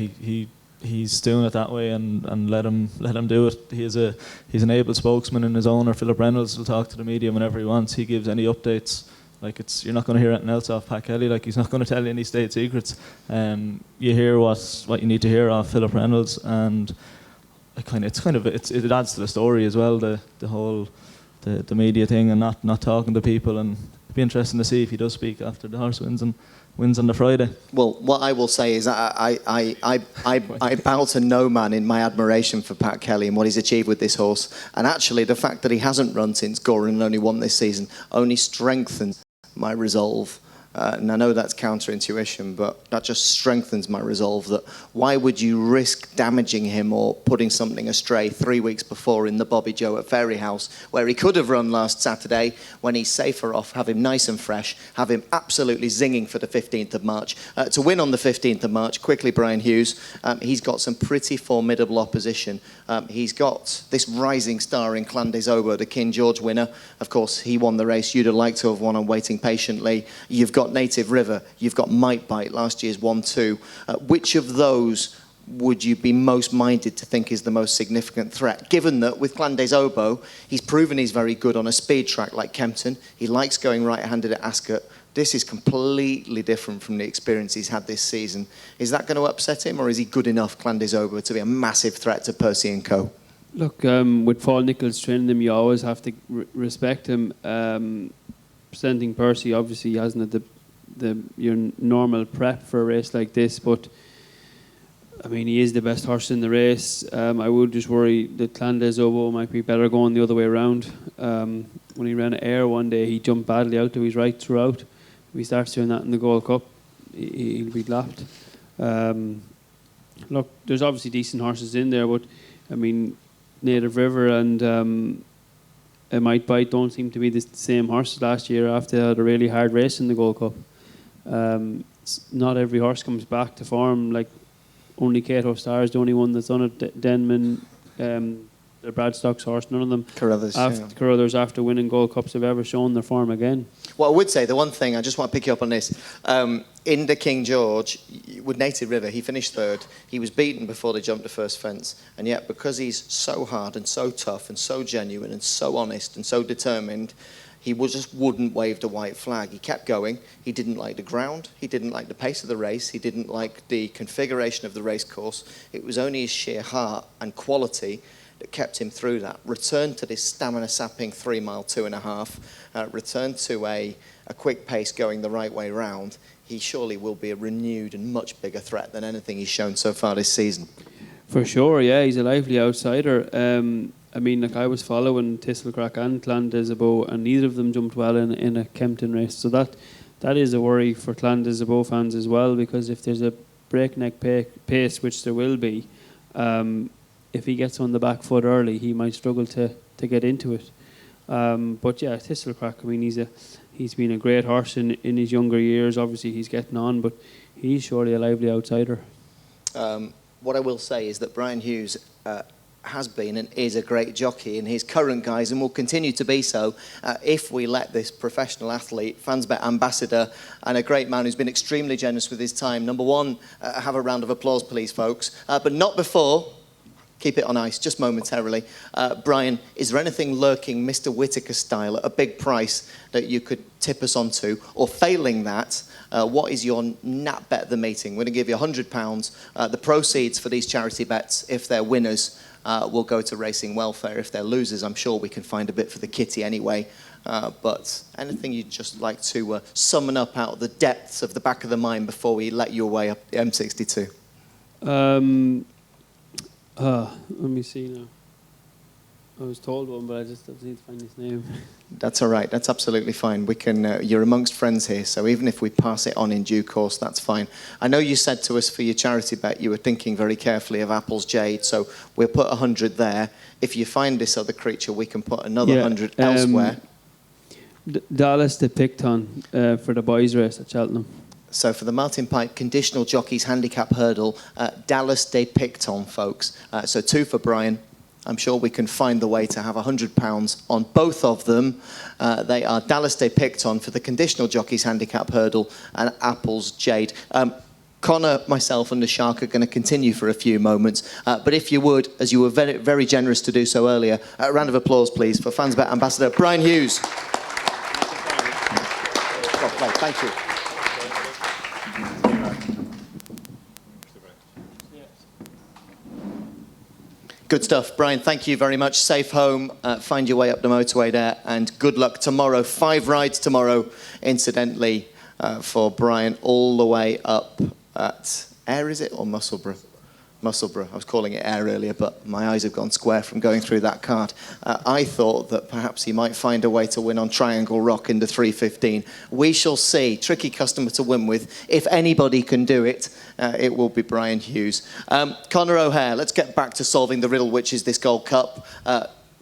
he's doing it that way, and let him do it. He's an able spokesman, and his owner Philip Reynolds will talk to the media whenever he wants. He gives any updates. Like, you're not going to hear anything else off Pat Kelly. Like, he's not going to tell you any state secrets. You hear what you need to hear off Philip Reynolds, and it adds to the story as well. The whole the media thing and not talking to people, and it'd be interesting to see if he does speak after the horse wins on the Friday. Well, what I will say is I bow to no man in my admiration for Pat Kelly and what he's achieved with this horse. And actually, the fact that he hasn't run since Goring and only won this season only strengthens my resolve. And I know that's counterintuition, but that just strengthens my resolve that why would you risk damaging him or putting something astray 3 weeks before in the Bobby Joe at Fairyhouse, where he could have run last Saturday, when he's safer off, have him nice and fresh, have him absolutely zinging for the 15th of March. To win on the 15th of March, quickly, Brian Hughes, he's got some pretty formidable opposition. He's got this rising star in Clan des Obeaux, the King George winner. Of course, he won the race you'd have liked to have won on Waiting Patiently. You've got Native River, you've got Might Bite, last year's 1-2. Which of those would you be most minded to think is the most significant threat, given that with Clan des Obeaux, he's proven he's very good on a speed track like Kempton, he likes going right-handed at Ascot. This is completely different from the experience he's had this season. Is that going to upset him, or is he good enough, Clan des Obeaux, to be a massive threat to Percy & Co? Look, with Paul Nicholls training him, you always have to respect him. Presenting Percy, obviously he hasn't had your normal prep for a race like this, but I mean, he is the best horse in the race. I would just worry that Clan des Obeaux might be better going the other way around. When he ran at Ayr one day, he jumped badly out to his right throughout. If he starts doing that in the Gold Cup, he'll be lapped. Look, there's obviously decent horses in there, but I mean, Native River and Might Bite don't seem to be the same horses last year after they had a really hard race in the Gold Cup. Not every horse comes back to form. Like, only Cato Star is the only one that's on it. Denman, the Bradstock's horse, none of them Carruthers after winning Gold Cups have ever shown their form again. Well, I would say the one thing, I just want to pick you up on this. In the King George, with Native River, he finished third. He was beaten before they jumped the first fence. And yet, because he's so hard and so tough and so genuine and so honest and so determined, he just wouldn't wave the white flag. He kept going. He didn't like the ground. He didn't like the pace of the race. He didn't like the configuration of the race course. It was only his sheer heart and quality that kept him through that. Returned to this stamina-sapping 3 mile, 2.5. Returned to a quick pace going the right way round. He surely will be a renewed and much bigger threat than anything he's shown so far this season. For sure, yeah. He's a lively outsider. I mean, like, I was following Thistlecrack and Clan des Obeaux, and neither of them jumped well in a Kempton race. So that is a worry for Clan des Obeaux fans as well, because if there's a breakneck pace, which there will be, if he gets on the back foot early, he might struggle to get into it. But yeah, Thistlecrack, I mean, he's been a great horse in his younger years. Obviously, he's getting on, but he's surely a lively outsider. What I will say is that Brian Hughes has been and is a great jockey in his current guise, and will continue to be so if we let this professional athlete, FansBet ambassador, and a great man who's been extremely generous with his time. Number one, have a round of applause, please, folks. But not before keep it on ice just momentarily. Brian, is there anything lurking Mr. Whittaker style at a big price that you could tip us onto? Or failing that, what is your nat bet of the meeting? We're going to give you £100. The proceeds for these charity bets, if they're winners, will go to racing welfare. If they're losers, I'm sure we can find a bit for the kitty anyway. But anything you'd just like to summon up out of the depths of the back of the mind before we let you away up the M62? Let me see now. I was told one, but I just need to find his name. That's all right. That's absolutely fine. We can. You're amongst friends here, so even if we pass it on in due course, that's fine. I know you said to us for your charity bet you were thinking very carefully of Apple's Jade, so we'll put 100 there. If you find this other creature, we can put another 100 elsewhere. Dallas de Picton for the boys' race at Cheltenham. So for the Martin Pipe Conditional Jockeys Handicap Hurdle, Dallas de Picton, folks. So 2 for Brian. I'm sure we can find the way to have £100 on both of them. They are Dallas de Picton for the Conditional Jockeys Handicap Hurdle and Apple's Jade. Conor, myself and the Shark are going to continue for a few moments. But if you would, as you were very, very generous to do so earlier, a round of applause, please, for FansBet Ambassador Brian Hughes. Thank you. Good stuff, Brian. Thank you very much. Safe home. Find your way up the motorway there, and good luck tomorrow. 5 rides tomorrow, incidentally, for Brian, all the way up at Ayr, is it, or Musselburgh? Musselburgh. I was calling it Ayr earlier, but my eyes have gone square from going through that card. I thought that perhaps he might find a way to win on Triangle Rock in the 3:15. We shall see. Tricky customer to win with. If anybody can do it, it will be Brian Hughes. Conor O'Hehir, let's get back to solving the riddle, which is this Gold Cup.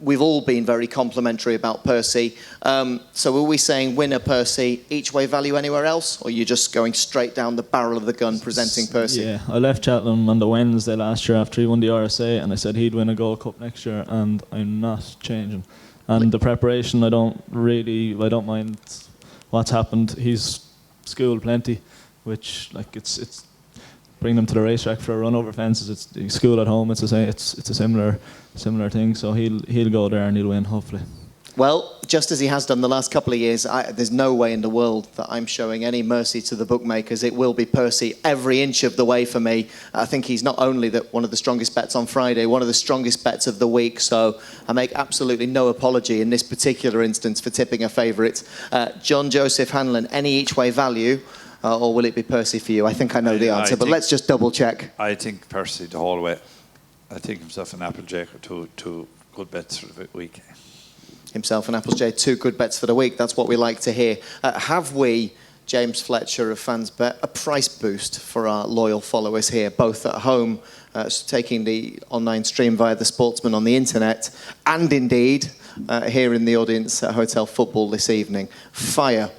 We've all been very complimentary about Percy. So are we saying winner Percy, each way value anywhere else? Or are you just going straight down the barrel of the gun presenting Percy? Yeah, I left Cheltenham on the Wednesday last year after he won the RSA, and I said he'd win a Gold Cup next year, and I'm not changing. And the preparation, I don't mind what's happened. He's schooled plenty, which it's bring them to the racetrack for a run over fences. It's school at home. It's a similar thing. So he'll go there and he'll win, hopefully. Well, just as he has done the last couple of years, there's no way in the world that I'm showing any mercy to the bookmakers. It will be Percy every inch of the way for me. I think he's not only one of the strongest bets on Friday, one of the strongest bets of the week. So I make absolutely no apology in this particular instance for tipping a favourite. John Joseph Hanlon, any each way value? Or will it be Percy for you? I think I know the answer, but let's just double check. I think Percy the whole way. I think himself and Applejack are two good bets for the week. Himself and Applejack, 2 good bets for the week. That's what we like to hear. Have we, James Fletcher of FansBet, a price boost for our loyal followers here, both at home, taking the online stream via the Sportsman on the internet, and indeed here in the audience at Hotel Football this evening? Fire.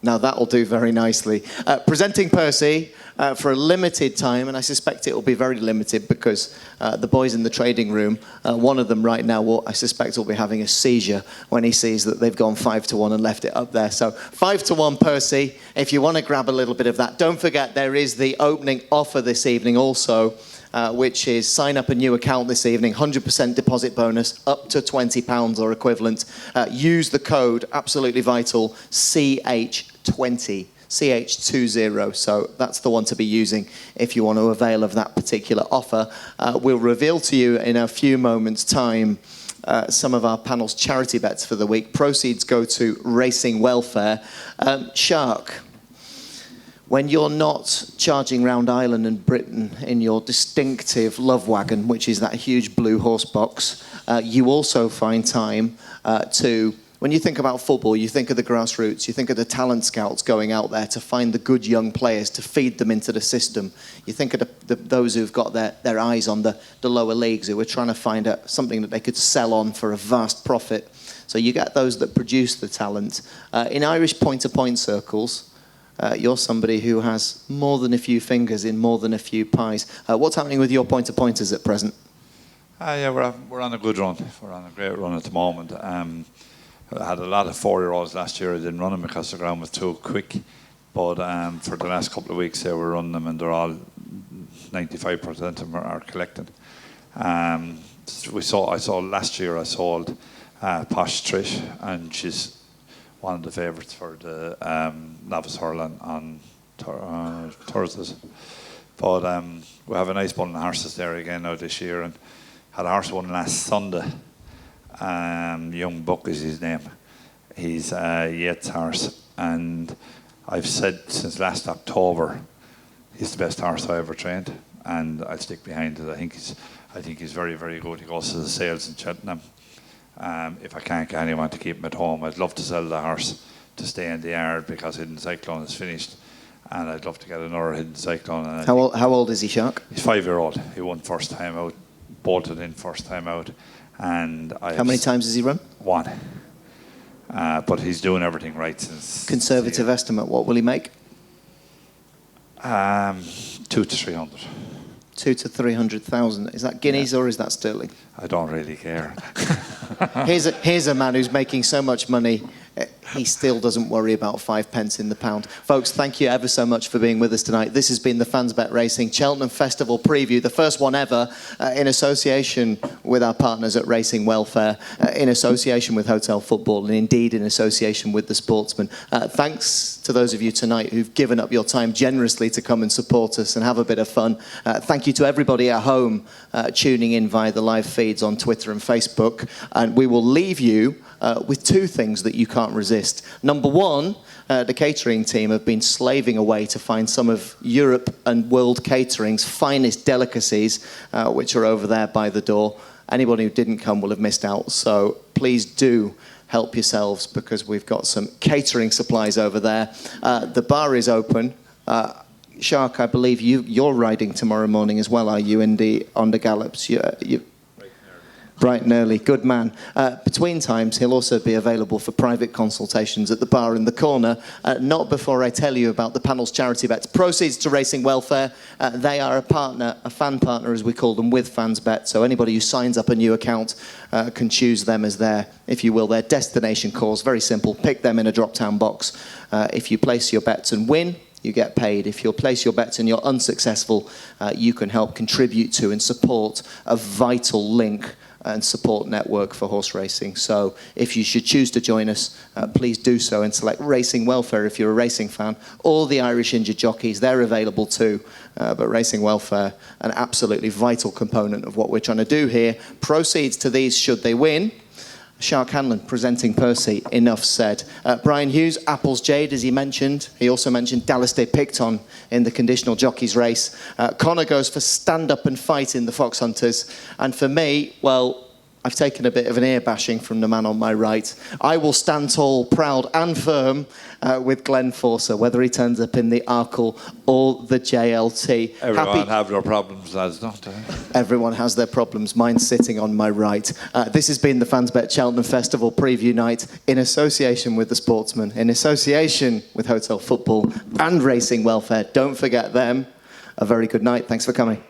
Now that'll do very nicely. Presenting Percy for a limited time, and I suspect it will be very limited because the boys in the trading room, one of them right now, I suspect will be having a seizure when he sees that they've gone 5-1 and left it up there. So 5-1 Percy, if you want to grab a little bit of that. Don't forget there is the opening offer this evening also, which is sign up a new account this evening, 100% deposit bonus, up to £20 or equivalent. Use the code, absolutely vital, CH20, CH20. So that's the one to be using if you want to avail of that particular offer. We'll reveal to you in a few moments' time some of our panel's charity bets for the week. Proceeds go to racing welfare. Shark, when you're not charging round Ireland and Britain in your distinctive love wagon, which is that huge blue horse box, you also find time to, when you think about football, you think of the grassroots, you think of the talent scouts going out there to find the good young players, to feed them into the system. You think of those who've got their eyes on the lower leagues, who are trying to find something that they could sell on for a vast profit. So you get those that produce the talent. In Irish point-to-point circles, you're somebody who has more than a few fingers in more than a few pies. What's happening with your point-to-pointers at present? Yeah, we're on a good run. We're on a great run at the moment. I had a lot of 4-year-olds last year. I didn't run them because the ground was too quick. But for the last couple of weeks, we're running them, and they're all 95% of them are collected. I saw last year. I sold Posh Trish, and she's one of the favourites for the novice hurling on Thursdays. But we have a nice bundle of horses there again now this year, and had a horse won last Sunday. Young Buck is his name. He's a Yates horse, and I've said since last October he's the best horse I ever trained, and I'll stick behind it. I think he's very, very good. He goes to the sales in Cheltenham. If I can't get anyone to keep him at home, I'd love to sell the horse to stay in the yard because Hidden Cyclone is finished, and I'd love to get another Hidden Cyclone. And How old is he, Shark? he's 5-year-old. He won first time out, bolted in first time out, and How many times has he run? One. But he's doing everything right since. Conservative estimate, what will he make? 200 to 300. 200 to 300,000. Is that guineas or is that sterling? I don't really care. Here's a man who's making so much money, he still doesn't worry about 5 pence in the pound. Folks, thank you ever so much for being with us tonight. This has been the FansBet Racing Cheltenham Festival Preview, the first one ever in association with our partners at Racing Welfare, in association with Hotel Football, and indeed in association with the Sportsman. Thanks to those of you tonight who've given up your time generously to come and support us and have a bit of fun. Thank you to everybody at home tuning in via the live feeds on Twitter and Facebook. And we will leave you with two things that you can't resist. Number one, the catering team have been slaving away to find some of Europe and world catering's finest delicacies, which are over there by the door. Anybody who didn't come will have missed out, so please do help yourselves because we've got some catering supplies over there. The bar is open. Shark, I believe you're riding tomorrow morning as well, are you, on the gallops? Bright and early, good man. Between times, he'll also be available for private consultations at the bar in the corner. Not before I tell you about the panel's charity bets. Proceeds to Racing Welfare. They are a fan partner, as we call them, with FansBet. So anybody who signs up a new account can choose them as their, if you will, their destination cause. Very simple. Pick them in a drop-down box. If you place your bets and win, you get paid. If you place your bets and you're unsuccessful, you can help contribute to and support a vital link and support network for horse racing. So if you should choose to join us, please do so and select Racing Welfare if you're a racing fan. All the Irish injured jockeys, they're available too. But Racing Welfare, an absolutely vital component of what we're trying to do here. Proceeds to these should they win. Shark Hanlon presenting Percy, enough said. Brian Hughes, Apple's Jade, as he mentioned. He also mentioned Dallas Day Picton in the conditional jockeys race. Conor goes for Stand Up and Fight in the Fox Hunters. And for me, well, I've taken a bit of an ear bashing from the man on my right. I will stand tall, proud and firm with Glenn Forcer, whether he turns up in the Arkle or the JLT. Everyone have their problems, lads, don't they? Everyone has their problems. Mine's sitting on my right. This has been the FansBet Cheltenham Festival Preview Night in association with the Sportsman, in association with Hotel Football and Racing Welfare. Don't forget them. A very good night. Thanks for coming.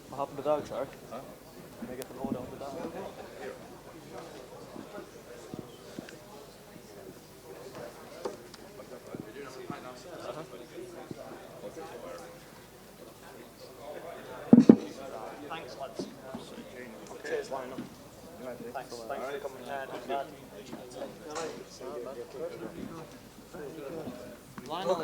What happened to the dog, Shark? Huh? Can I get the load on the dog? Thanks, lads. Cheers, Lionel. Thanks for coming. Lionel,